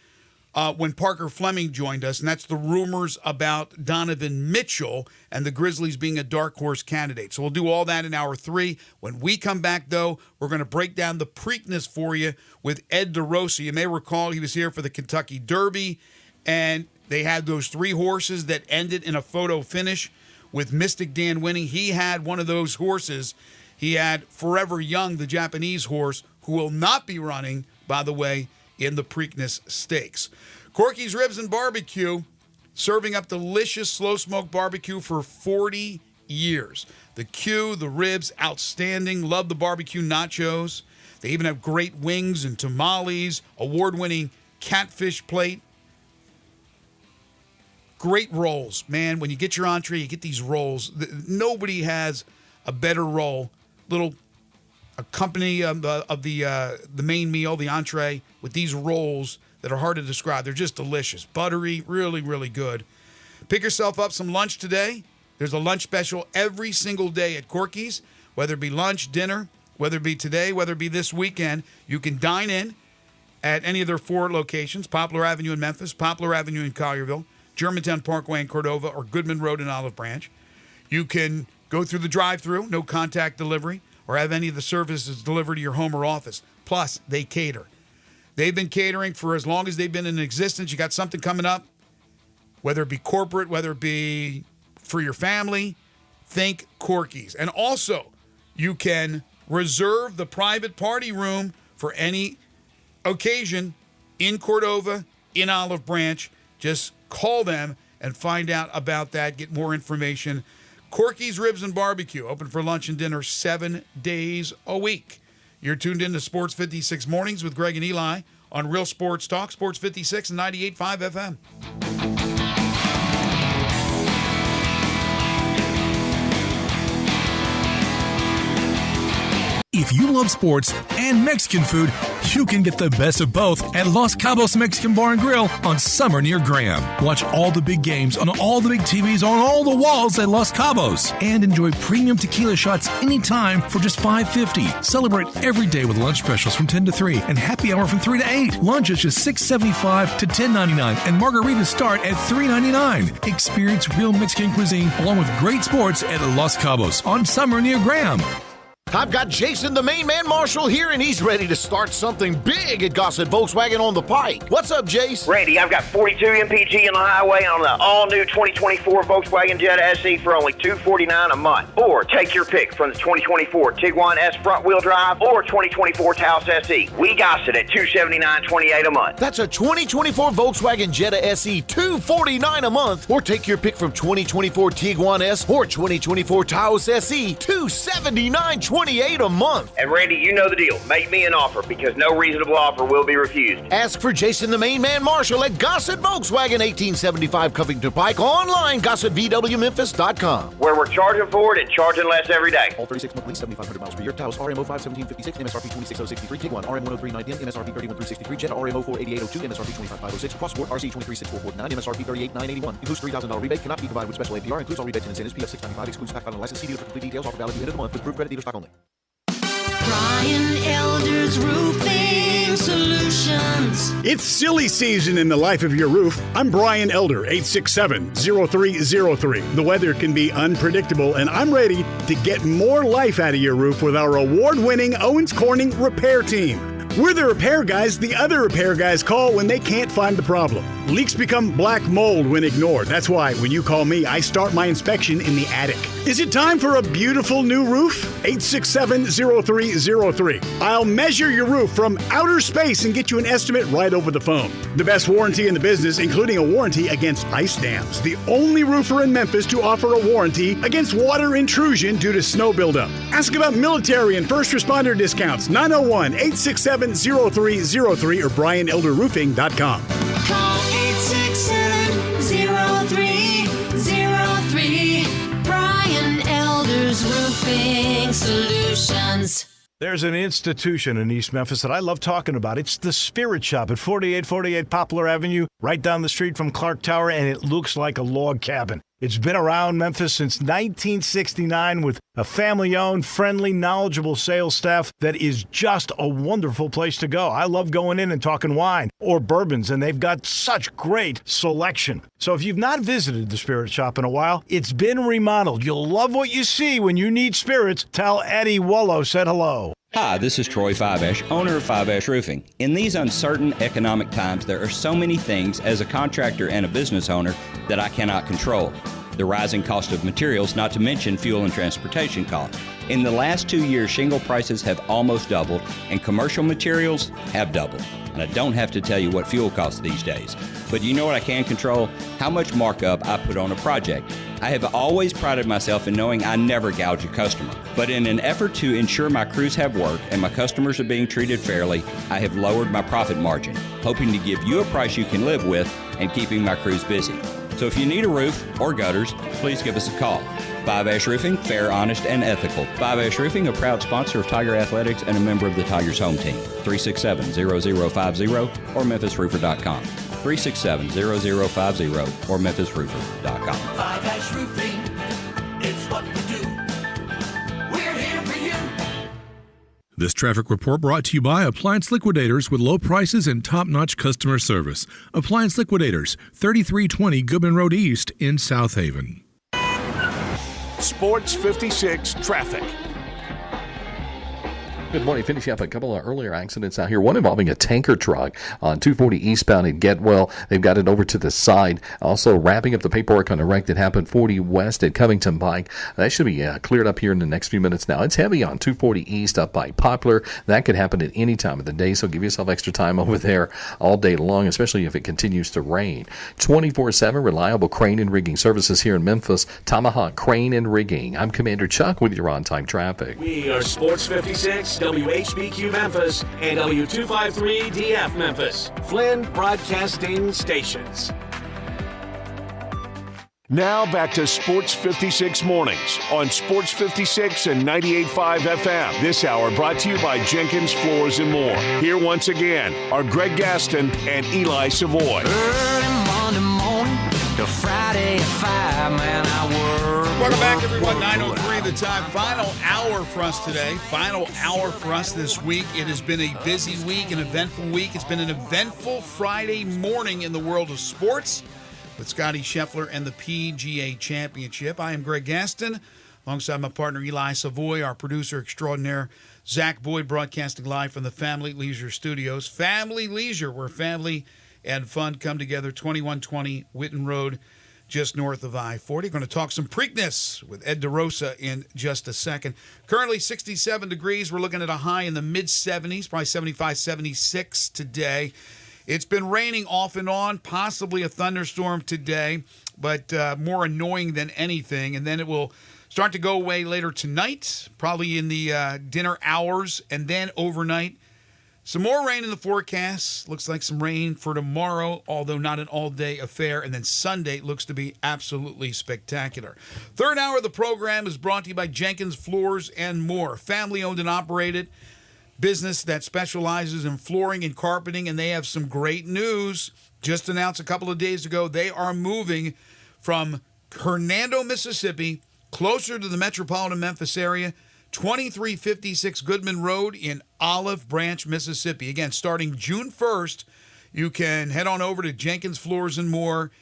when Parker Fleming joined us, and that's the rumors about Donovan Mitchell and the Grizzlies being a dark horse candidate. So we'll do all that in hour 3. When we come back, though, we're going to break down the Preakness for you with Ed DeRosa. You may recall he was here for the Kentucky Derby, and they had those 3 horses that ended in a photo finish with Mystic Dan winning. He had one of those horses. He had Forever Young, the Japanese horse, who will not be running, by the way, in the Preakness Stakes. Corky's Ribs and Barbecue, serving up delicious slow-smoked barbecue for 40 years. The Q, the ribs, outstanding. Love the barbecue nachos. They even have great wings and tamales, award-winning catfish plate. Great rolls. Man, when you get your entree, you get these rolls. Nobody has a better roll. Little accompany of the main meal, the entree, with these rolls that are hard to describe. They're just delicious. Buttery, really, really good. Pick yourself up some lunch today. There's a lunch special every single day at Corky's, whether it be lunch, dinner, whether it be today, whether it be this weekend. You can dine in at any of their 4 locations, Poplar Avenue in Memphis, Poplar Avenue in Collierville, Germantown Parkway in Cordova, or Goodman Road in Olive Branch. You can go through the drive-thru, no contact delivery, or have any of the services delivered to your home or office. Plus, they cater. They've been catering for as long as they've been in existence. You got something coming up, whether it be corporate, whether it be for your family, think Corky's. And also, you can reserve the private party room for any occasion in Cordova, in Olive Branch. Just call them and find out about that. Get more information. Corky's Ribs and Barbecue, open for lunch and dinner 7 days a week. You're tuned in to Sports 56 Mornings with Greg and Eli on Real Sports Talk, Sports 56 and 98.5 FM. If you love sports and Mexican food, you can get the best of both at Los Cabos Mexican Bar and Grill on Summer near Graham. Watch all the big games on all the big TVs on all the walls at Los Cabos. And enjoy premium tequila shots anytime for just $5.50. Celebrate every day with lunch specials from 10 to 3 and happy hour from 3 to 8. Lunch is just $6.75 to $10.99 and margaritas start at $3.99. Experience real Mexican cuisine along with great sports at Los Cabos on Summer near Graham. I've got Jason, the main man marshal, here, and he's ready to start something big at Gossett Volkswagen on the Pike. What's up, Jace? Randy, I've got 42 MPG on the highway on the all-new 2024 Volkswagen Jetta SE for only $249 a month. Or take your pick from the 2024 Tiguan S front-wheel drive or 2024 Taos SE. We Gossett at $279.28 a month. That's a 2024 Volkswagen Jetta SE, $249 a month. Or take your pick from 2024 Tiguan S or 2024 Taos SE, $279.28 a month. And Randy, you know the deal. Make me an offer because no reasonable offer will be refused. Ask for Jason, the main man marshal at Gossett Volkswagen, 1875 Covington Pike. Online, GossettVWMemphis.com. Where we're charging for it and charging less every day. All 36 monthly, 7,500 miles per year. Taos RMO 51756, MSRP 26063. Tiguan RM 103.910, MSRP 31363. Jetta RMO 48802, MSRP 25506. Cross Sport RC 236449, MSRP 38981. Includes $3,000 rebate. Cannot be provided with special APR. Includes all rebates and incentives. PF 695. Excludes tax and license. See dealer for complete details. Offer valid through end of the month with approved credit dealer stock only. Brian Elder's Roofing Solutions. It's silly season in the life of your roof. I'm Brian Elder, 867-0303. The weather can be unpredictable, and I'm ready to get more life out of your roof with our award-winning Owens Corning repair team. We're the repair guys the other repair guys call when they can't find the problem. Leaks become black mold when ignored. That's why when you call me, I start my inspection in the attic. Is it time for a beautiful new roof? 867-0303. I'll measure your roof from outer space and get you an estimate right over the phone. The best warranty in the business, including a warranty against ice dams. The only roofer in Memphis to offer a warranty against water intrusion due to snow buildup. Ask about military and first responder discounts. 901-867-0303 or BrianElderRoofing.com. Call 867-0303. Brian Elder's Roofing Solutions. There's an institution in East Memphis that I love talking about. It's the Spirit Shop at 4848 Poplar Avenue, right down the street from Clark Tower, and it looks like a log cabin. It's been around Memphis since 1969 with a family-owned, friendly, knowledgeable sales staff that is just a wonderful place to go. I love going in and talking wine or bourbons, and they've got such great selection. So if you've not visited the Spirit Shop in a while, it's been remodeled. You'll love what you see when you need spirits. Tell Eddie Wollo said hello. Hi, this is Troy Fiveash, owner of Fiveash Roofing. In these uncertain economic times, there are so many things as a contractor and a business owner that I cannot control. The rising cost of materials, not to mention fuel and transportation costs. In the last 2 years, shingle prices have almost doubled and commercial materials have doubled. And I don't have to tell you what fuel costs these days. But you know what I can control? How much markup I put on a project. I have always prided myself in knowing I never gouge a customer. But in an effort to ensure my crews have work and my customers are being treated fairly, I have lowered my profit margin, hoping to give you a price you can live with and keeping my crews busy. So if you need a roof or gutters, please give us a call. Fiveash Roofing, fair, honest, and ethical. Fiveash Roofing, a proud sponsor of Tiger Athletics and a member of the Tigers home team. 367-0050 or MemphisRoofer.com. 367-0050 or MemphisRoofer.com. Fiveash Roofing, it's what we do. We're here for you. This traffic report brought to you by Appliance Liquidators with low prices and top-notch customer service. Appliance Liquidators, 3320 Goodman Road East in South Haven. Sports 56 traffic. Good morning. Finishing up a couple of earlier accidents out here. One involving a tanker truck on 240 eastbound in Getwell. They've got it over to the side. Also wrapping up the paperwork on a wreck that happened 40 west at Covington Pike. That should be cleared up here in the next few minutes now. It's heavy on 240 east up by Poplar. That could happen at any time of the day, so give yourself extra time over there all day long, especially if it continues to rain. 24/7 reliable crane and rigging services here in Memphis. Tomahawk Crane and Rigging. I'm Commander Chuck with your on-time traffic. We are Sports 56 WHBQ Memphis and W253DF Memphis. Flynn Broadcasting Stations. Now back to Sports 56 Mornings on Sports 56 and 98.5 FM. This hour brought to you by Jenkins Floors and More. Here once again are Greg Gaston and Eli Savoy. Early Monday morning to Friday at 5, man, I work. Welcome back, everyone. 9:03 the time. Final hour for us today. Final hour for us this week. It has been a busy week, an eventful week. It's been an eventful Friday morning in the world of sports with Scotty Scheffler and the PGA Championship. I am Greg Gaston, alongside my partner Eli Savoy, our producer extraordinaire, Zach Boyd, broadcasting live from the Family Leisure Studios. Family Leisure, where family and fun come together, 2120 Whitten Road, just north of I-40. Going to talk some Preakness with Ed DeRosa in just a second. Currently 67 degrees. We're looking at a high in the mid-70s, probably 75, 76 today. It's been raining off and on, possibly a thunderstorm today, but more annoying than anything. And then it will start to go away later tonight, probably in the dinner hours, and then overnight. Some more rain in the forecast. Looks like some rain for tomorrow, although not an all-day affair. And then Sunday looks to be absolutely spectacular. Third hour of the program is brought to you by Jenkins Floors and More, family-owned and operated business that specializes in flooring and carpeting, and they have some great news. Just announced a couple of days ago, they are moving from Hernando, Mississippi, closer to the metropolitan Memphis area, 2356 Goodman Road in Olive Branch, Mississippi. Again, starting June 1st, you can head on over to Jenkins Floors and More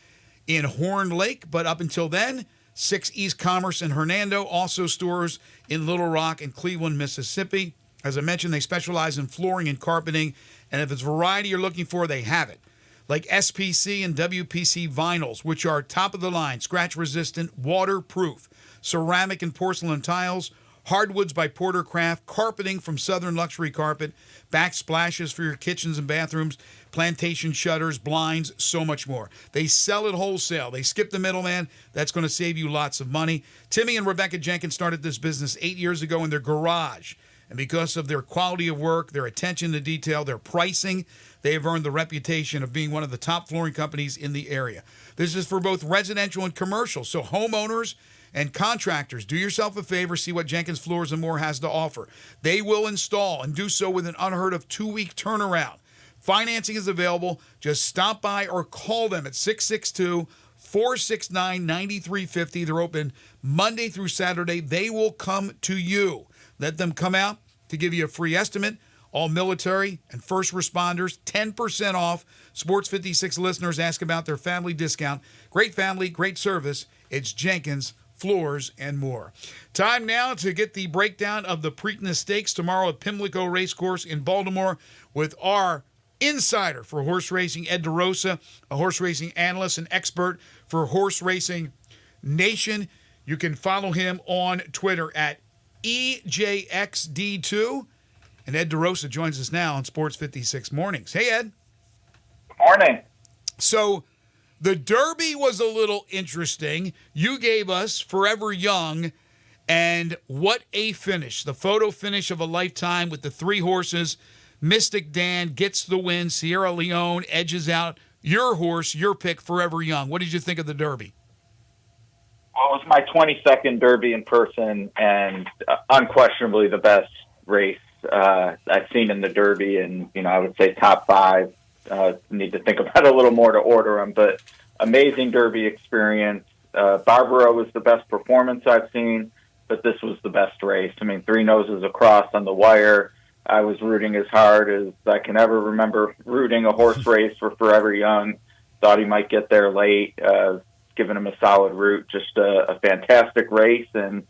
in Horn Lake, but up until then, 6 East Commerce in Hernando, also stores in Little Rock and Cleveland, Mississippi. As I mentioned, they specialize in flooring and carpeting, and if it's variety you're looking for, they have it. Like SPC and WPC vinyls, which are top-of-the-line, scratch-resistant, waterproof, ceramic and porcelain tiles, hardwoods by Portercraft, carpeting from Southern Luxury Carpet, backsplashes for your kitchens and bathrooms, plantation shutters, blinds, so much more. They sell it wholesale. They skip the middleman. That's going to save you lots of money. Timmy and Rebecca Jenkins started this business 8 years ago in their garage. And because of their quality of work, their attention to detail, their pricing, they have earned the reputation of being one of the top flooring companies in the area. This is for both residential and commercial. So homeowners and contractors, do yourself a favor, see what Jenkins Floors and More has to offer. They will install and do so with an unheard of 2-week turnaround. Financing is available. Just stop by or call them at 662-469-9350. They're open Monday through Saturday. They will come to you. Let them come out to give you a free estimate. All military and first responders, 10% off. Sports 56 listeners ask about their family discount. Great family, great service. It's Jenkins Floors and More. Time now to get the breakdown of the Preakness Stakes tomorrow at Pimlico Racecourse in Baltimore with our insider for horse racing, Ed DeRosa, a horse racing analyst and expert for Horse Racing Nation. You can follow him on Twitter at EJXD2. And Ed DeRosa joins us now on Sports 56 Mornings. Hey, Ed. Morning. So the Derby was a little interesting. You gave us Forever Young, and what a finish. The photo finish of a lifetime with the 3 horses. Mystic Dan gets the win. Sierra Leone edges out your horse, your pick, Forever Young. What did you think of the Derby? Well, it was my 22nd Derby in person, and unquestionably the best race I've seen in the Derby, and I would say top 5. Need to think about it a little more to order them, but amazing Derby experience. Barbara was the best performance I've seen, but this was the best race. I mean, 3 noses across on the wire. I was rooting as hard as I can ever remember rooting a horse race for Forever Young. Thought he might get there late, giving him a solid route. Just a fantastic race. And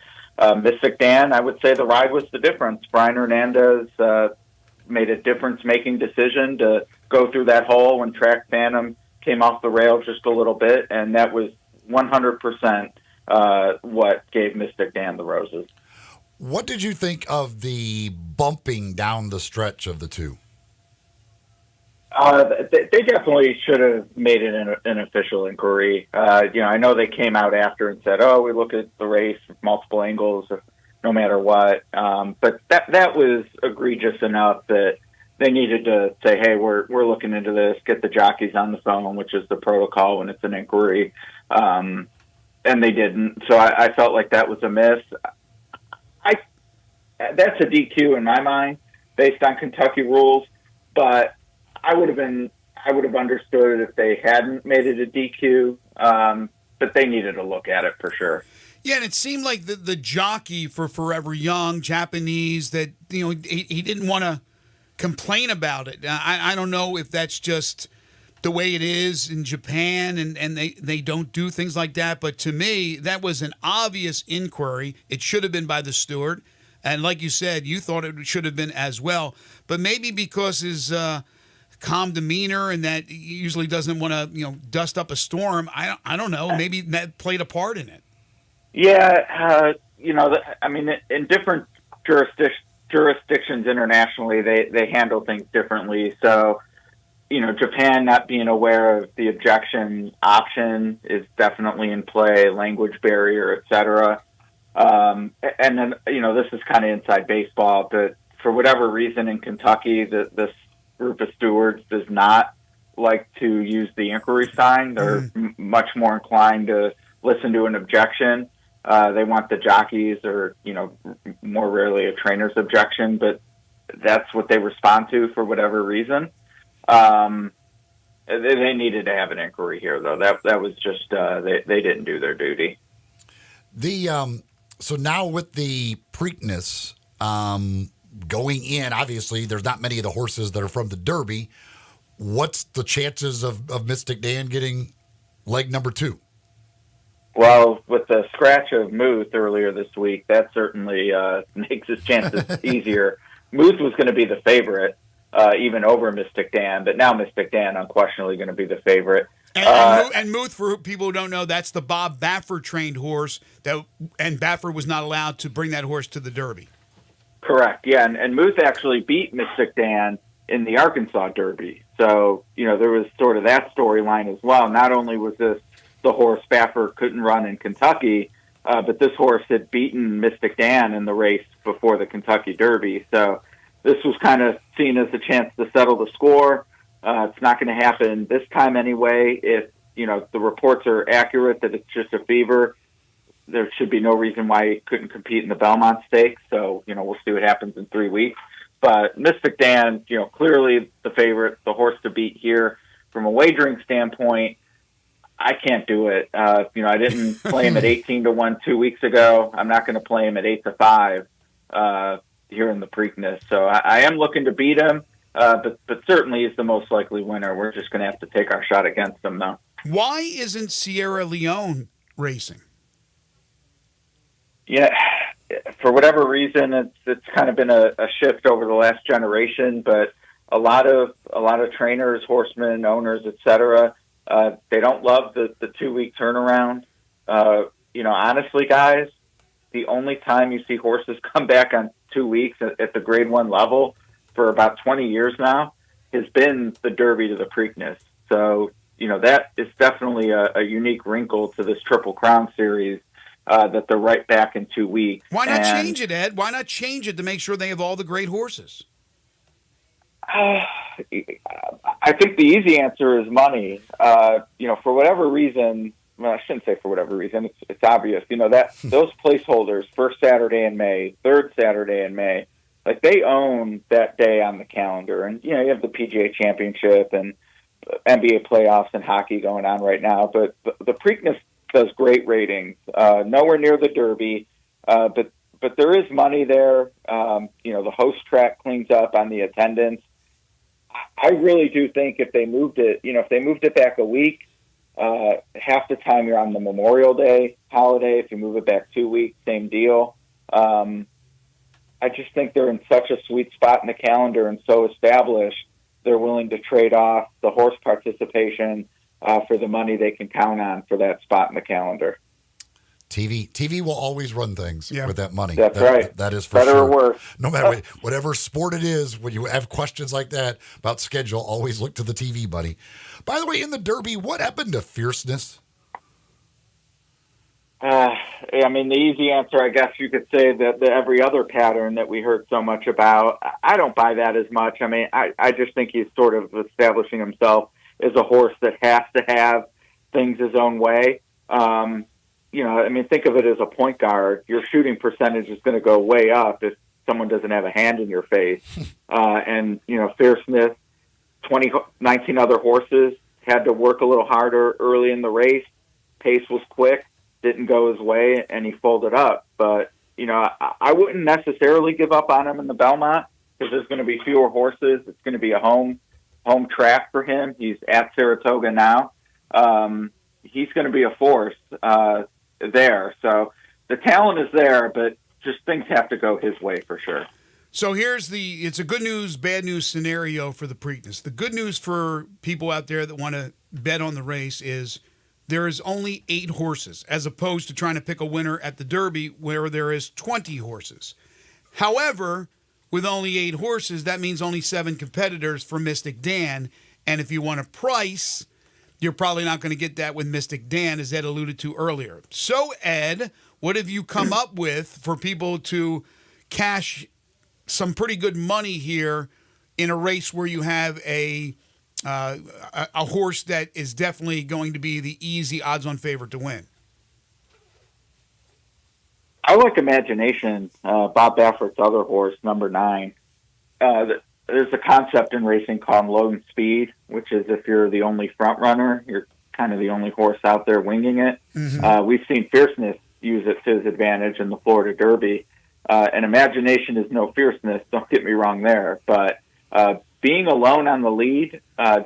Mystic Dan, I would say the ride was the difference. Brian Hernandez made a difference-making decision to go through that hole when Track Phantom came off the rail just a little bit, and that was 100% what gave Mystic Dan the roses. What did you think of the bumping down the stretch of the 2? They definitely should have made it an official inquiry. I know they came out after and said, we look at the race from multiple angles. no matter what. But that was egregious enough that they needed to say, hey, we're looking into this, get the jockeys on the phone, which is the protocol when it's an inquiry. And they didn't. So I felt like that was a miss. That's a DQ in my mind based on Kentucky rules, but I would have understood it if they hadn't made it a DQ. But they needed to look at it for sure. Yeah, and it seemed like the jockey for Forever Young, Japanese, that he didn't want to complain about it. I don't know if that's just the way it is in Japan and they don't do things like that. But to me, that was an obvious inquiry. It should have been by the steward. And like you said, you thought it should have been as well. But maybe because his calm demeanor and that he usually doesn't want to dust up a storm, I don't know. Maybe that played a part in it. Yeah, in different jurisdictions internationally, they handle things differently. So, Japan not being aware of the objection option is definitely in play, language barrier, et cetera. And then, this is kind of inside baseball, but for whatever reason in Kentucky, this group of stewards does not like to use the inquiry sign. They're much more inclined to listen to an objection. They want the jockeys or, more rarely a trainer's objection, but that's what they respond to for whatever reason. They needed to have an inquiry here, though. That was just they didn't do their duty. So now with the Preakness going in, obviously there's not many of the horses that are from the Derby. What's the chances of Mystic Dan getting leg number 2? Well, with the scratch of Muth earlier this week, that certainly makes his chances easier. Muth was going to be the favorite, even over Mystic Dan, but now Mystic Dan unquestionably going to be the favorite. And Muth, for people who don't know, that's the Bob Baffert trained horse, and Baffert was not allowed to bring that horse to the Derby. Correct, yeah, and Muth actually beat Mystic Dan in the Arkansas Derby. So, there was sort of that storyline as well. Not only was this the horse Baffert couldn't run in Kentucky, but this horse had beaten Mystic Dan in the race before the Kentucky Derby. So this was kind of seen as a chance to settle the score. It's not going to happen this time anyway. If, the reports are accurate that it's just a fever, there should be no reason why he couldn't compete in the Belmont Stakes. So, we'll see what happens in 3 weeks. But Mystic Dan, clearly the favorite, the horse to beat here. From a wagering standpoint, I can't do it. I didn't play him at 18-1 2 weeks ago. I'm not going to play him at 8-5 here in the Preakness. So I am looking to beat him, but certainly he's the most likely winner. We're just going to have to take our shot against him now. Why isn't Sierra Leone racing? Yeah, for whatever reason, it's kind of been a shift over the last generation. But a lot of trainers, horsemen, owners, etc. They don't love the 2 week turnaround. Honestly, guys, the only time you see horses come back on 2 weeks at the Grade 1 level for about 20 years now has been the Derby to the Preakness. So, that is definitely a unique wrinkle to this Triple Crown series, that they're right back in 2 weeks. Why not change it, Ed? Why not change it to make sure they have all the great horses? I think the easy answer is money. For whatever reason, well, I shouldn't say for whatever reason, it's obvious, that those placeholders, first Saturday in May, third Saturday in May, like they own that day on the calendar. And, you have the PGA Championship and NBA playoffs and hockey going on right now. But the Preakness does great ratings, nowhere near the Derby, but there is money there. The host track cleans up on the attendance. I really do think if they moved it back a week, half the time you're on the Memorial Day holiday. If you move it back 2 weeks, same deal. I just think they're in such a sweet spot in the calendar and so established, they're willing to trade off the horse participation for the money they can count on for that spot in the calendar. TV will always run things with that money. That's right. That is for better sure. or worse. No matter whatever sport it is, when you have questions like that about schedule, always look to the TV, buddy. By the way, in the Derby, what happened to Fierceness? I mean, the easy answer, I guess you could say that the every other pattern that we heard so much about, I don't buy that as much. I mean, I just think he's sort of establishing himself as a horse that has to have things his own way. You know, I mean, think of it as a point guard. Your shooting percentage is going to go way up if someone doesn't have a hand in your face. And, you know, Fierceness, 19 other horses, had to work a little harder early in the race. Pace was quick, didn't go his way, and he folded up. But, you know, I wouldn't necessarily give up on him in the Belmont because there's going to be fewer horses. It's going to be a home track for him. He's at Saratoga now. He's going to be a force there. So the talent is there, but just things have to go his way for sure. So it's a good news, bad news scenario for the Preakness. The good news for people out there that want to bet on the race is there is only 8 horses, as opposed to trying to pick a winner at the Derby where there is 20 horses. However, with only 8 horses, that means only 7 competitors for Mystic Dan. And if you want a price, you're probably not going to get that with Mystic Dan, as Ed alluded to earlier. So, Ed, what have you come up with for people to cash some pretty good money here in a race where you have a horse that is definitely going to be the easy odds-on favorite to win? I like Imagination, Bob Baffert's other horse, number 9. There's a concept in racing called lone speed, which is if you're the only front runner, you're kind of the only horse out there winging it. Mm-hmm. We've seen Fierceness use it to his advantage in the Florida Derby. And Imagination is no Fierceness, don't get me wrong there. But being alone on the lead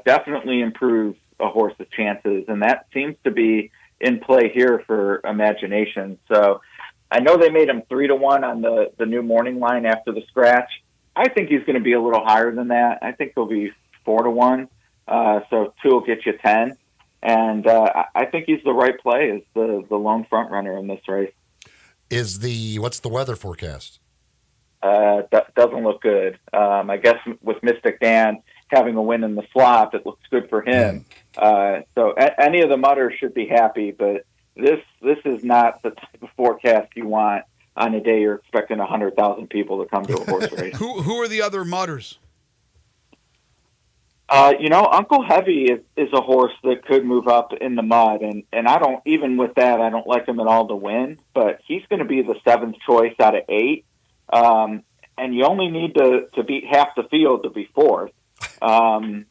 definitely improves a horse's chances, and that seems to be in play here for Imagination. So I know they made him 3-1 on the new morning line after the scratch. I think he's going to be a little higher than that. I think he'll be 4-1. So 2 will get you 10. And I think he's the right play as the lone front runner in this race. What's the weather forecast? That doesn't look good. I guess with Mystic Dan having a win in the slop, it looks good for him. So any of the mutters should be happy, but this is not the type of forecast you want on a day you're expecting 100,000 people to come to a horse race. Who are the other mutters? You know, Uncle Heavy is a horse that could move up in the mud, and I don't, even with that, I don't like him at all to win, but he's going to be the 7th choice out of 8. And you only need to beat half the field to be 4th. And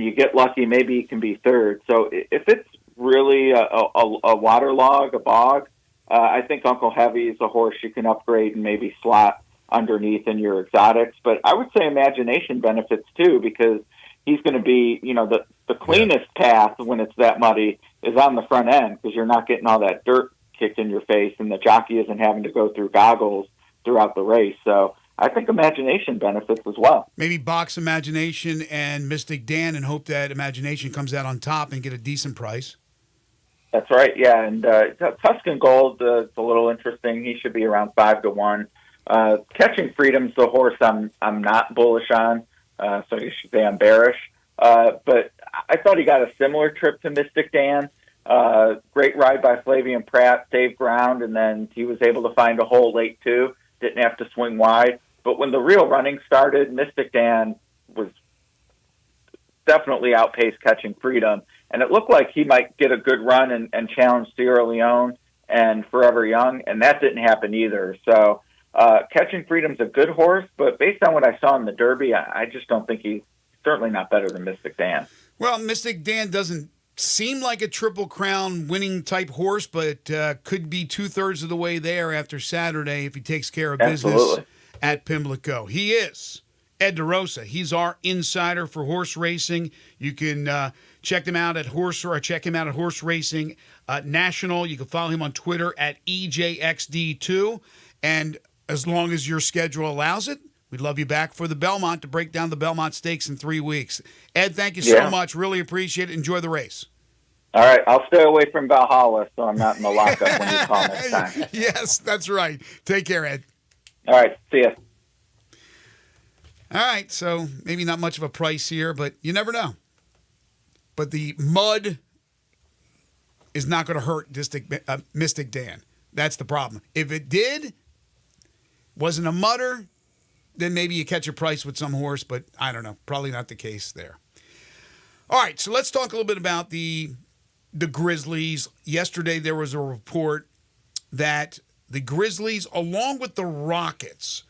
you get lucky, maybe he can be 3rd. So if it's really a waterlog, a bog, I think Uncle Heavy is a horse you can upgrade and maybe slot underneath in your exotics. But I would say Imagination benefits too, because he's going to be, you know, the cleanest path when it's that muddy is on the front end, because you're not getting all that dirt kicked in your face, and the jockey isn't having to go through goggles throughout the race. So I think Imagination benefits as well. Maybe box Imagination and Mystic Dan and hope that Imagination comes out on top and get a decent price. That's right, yeah. And Tuscan Gold is a little interesting. He should be around 5-1. Catching Freedom's the horse I'm not bullish on, so you should say I'm bearish. But I thought he got a similar trip to Mystic Dan. Great ride by Flavian Pratt, saved ground, and then he was able to find a hole late too. Didn't have to swing wide. But when the real running started, Mystic Dan was definitely outpaced Catching Freedom. And it looked like he might get a good run and challenge Sierra Leone and Forever Young, and that didn't happen either. So Catching Freedom's a good horse, but based on what I saw in the Derby, I just don't think he's certainly not better than Mystic Dan. Well, Mystic Dan doesn't seem like a Triple Crown winning type horse, but could be 2/3 of the way there after Saturday if he takes care of business at Pimlico. He is Ed DeRosa. He's our insider for horse racing. You can check him out at Horse Racing National. You can follow him on Twitter at EJXD2. And as long as your schedule allows it, we'd love you back for the Belmont to break down the Belmont Stakes in 3 weeks. Ed, thank you so much. Really appreciate it. Enjoy the race. All right. I'll stay away from Valhalla so I'm not in the lockup when you call next time. Yes, that's right. Take care, Ed. All right. See ya. All right. So maybe not much of a price here, but you never know. But the mud is not going to hurt Mystic Dan. That's the problem. If it did, wasn't a mutter, then maybe you catch a price with some horse, but I don't know. Probably not the case there. All right, so let's talk a little bit about the Grizzlies. Yesterday there was a report that the Grizzlies, along with the Rockets,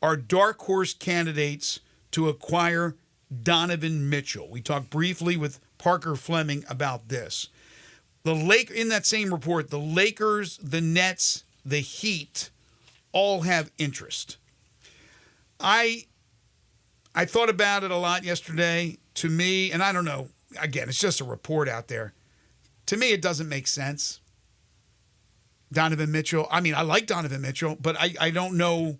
are dark horse candidates to acquire Donovan Mitchell. We talked briefly with Parker Fleming about this. In that same report, the Lakers, the Nets, the Heat all have interest. I thought about it a lot yesterday. To me, and I don't know, again, it's just a report out there. To me, it doesn't make sense. Donovan Mitchell, I mean, I like Donovan Mitchell, but I don't know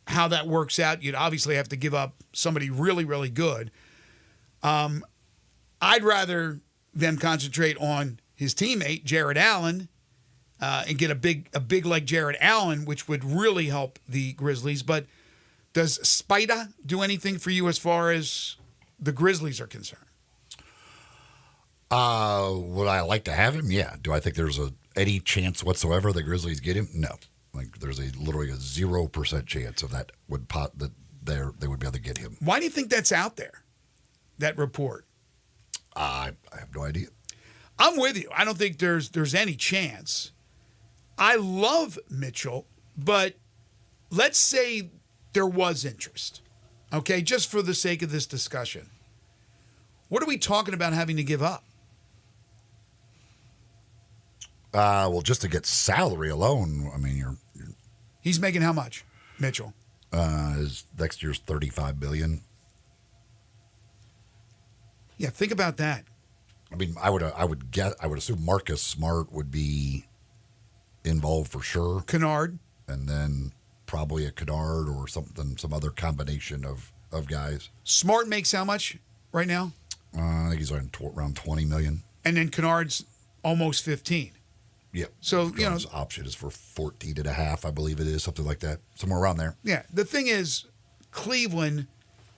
how that works out. You'd obviously have to give up somebody really, really good. I'd rather them concentrate on his teammate, Jared Allen, and get a big like Jared Allen, which would really help the Grizzlies. But does Spida do anything for you as far as the Grizzlies are concerned? Would I like to have him? Yeah. Do I think there's any chance whatsoever the Grizzlies get him? No. Like there's literally a 0% chance of that they would be able to get him. Why do you think that's out there? That report? I have no idea. I'm with you. I don't think there's any chance. I love Mitchell, but let's say there was interest. Okay, just for the sake of this discussion. What are we talking about having to give up? Well, just to get salary alone, I mean, he's making how much, Mitchell? His next year's $35 billion. Yeah, think about that. I mean, I would assume Marcus Smart would be involved for sure. Kennard, and then probably a Kennard or some other combination of guys. Smart makes how much right now? I think he's around $20 million. And then Kennard's almost 15. Yeah. So, Kennard's option is for 14.5, I believe it is, something like that, somewhere around there. Yeah. The thing is, Cleveland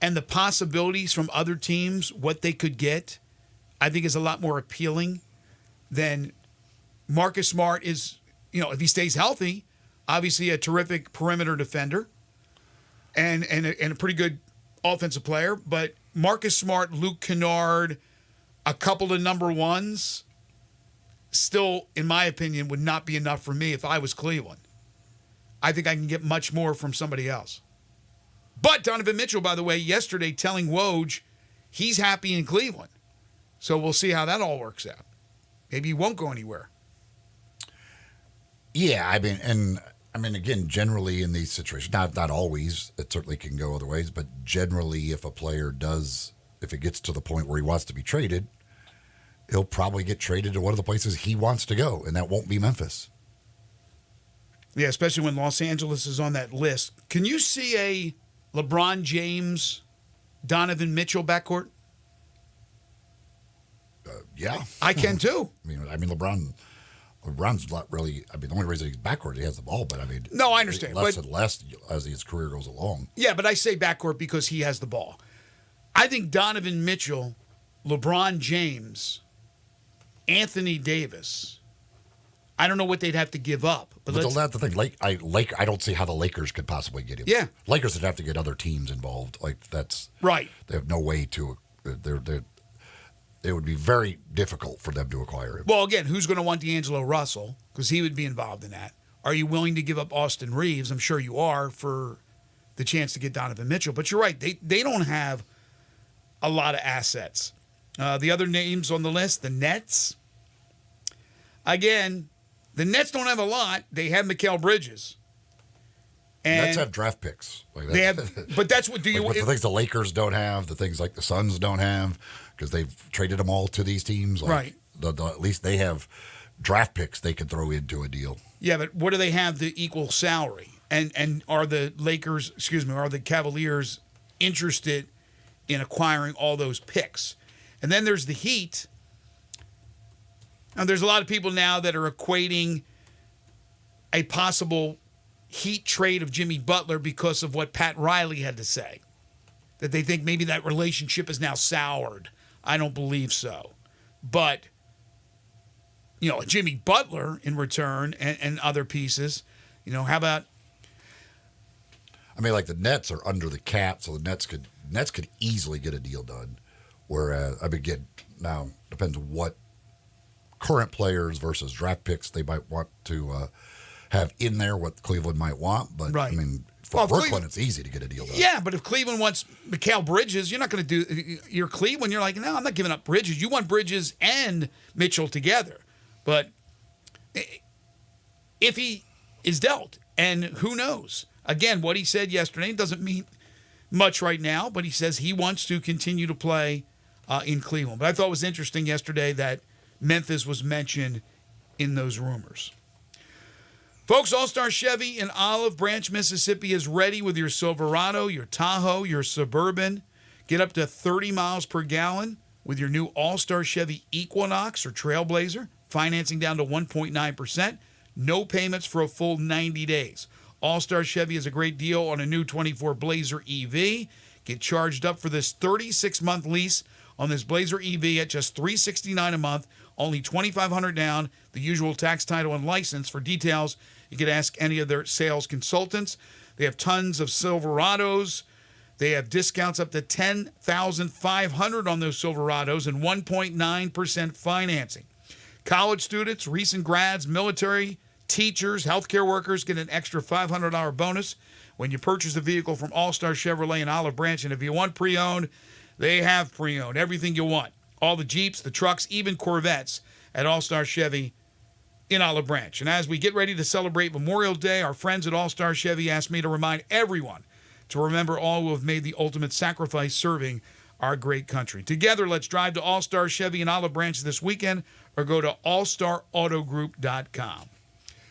and the possibilities from other teams, what they could get, I think is a lot more appealing than Marcus Smart is. If he stays healthy, obviously a terrific perimeter defender and a pretty good offensive player. But Marcus Smart, Luke Kennard, a couple of number ones, still, in my opinion, would not be enough for me if I was Cleveland. I think I can get much more from somebody else. But Donovan Mitchell, by the way, yesterday telling Woj he's happy in Cleveland. So we'll see how that all works out. Maybe he won't go anywhere. Yeah, I mean, again, generally in these situations, not always, it certainly can go other ways, but generally if a player if it gets to the point where he wants to be traded, he'll probably get traded to one of the places he wants to go, and that won't be Memphis. Yeah, especially when Los Angeles is on that list. Can you see a LeBron James, Donovan Mitchell backcourt? Yeah. I can too. I mean, LeBron's not really, the only reason he's backcourt, he has the ball, but No, I understand. Less and less as his career goes along. Yeah, but I say backcourt because he has the ball. I think Donovan Mitchell, LeBron James, Anthony Davis, I don't know what they'd have to give up. But that's the thing. I don't see how the Lakers could possibly get him. Yeah. Lakers would have to get other teams involved. That's right. They have no way to. It would be very difficult for them to acquire him. Well, again, who's going to want D'Angelo Russell? Because he would be involved in that. Are you willing to give up Austin Reeves? I'm sure you are for the chance to get Donovan Mitchell. But you're right. They don't have a lot of assets. The other names on the list, the Nets. Again, the Nets don't have a lot. They have Mikal Bridges. And Nets have draft picks. They have, but that's what the things the Lakers don't have, the things like the Suns don't have, because they've traded them all to these teams. Right. At least they have draft picks they can throw into a deal. Yeah, but what do they have to equal salary? And are the are the Cavaliers interested in acquiring all those picks? And then there's the Heat. Now, there's a lot of people now that are equating a possible Heat trade of Jimmy Butler because of what Pat Riley had to say. That they think maybe that relationship is now soured. I don't believe so. But a Jimmy Butler in return and other pieces. How about? I mean, like the Nets are under the cap, so the Nets could easily get a deal done. Whereas, now depends what current players versus draft picks they might want to have in there, what Cleveland might want. But right. I mean, for Brooklyn, it's easy to get a deal done. Yeah, but if Cleveland wants Mikal Bridges, you're not going to do. You're Cleveland. You're like, no, I'm not giving up Bridges. You want Bridges and Mitchell together. But if he is dealt, and who knows? Again, what he said yesterday doesn't mean much right now, but he says he wants to continue to play in Cleveland. But I thought it was interesting yesterday that Memphis was mentioned in those rumors. Folks, All-Star Chevy in Olive Branch, Mississippi is ready with your Silverado, your Tahoe, your Suburban. Get up to 30 miles per gallon with your new All-Star Chevy Equinox or Trailblazer. Financing down to 1.9%. No payments for a full 90 days. All-Star Chevy is a great deal on a new 24 Blazer EV. Get charged up for this 36-month lease on this Blazer EV at just $369 a month, only $2,500 down, the usual tax, title, and license. For details, you can ask any of their sales consultants. They have tons of Silverados. They have discounts up to $10,500 on those Silverados and 1.9% financing. College students, recent grads, military, teachers, healthcare workers get an extra $500 bonus when you purchase a vehicle from All-Star Chevrolet in Olive Branch. And if you want pre-owned, they have pre-owned. Everything you want. All the Jeeps, the trucks, even Corvettes at All-Star Chevy in Olive Branch. And as we get ready to celebrate Memorial Day, our friends at All-Star Chevy asked me to remind everyone to remember all who have made the ultimate sacrifice serving our great country. Together, let's drive to All-Star Chevy in Olive Branch this weekend or go to allstarautogroup.com.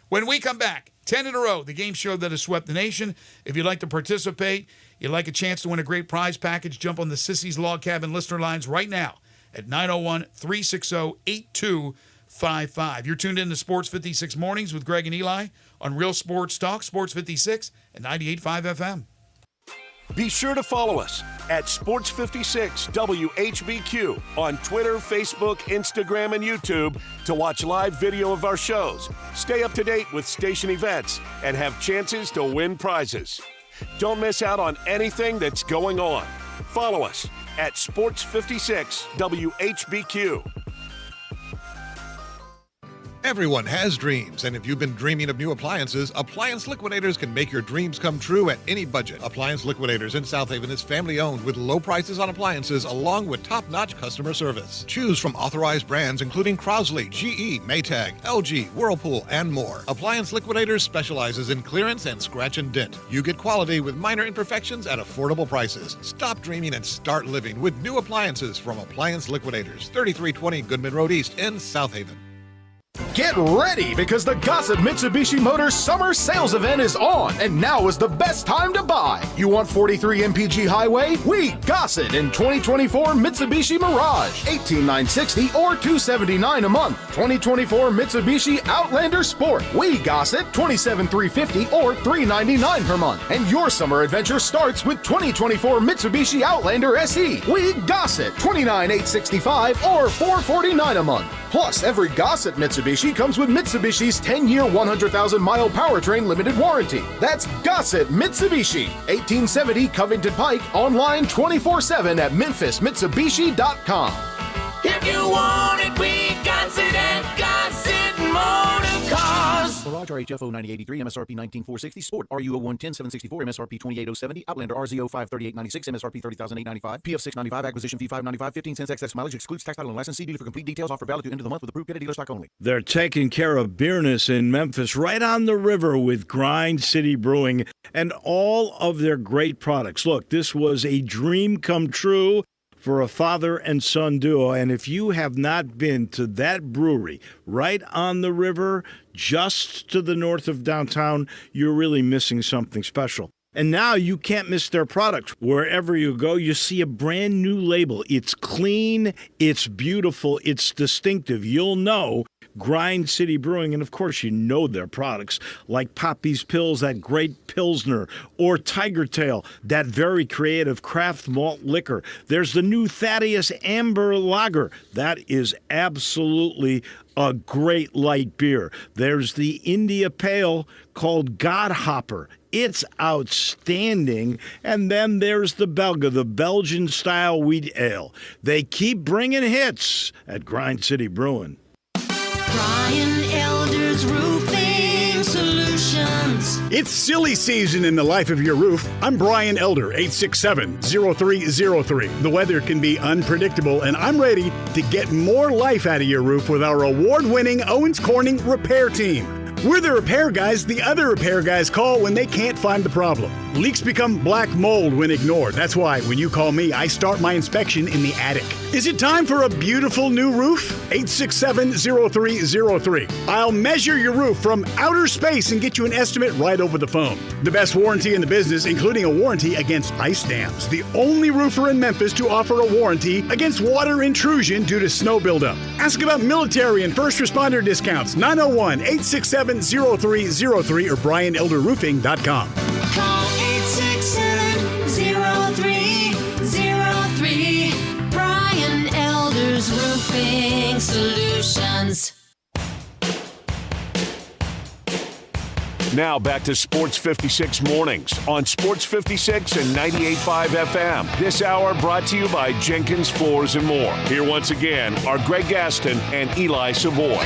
When we come back, 10 in a row, the game show that has swept the nation. If you'd like to participate, you'd like a chance to win a great prize package, jump on the Sissy's Log Cabin listener lines right now at 901-360-8255. You're tuned in to Sports 56 Mornings with Greg and Eli on Real Sports Talk, Sports 56 and 98.5 FM. Be sure to follow us at Sports 56 WHBQ on Twitter, Facebook, Instagram, and YouTube to watch live video of our shows, stay up to date with station events, and have chances to win prizes. Don't miss out on anything that's going on. Follow us at Sports 56 WHBQ. Everyone has dreams, and if you've been dreaming of new appliances, Appliance Liquidators can make your dreams come true at any budget. Appliance Liquidators in South Haven is family-owned with low prices on appliances along with top-notch customer service. Choose from authorized brands including Crosley, GE, Maytag, LG, Whirlpool, and more. Appliance Liquidators specializes in clearance and scratch and dent. You get quality with minor imperfections at affordable prices. Stop dreaming and start living with new appliances from Appliance Liquidators, 3320 Goodman Road East in South Haven. Get ready because the Gossett Mitsubishi Motors Summer Sales Event is on, and now is the best time to buy. You want 43 MPG Highway? We Gossett in 2024 Mitsubishi Mirage, $18,960 or $279 a month. 2024 Mitsubishi Outlander Sport, we Gossett, $27,350 or $399 per month. And your summer adventure starts with 2024 Mitsubishi Outlander SE, we Gossett, $29,865 or $449 a month. Plus, every Gossett Mitsubishi comes with Mitsubishi's 10-year, 100,000-mile powertrain limited warranty. That's Gossett Mitsubishi, 1870 Covington Pike, online 24/7 at memphismitsubishi.com. If you want it, we got it at Gossett Motor Cars. Mirage RHFO 9083, MSRP 19460, Sport RUO 110764, MSRP 28070, Outlander RZO 53896, MSRP 30895, PF 695, acquisition fee 595, 15 cents excess mileage, excludes tax, title, and license. See dealer for complete details. Offer valid to end of the month with approved credit dealer stock only. They're taking care of beerness in Memphis, right on the river with Grind City Brewing and all of their great products. Look, this was a dream come true for a father and son duo. And if you have not been to that brewery right on the river, just to the north of downtown, you're really missing something special. And now you can't miss their products. Wherever you go, you see a brand new label. It's clean, it's beautiful, it's distinctive. You'll know Grind City Brewing, and of course you know their products like Poppy's Pills, that great Pilsner, or Tiger Tail, that very creative craft malt liquor. There's the new Thaddeus Amber Lager. That is absolutely a great light beer. There's the India Pale called Godhopper. It's outstanding. And then there's the Belga, the Belgian-style wheat ale. They keep bringing hits at Grind City Brewing. Brian Elder's Roofing Solutions. It's silly season in the life of your roof. I'm Brian Elder, 867-0303. The weather can be unpredictable, and I'm ready to get more life out of your roof with our award-winning Owens Corning Repair Team. We're the repair guys the other repair guys call when they can't find the problem. Leaks become black mold when ignored. That's why when you call me, I start my inspection in the attic. Is it time for a beautiful new roof? 867-0303. I'll measure your roof from outer space and get you an estimate right over the phone. The best warranty in the business, including a warranty against ice dams. The only roofer in Memphis to offer a warranty against water intrusion due to snow buildup. Ask about military and first responder discounts. 901-867-0303 or BrianElderRoofing.com. Call 867-0303. Brian Elder's Roofing Solutions. Now back to Sports 56 Mornings on Sports 56 and 98.5 FM. This hour brought to you by Jenkins Floors and More. Here once again are Greg Gaston and Eli Savoy.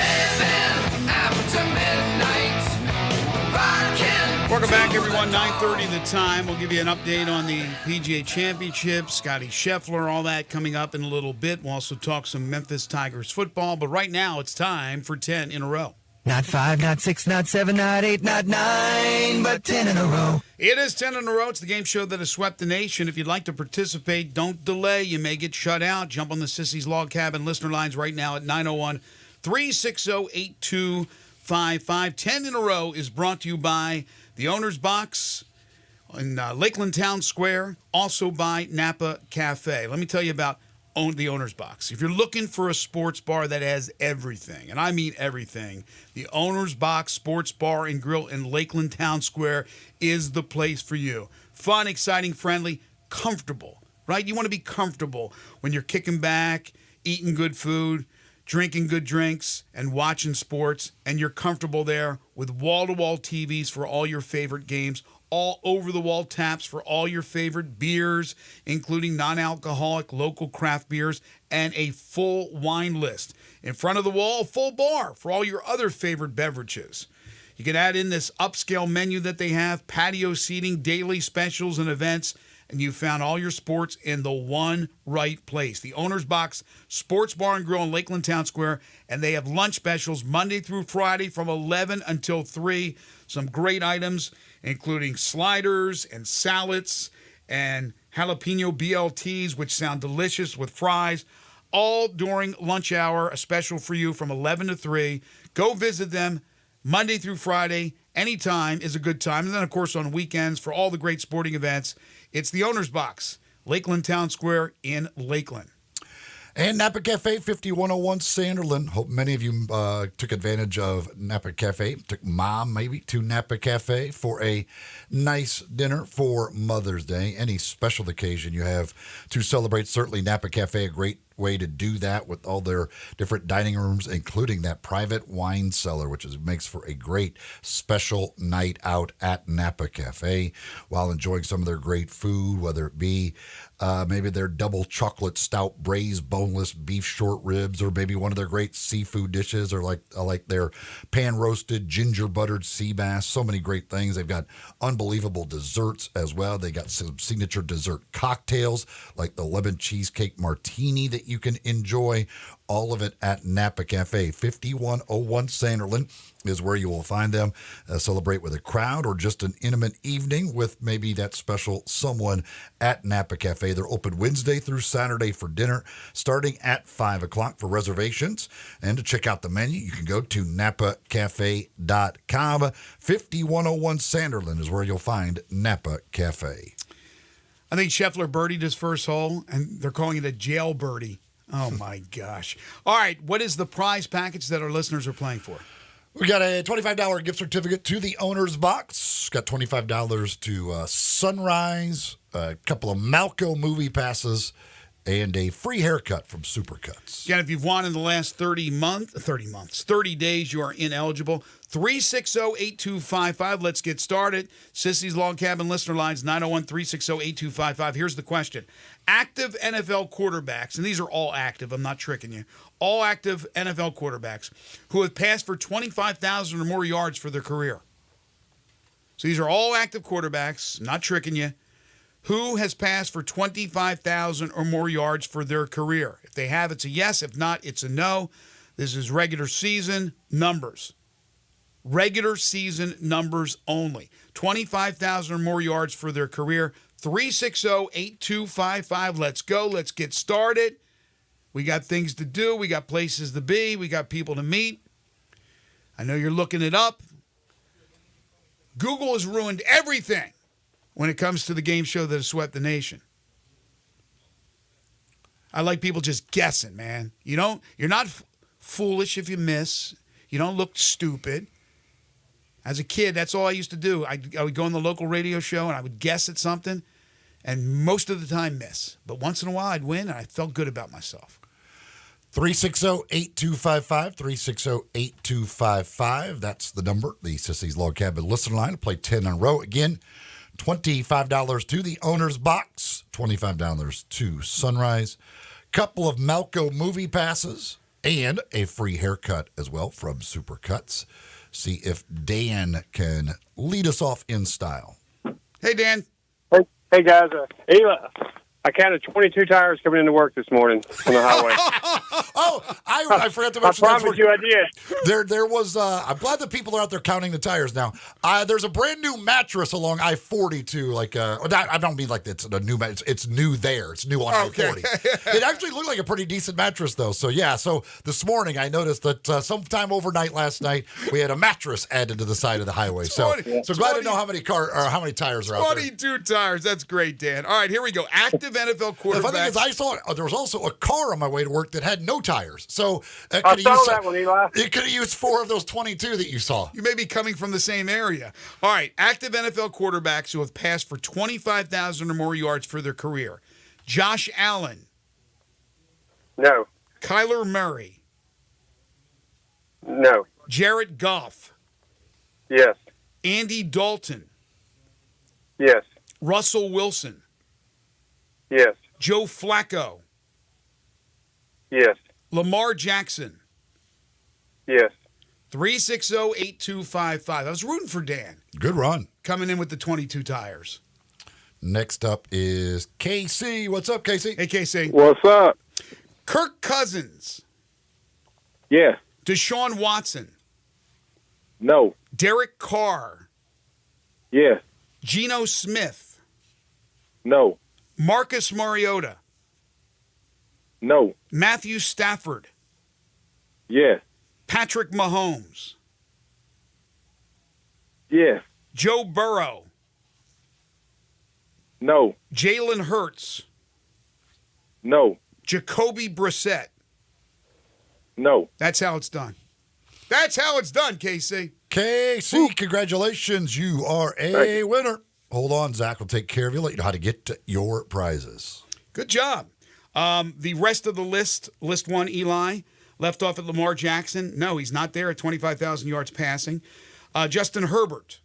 Welcome back, everyone. 9:30 the time. We'll give you an update on the PGA Championship, Scotty Scheffler, all that coming up in a little bit. We'll also talk some Memphis Tigers football. But right now, it's time for 10 in a row. Not 5, not 6, not 7, not 8, not 9, but 10 in a row. It is 10 in a row. It's the game show that has swept the nation. If you'd like to participate, don't delay. You may get shut out. Jump on the Sissy's Log Cabin listener lines right now at 901-360-8255. 10 in a row is brought to you by the Owner's Box in Lakeland Town Square, also by Napa Cafe. Let me tell you about the Owner's Box. If you're looking for a sports bar that has everything, and I mean everything, the Owner's Box Sports Bar and Grill in Lakeland Town Square is the place for you. Fun, exciting, friendly, comfortable, right? You want to be comfortable when you're kicking back, eating good food, drinking good drinks, and watching sports, and you're comfortable there with wall-to-wall TVs for all your favorite games, all over-the-wall taps for all your favorite beers, including non-alcoholic local craft beers, and a full wine list. In front of the wall, a full bar for all your other favorite beverages. You can add in this upscale menu that they have, patio seating, daily specials, and events, and you found all your sports in the one right place. The Owner's Box Sports Bar and Grill in Lakeland Town Square, and they have lunch specials Monday through Friday from 11 until 3. Some great items, including sliders and salads and jalapeno BLTs, which sound delicious with fries, all during lunch hour, a special for you from 11 to 3. Go visit them Monday through Friday. Anytime is a good time. And then, of course, on weekends for all the great sporting events, it's the Owner's Box, Lakeland Town Square in Lakeland. And Napa Cafe, 5101 Sanderland. Hope many of you took advantage of Napa Cafe. Took mom maybe to Napa Cafe for a nice dinner for Mother's Day. Any special occasion you have to celebrate, certainly Napa Cafe, a great way to do that with all their different dining rooms, including that private wine cellar, which makes for a great special night out at Napa Cafe while enjoying some of their great food, whether it be maybe their double chocolate stout braised boneless beef short ribs, or maybe one of their great seafood dishes, or like their pan roasted ginger buttered sea bass. So many great things. They've got unbelievable desserts as well. They got some signature dessert cocktails like the lemon cheesecake martini that you can enjoy. All of it at Napa Cafe. 5101 Sanderland is where you will find them. Celebrate with a crowd or just an intimate evening with maybe that special someone at Napa Cafe. They're open Wednesday through Saturday for dinner, starting at 5 o'clock for reservations. And to check out the menu, you can go to napacafe.com. 5101 Sanderland is where you'll find Napa Cafe. I think Scheffler birdied his first hole, and they're calling it a jail birdie. Oh, my gosh. All right, what is the prize package that our listeners are playing for? We got a $25 gift certificate to the owner's box. Got $25 to Sunrise, a couple of Malco movie passes, and a free haircut from Supercuts. Again, if you've won in the last 30 days, you are ineligible. 360-8255. Let's get started. Sissy's Log Cabin listener lines, 901-360-8255. Here's the question. Active NFL quarterbacks, and these are all active, I'm not tricking you, all active NFL quarterbacks who have passed for 25,000 or more yards for their career. So these are all active quarterbacks, not tricking you, who has passed for 25,000 or more yards for their career. If they have, it's a yes. If not, it's a no. This is regular season numbers. Regular season numbers only. 25,000 or more yards for their career. 360-8255. Let's go. Let's get started. We got things to do. We got places to be. We got people to meet. I know you're looking it up. Google has ruined everything when it comes to the game show that has swept the nation. I like people just guessing, man. You're not foolish if you miss. You don't look stupid. As a kid, that's all I used to do. I would go on the local radio show and I would guess at something and most of the time miss. But once in a while I'd win and I felt good about myself. 360-8255, 360-8255. That's the number, the Sissy's Log Cabin listener line. Play 10 in a row. Again, $25 to the owner's box, $25 to Sunrise, couple of Malco movie passes, and a free haircut as well from Supercuts. See if Dan can lead us off in style. Hey, Dan. Hey guys. I counted 22 tires coming into work this morning on the highway. I forgot to mention. I promise you I did. There was. I'm glad that people are out there counting the tires now. There's a brand new mattress along I-42. I don't mean like it's a new mattress. It's new there. It's new on I-40. It actually looked like a pretty decent mattress though. So yeah. So this morning I noticed that sometime overnight last night we had a mattress added to the side of the highway. So glad to know how many tires are out there. 22 tires. That's great, Dan. All right, here we go. Active NFL quarterbacks. The funny thing is, I saw there was also a car on my way to work that had no tires. So I saw that one, Eli. It could have used 4 of those 22 that you saw. You may be coming from the same area. All right, active NFL quarterbacks who have passed for 25,000 or more yards for their career. Josh Allen. No. Kyler Murray. No. Jared Goff. Yes. Andy Dalton. Yes. Russell Wilson. Yes. Joe Flacco. Yes. Lamar Jackson. Yes. 360-8255. I was rooting for Dan. Good run. Coming in with the 22 tires. Next up is KC. What's up, KC? Hey, KC. What's up? Kirk Cousins. Yeah. Deshaun Watson. No. Derek Carr. Yeah. Geno Smith. No. Marcus Mariota. No. Matthew Stafford. Yeah. Patrick Mahomes. Yeah. Joe Burrow. No. Jalen Hurts. No. Jacoby Brissett. No. That's how it's done. That's how it's done, KC. KC, congratulations. You are a winner. Hold on, Zach will take care of you. Let you know how to get to your prizes. Good job. The rest of the list 1, Eli, left off at Lamar Jackson. No, he's not there at 25,000 yards passing. Justin Herbert.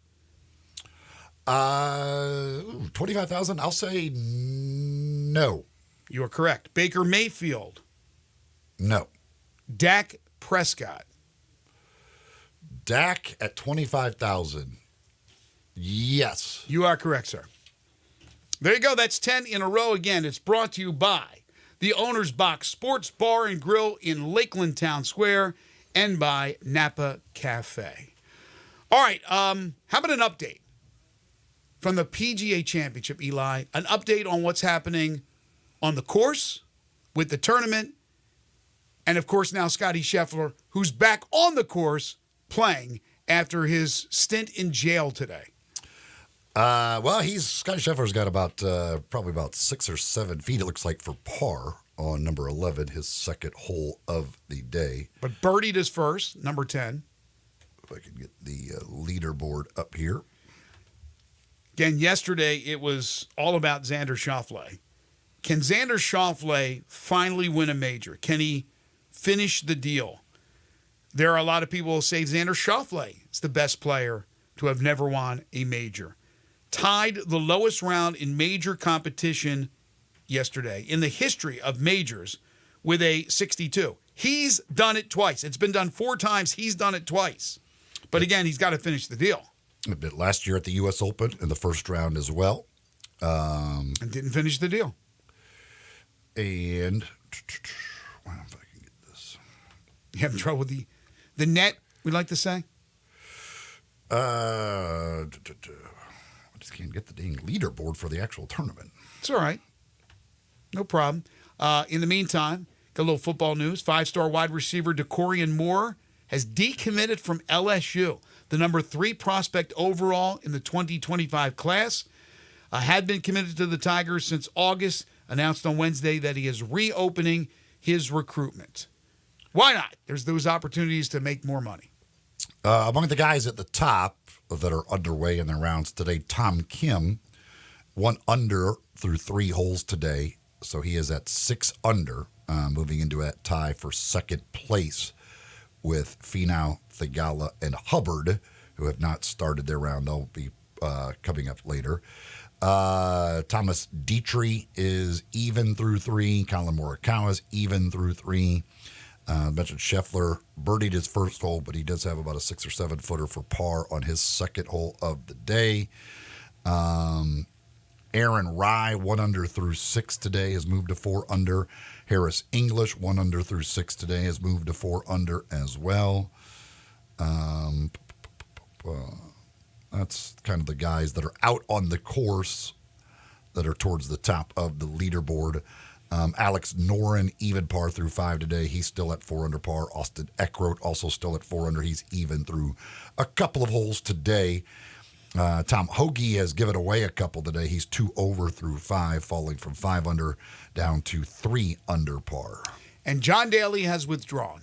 25,000, I'll say no. You are correct. Baker Mayfield. No. Dak Prescott. Dak at 25,000. Yes. You are correct, sir. There you go. That's 10 in a row. Again, it's brought to you by the Owner's Box Sports Bar and Grill in Lakeland Town Square and by Napa Cafe. All right. How about an update from the PGA Championship, Eli? An update on what's happening on the course with the tournament. And, of course, now Scottie Scheffler, who's back on the course playing after his stint in jail today. Well, Scotty Scheffler's got about probably about 6 or 7 feet, it looks like, for par on number 11, his second hole of the day. But birdied his first, number 10. If I can get the leaderboard up here. Again, yesterday it was all about Xander Schauffele. Can Xander Schauffele finally win a major? Can he finish the deal? There are a lot of people who say Xander Schauffele is the best player to have never won a major. Tied the lowest round in major competition yesterday in the history of majors with a 62. He's done it twice. It's been done 4 times. He's done it twice. But again, he's got to finish the deal. A bit last year at the U.S. Open in the first round as well. And didn't finish the deal. And wow, if I can get this. You having trouble with the net, we like to say? I just can't get the dang leaderboard for the actual tournament. It's all right. No problem. In the meantime, got a little football news. 5-star wide receiver DeCorian Moore has decommitted from LSU. The number 3 prospect overall in the 2025 class. Had been committed to the Tigers since August. Announced on Wednesday that he is reopening his recruitment. Why not? There's those opportunities to make more money. Among the guys at the top that are underway in their rounds today, Tom Kim, 1 under through 3 holes today. So he is at 6 under, moving into a tie for second place with Finau, Thigala, and Hubbard, who have not started their round. They'll be coming up later. Thomas Dietrich is even through 3. Colin Morikawa is even through 3. I mentioned Scheffler birdied his first hole, but he does have about a 6 or 7 footer for par on his second hole of the day. Aaron Rye, 1 under through 6 today, has moved to 4 under. Harris English, 1 under through 6 today, has moved to 4 under as well. That's kind of the guys that are out on the course that are towards the top of the leaderboard. Alex Noren, even par through 5 today. He's still at 4 under par. Austin Eckroat also still at 4 under. He's even through a couple of holes today. Tom Hoagie has given away a couple today. He's 2 over through 5, falling from 5 under down to 3 under par. And John Daly has withdrawn.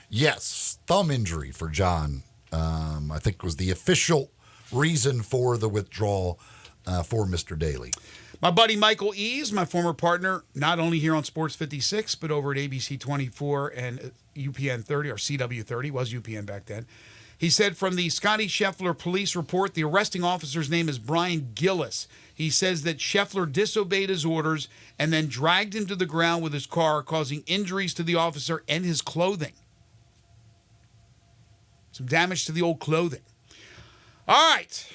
Yes, thumb injury for John, I think was the official reason for the withdrawal for Mr. Daly. My buddy Michael Eaves, my former partner, not only here on Sports 56, but over at ABC 24 and UPN 30, or CW 30, was UPN back then. He said from the Scotty Scheffler police report, the arresting officer's name is Brian Gillis. He says that Scheffler disobeyed his orders and then dragged him to the ground with his car, causing injuries to the officer and his clothing. Some damage to the old clothing. All right,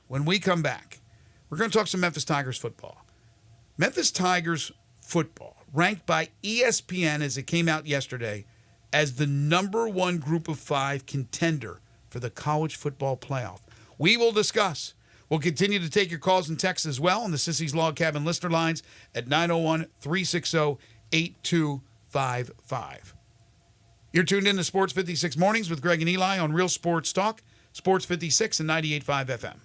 when we come back, we're going to talk some Memphis Tigers football. Memphis Tigers football, ranked by ESPN as it came out yesterday as the number 1 group of 5 contender for the college football playoff. We will discuss. We'll continue to take your calls and texts as well on the Sissy's Log Cabin listener lines at 901-360-8255. You're tuned in to Sports 56 Mornings with Greg and Eli on Real Sports Talk, Sports 56 and 98.5 FM.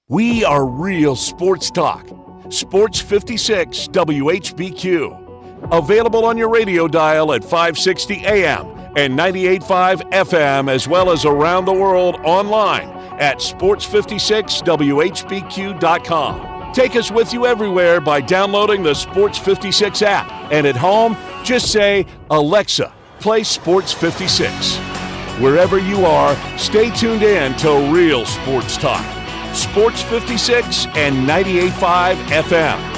We are Real Sports Talk. Sports 56 WHBQ. Available on your radio dial at 560 AM and 98.5 FM, as well as around the world online at sports56whbq.com. Take us with you everywhere by downloading the Sports 56 app. And at home, just say, Alexa, play Sports 56. Wherever you are, stay tuned in to Real Sports Talk. Sports 56 and 98.5 FM.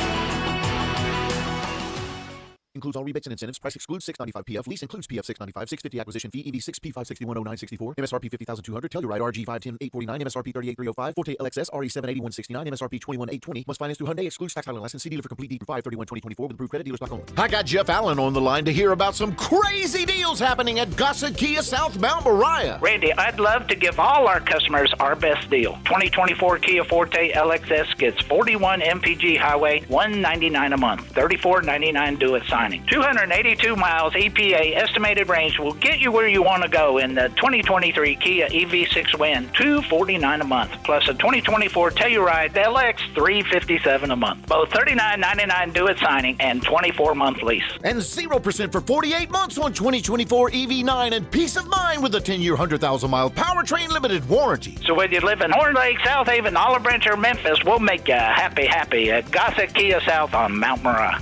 Includes all rebates and incentives. Price excludes $695 PF. Lease includes PF $695. $650 acquisition fee. EV6 P5610964. MSRP $50,200. Telluride RG510 $849. MSRP $38,305. Forte LXS RE780 $169. MSRP $21,820. Must finance through Hyundai. Excludes tax title and license. See dealer for complete deed 5/31/2024 with approved credit. Dealer stock only. I got Jeff Allen on the line to hear about some crazy deals happening at Gossett Kia southbound Mariah. Randy, I'd love to give all our customers our best deal. 2024 Kia Forte LXS gets 41 MPG highway, $199 a month, $34.99 due at sign signing. 282 miles EPA estimated range will get you where you want to go in the 2023 Kia EV6 Win, $249 a month, plus a 2024 Telluride LX, $357 a month. Both $39.99 due at signing and 24-month lease. And 0% for 48 months on 2024 EV9 and peace of mind with a 10-year, 100,000-mile powertrain limited warranty. So whether you live in Horn Lake, South Haven, Olive Branch, or Memphis, we'll make you happy at Gossett Kia South on Mount Moriah.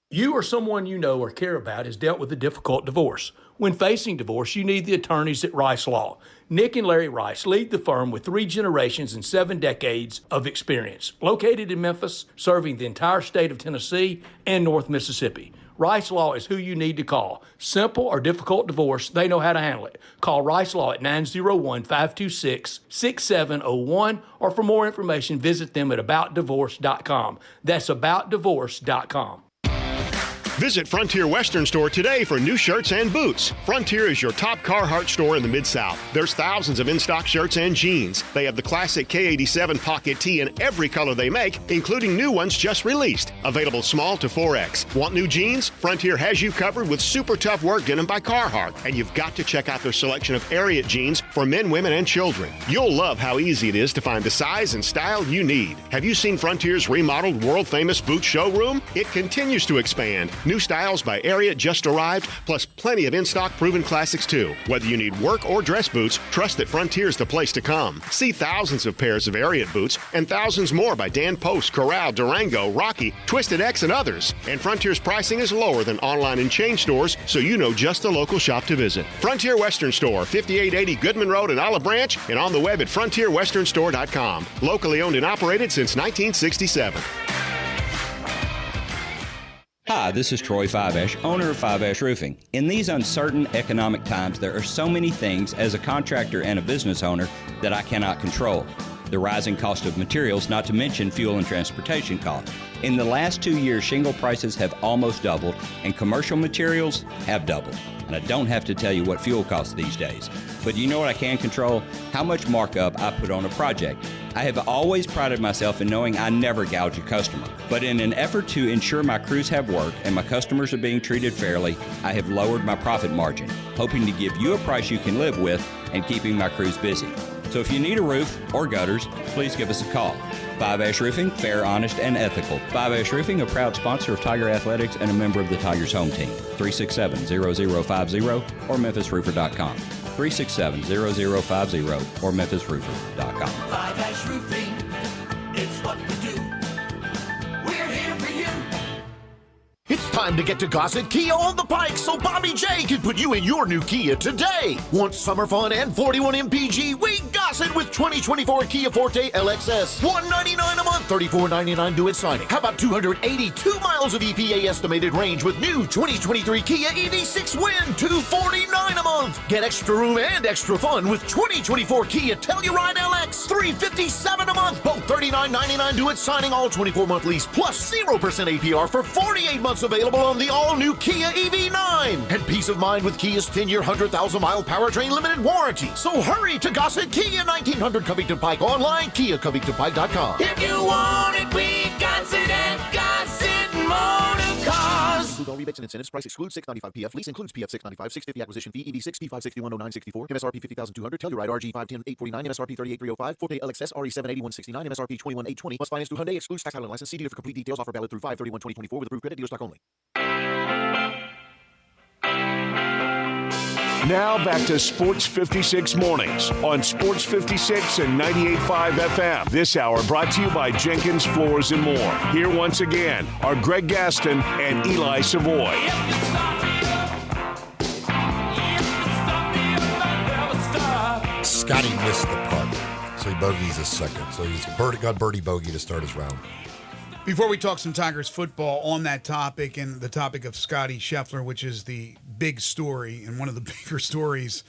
You or someone you know or care about has dealt with a difficult divorce. When facing divorce, you need the attorneys at Rice Law. Nick and Larry Rice lead the firm with 3 generations and 7 decades of experience. Located in Memphis, serving the entire state of Tennessee and North Mississippi. Rice Law is who you need to call. Simple or difficult divorce, they know how to handle it. Call Rice Law at 901-526-6701, or for more information, visit them at aboutdivorce.com. That's aboutdivorce.com. Visit Frontier Western Store today for new shirts and boots. Frontier is your top Carhartt store in the Mid-South. There's thousands of in-stock shirts and jeans. They have the classic K87 pocket tee in every color they make, including new ones just released. Available small to 4X. Want new jeans? Frontier has you covered with super tough work denim by Carhartt. And you've got to check out their selection of Ariat jeans for men, women, and children. You'll love how easy it is to find the size and style you need. Have you seen Frontier's remodeled world-famous boot showroom? It continues to expand. New styles by Ariat just arrived, plus plenty of in-stock proven classics too. Whether you need work or dress boots, trust that Frontier's the place to come. See thousands of pairs of Ariat boots and thousands more by Dan Post, Corral, Durango, Rocky, Twisted X, and others. And Frontier's pricing is lower than online and chain stores, so you know just the local shop to visit. Frontier Western Store, 5880 Goodman Road in Olive Branch, and on the web at frontierwesternstore.com. Locally owned and operated since 1967. Hi, this is Troy Fiveash, owner of Fiveash Roofing. In these uncertain economic times, there are so many things as a contractor and a business owner that I cannot control. The rising cost of materials, not to mention fuel and transportation costs. In the last 2 years, shingle prices have almost doubled, and commercial materials have doubled. And I don't have to tell you what fuel costs these days. But you know what I can control? How much markup I put on a project. I have always prided myself in knowing I never gouge a customer. But in an effort to ensure my crews have work and my customers are being treated fairly, I have lowered my profit margin, hoping to give you a price you can live with and keeping my crews busy. So if you need a roof or gutters, please give us a call. Fiveash Roofing, fair, honest, and ethical. Fiveash Roofing, a proud sponsor of Tiger Athletics and a member of the Tigers home team. 367-0050 or memphisroofer.com. 367-0050 or memphisroofer.com. Fiveash Roofing, it's what we do. We're here for you. It's time to get to Gossett Kia on the Pike so Bobby J can put you in your new Kia today. Want summer fun and 41 MPG? We Gossett with 2024 Kia Forte LXS. $199 a month, $34.99 due at signing. How about 282 miles of EPA estimated range with new 2023 Kia EV6 Win, $249 a month. Get extra room and extra fun with 2024 Kia Telluride LX, $357 a month. Both $39.99 due at signing, all 24-month lease, plus 0% APR for 48 months available on the all-new Kia EV9. And peace of mind with Kia's 10-year, 100,000-mile powertrain limited warranty. So hurry to Gossett Kia, 1900 Covington Pike, online, KiaCovingtonPike.com. If you want it, we got it at Gossett Motor Cars. Include all rebates and incentives. Price excludes $695 PF. Lease includes PF $695, $650 acquisition fee, EV6 P5610964, MSRP $50,200, Telluride RG $510,849, MSRP $38,305, Forte LXS RE $781,69, MSRP $21,820, plus finance through Hyundai, excludes tax title and license. See dealer for complete details. Offer valid through 5/31/2024 with approved credit. Dealer stock only. Now back to Sports 56 Mornings on Sports 56 and 98.5 FM. This hour brought to you by Jenkins Floors and More. Here once again are Greg Gaston and Eli Savoy. Scotty missed the putt, so he bogeys a second. So he's got birdie bogey to start his round. Before we talk some Tigers football on that topic and the topic of Scotty Scheffler, which is the big story and one of the bigger stories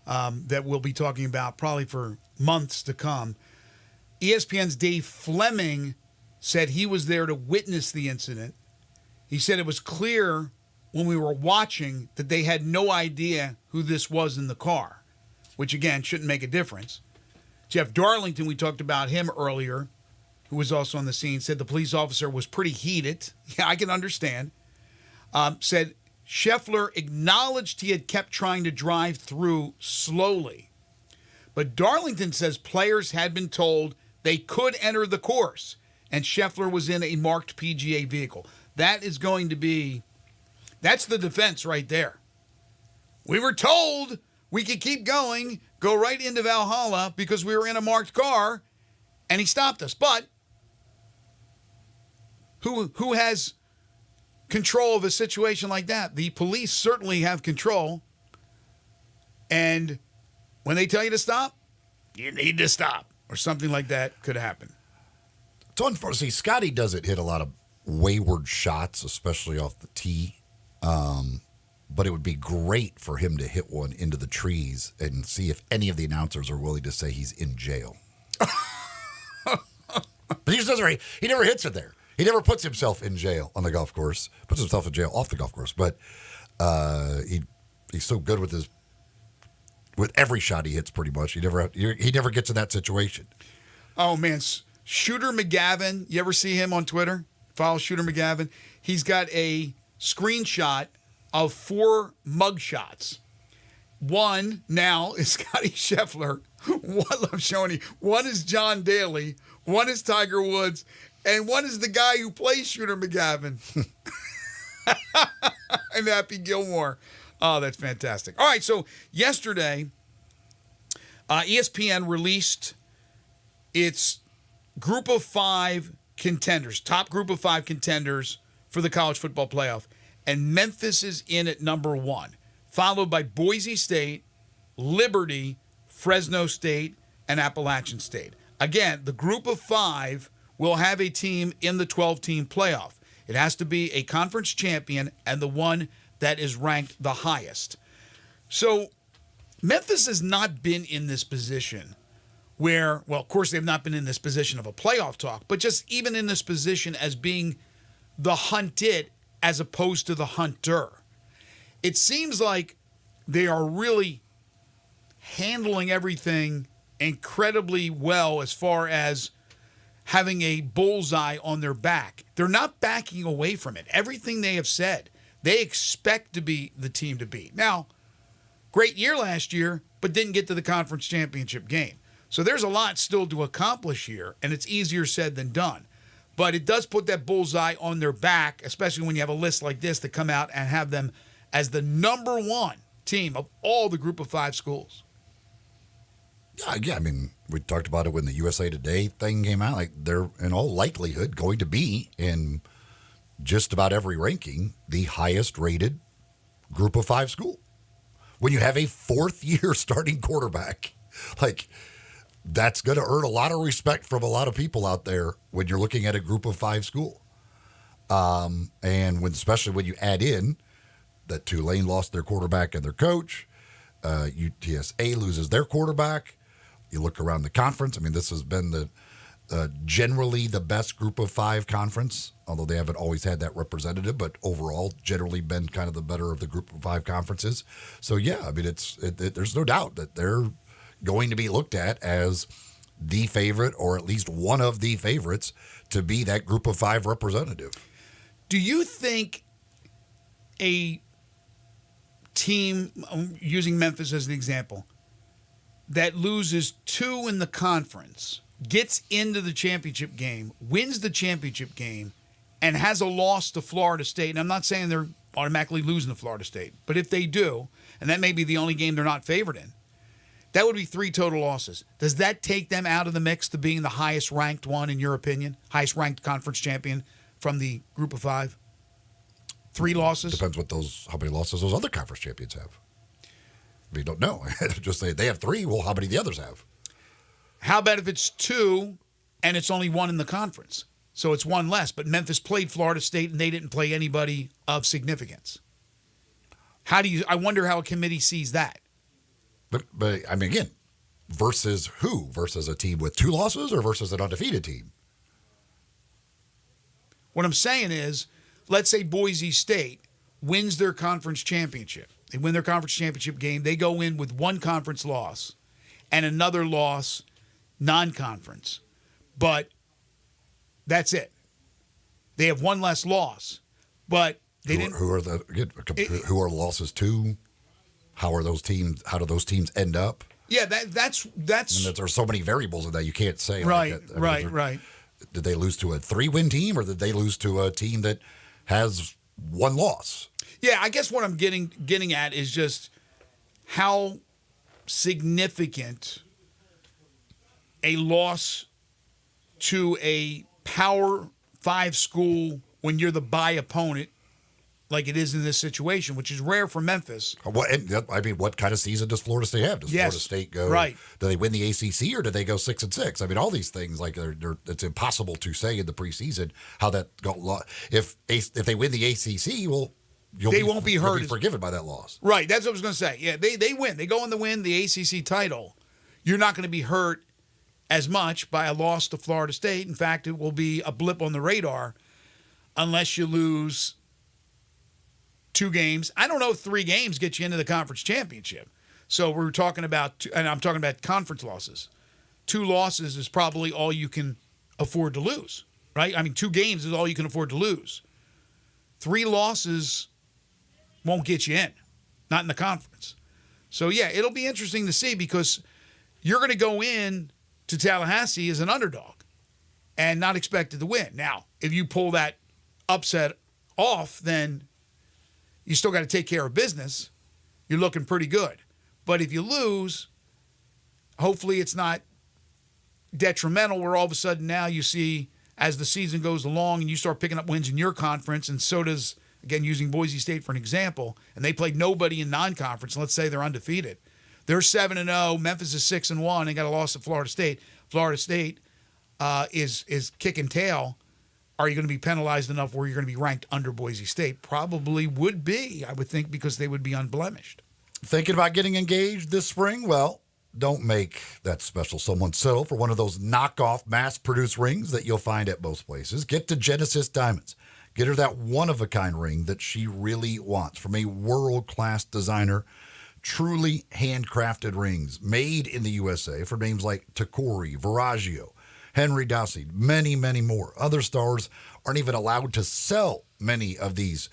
that we'll be talking about probably for months to come, ESPN's Dave Fleming said he was there to witness the incident. He said it was clear when we were watching that they had no idea who this was in the car, which, again, shouldn't make a difference. Jeff Darlington, we talked about him earlier, who was also on the scene, said the police officer was pretty heated. Yeah, I can understand. said Scheffler acknowledged he had kept trying to drive through slowly. But Darlington says players had been told they could enter the course, and Scheffler was in a marked PGA vehicle. That is going to be, that's the defense right there. We were told we could keep going, go right into Valhalla because we were in a marked car, and he stopped us. But who has control of a situation like that? The police certainly have control. And when they tell you to stop, you need to stop. Or something like that could happen. It's unfortunate. Scotty doesn't hit a lot of wayward shots, especially off the tee. But it would be great for him to hit one into the trees and see if any of the announcers are willing to say he's in jail. But he just doesn't. He never hits it there. He never puts himself in jail on the golf course. Puts himself in jail off the golf course. But he's so good with every shot he hits, pretty much. He never gets in that situation. Oh man, Shooter McGavin. You ever see him on Twitter? Follow Shooter McGavin. He's got a screenshot of 4 mug shots. One now is Scotty Scheffler. One, I'm showing you. One is John Daly. One is Tiger Woods. And one is the guy who plays Shooter McGavin. And Happy Gilmore. Oh, that's fantastic. All right, so yesterday, ESPN released its group of 5 contenders, top group of 5 contenders for the college football playoff. And Memphis is in at number 1, followed by Boise State, Liberty, Fresno State, and Appalachian State. Again, the group of 5 will have a team in the 12-team playoff. It has to be a conference champion and the one that is ranked the highest. So Memphis has not been in this position where, well, of course, they've not been in this position of a playoff talk, but just even in this position as being the hunted as opposed to the hunter. It seems like they are really handling everything incredibly well as far as having a bullseye on their back. They're not backing away from it. Everything they have said, they expect to be the team to beat. Now, great year last year, but didn't get to the conference championship game. So there's a lot still to accomplish here, and it's easier said than done. But it does put that bullseye on their back, especially when you have a list like this to come out and have them as the number 1 team of all the group of 5 schools. Yeah, I mean, we talked about it when the USA Today thing came out. Like, they're in all likelihood going to be in just about every ranking the highest rated group of 5 school. When you have a 4th-year starting quarterback, like, that's going to earn a lot of respect from a lot of people out there when you're looking at a group of 5 school. And especially when you add in that Tulane lost their quarterback and their coach, UTSA loses their quarterback. You look around the conference. I mean, this has been the generally the best group of 5 conference, although they haven't always had that representative, but overall generally been kind of the better of the group of 5 conferences. So, yeah, I mean, there's no doubt that they're going to be looked at as the favorite or at least one of the favorites to be that group of 5 representative. Do you think a team, using Memphis as an example, that loses 2 in the conference, gets into the championship game, wins the championship game, and has a loss to Florida State, and I'm not saying they're automatically losing to Florida State, but if they do, and that may be the only game they're not favored in, that would be 3 total losses. Does that take them out of the mix to being the highest ranked one, in your opinion? Highest ranked conference champion from the group of 5? 3 losses? Depends how many losses those other conference champions have. We don't know. Just say they have 3. Well, how many the others have? How about if it's 2 and it's only 1 in the conference? So it's 1 less, but Memphis played Florida State and they didn't play anybody of significance. I wonder how a committee sees that. But I mean, again, versus who? Versus a team with 2 losses or versus an undefeated team? What I'm saying is, let's say Boise State wins their conference championship. They win their conference championship game. They go in with 1 conference loss and another loss non-conference. But that's it. They have 1 less loss. But Who are the losses to? How do those teams end up? Yeah, that's. And there's so many variables in that you can't say. Right. Did they lose to a 3-win team, or did they lose to a team that has one loss? Yeah, I guess what I'm getting at is just how significant a loss to a Power 5 school when you're the bye opponent, like it is in this situation, which is rare for Memphis. What kind of season does Florida State have? Does Florida State go right? Do they win the ACC, or do they go 6-6? I mean, all these things, like it's impossible to say in the preseason how that got lost. If they win the ACC, well, they won't be hurt. Be forgiven by that loss. Right. That's what I was going to say. Yeah, they win. They go on to win the ACC title. You're not going to be hurt as much by a loss to Florida State. In fact, it will be a blip on the radar unless you lose 2 games. I don't know if 3 games get you into the conference championship. So we're talking about, and I'm talking about conference losses. 2 losses is probably all you can afford to lose, right? I mean, 2 games is all you can afford to lose. 3 losses won't get you in, not in the conference. So, yeah, it'll be interesting to see because you're going to go in to Tallahassee as an underdog and not expected to win. Now, if you pull that upset off, then you still got to take care of business. You're looking pretty good. But if you lose, hopefully it's not detrimental where all of a sudden now you see as the season goes along and you start picking up wins in your conference, and so does, again, using Boise State for an example, and they played nobody in non-conference. Let's say they're undefeated. They're 7-0. Memphis is 6-1. They got a loss to Florida State. Florida State is kicking tail. Are you going to be penalized enough where you're going to be ranked under Boise State? Probably would be, I would think, because they would be unblemished. Thinking about getting engaged this spring? Well, don't make that special someone settle for one of those knockoff mass-produced rings that you'll find at most places. Get to Genesis Diamonds. Get her that one-of-a-kind ring that she really wants from a world-class designer. Truly handcrafted rings made in the USA for names like Takori, Viraggio, Henry Dossi, many, many more. Other stars aren't even allowed to sell many of these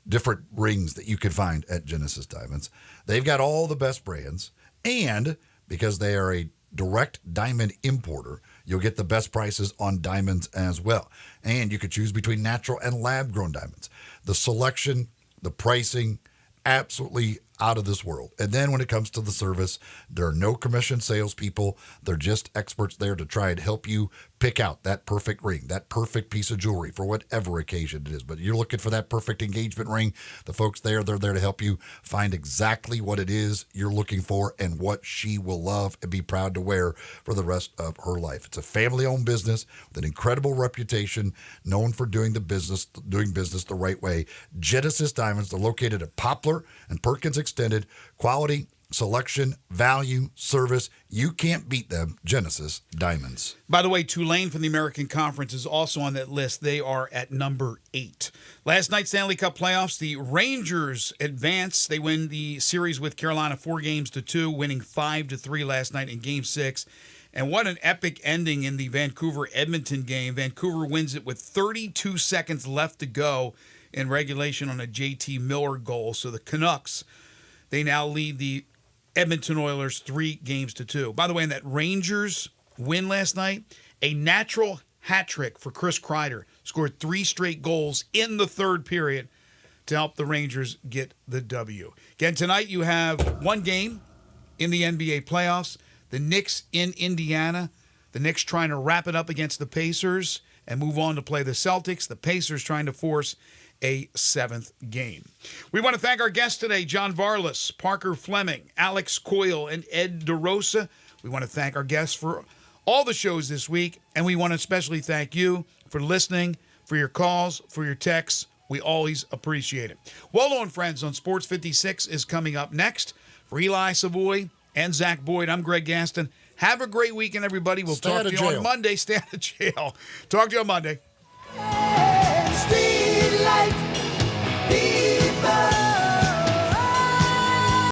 different rings that you can find at Genesis Diamonds. They've got all the best brands, and because they are a direct diamond importer, you'll get the best prices on diamonds as well. And you could choose between natural and lab-grown diamonds. The selection, the pricing, absolutely out of this world. And then when it comes to the service, there are no commission salespeople. They're just experts there to try and help you pick out that perfect ring, that perfect piece of jewelry for whatever occasion it is. But you're looking for that perfect engagement ring. The folks there, they're there to help you find exactly what it is you're looking for and what she will love and be proud to wear for the rest of her life. It's a family-owned business with an incredible reputation, known for doing business the right way. Genesis Diamonds, they're located at Poplar and Perkins Extended. Quality, selection, value, service. You can't beat them. Genesis Diamonds. By the way, Tulane from the American Conference is also on that list. They are at number 8. Last night's Stanley Cup playoffs, the Rangers advance. They win the series with Carolina 4-2, winning 5-3 last night in Game 6. And what an epic ending in the Vancouver-Edmonton game. Vancouver wins it with 32 seconds left to go in regulation on a JT Miller goal. So the Canucks, they now lead the Edmonton Oilers 3-2. By the way, in that Rangers win last night, a natural hat trick for Chris Kreider. Scored 3 straight goals in the third period to help the Rangers get the W. Again, tonight you have one game in the NBA playoffs. The Knicks in Indiana. The Knicks trying to wrap it up against the Pacers and move on to play the Celtics. The Pacers trying to force a 7th game. We want to thank our guests today, John Varlas, Parker Fleming, Alex Coyle, and Ed DeRosa. We want to thank our guests for all the shows this week, and we want to especially thank you for listening, for your calls, for your texts. We always appreciate it. Waldo and Friends on Sports 56 is coming up next. For Eli Savoy and Zach Boyd, I'm Greg Gaston. Have a great weekend, everybody. We'll talk to you on Monday. Stay out of jail. Talk to you on Monday.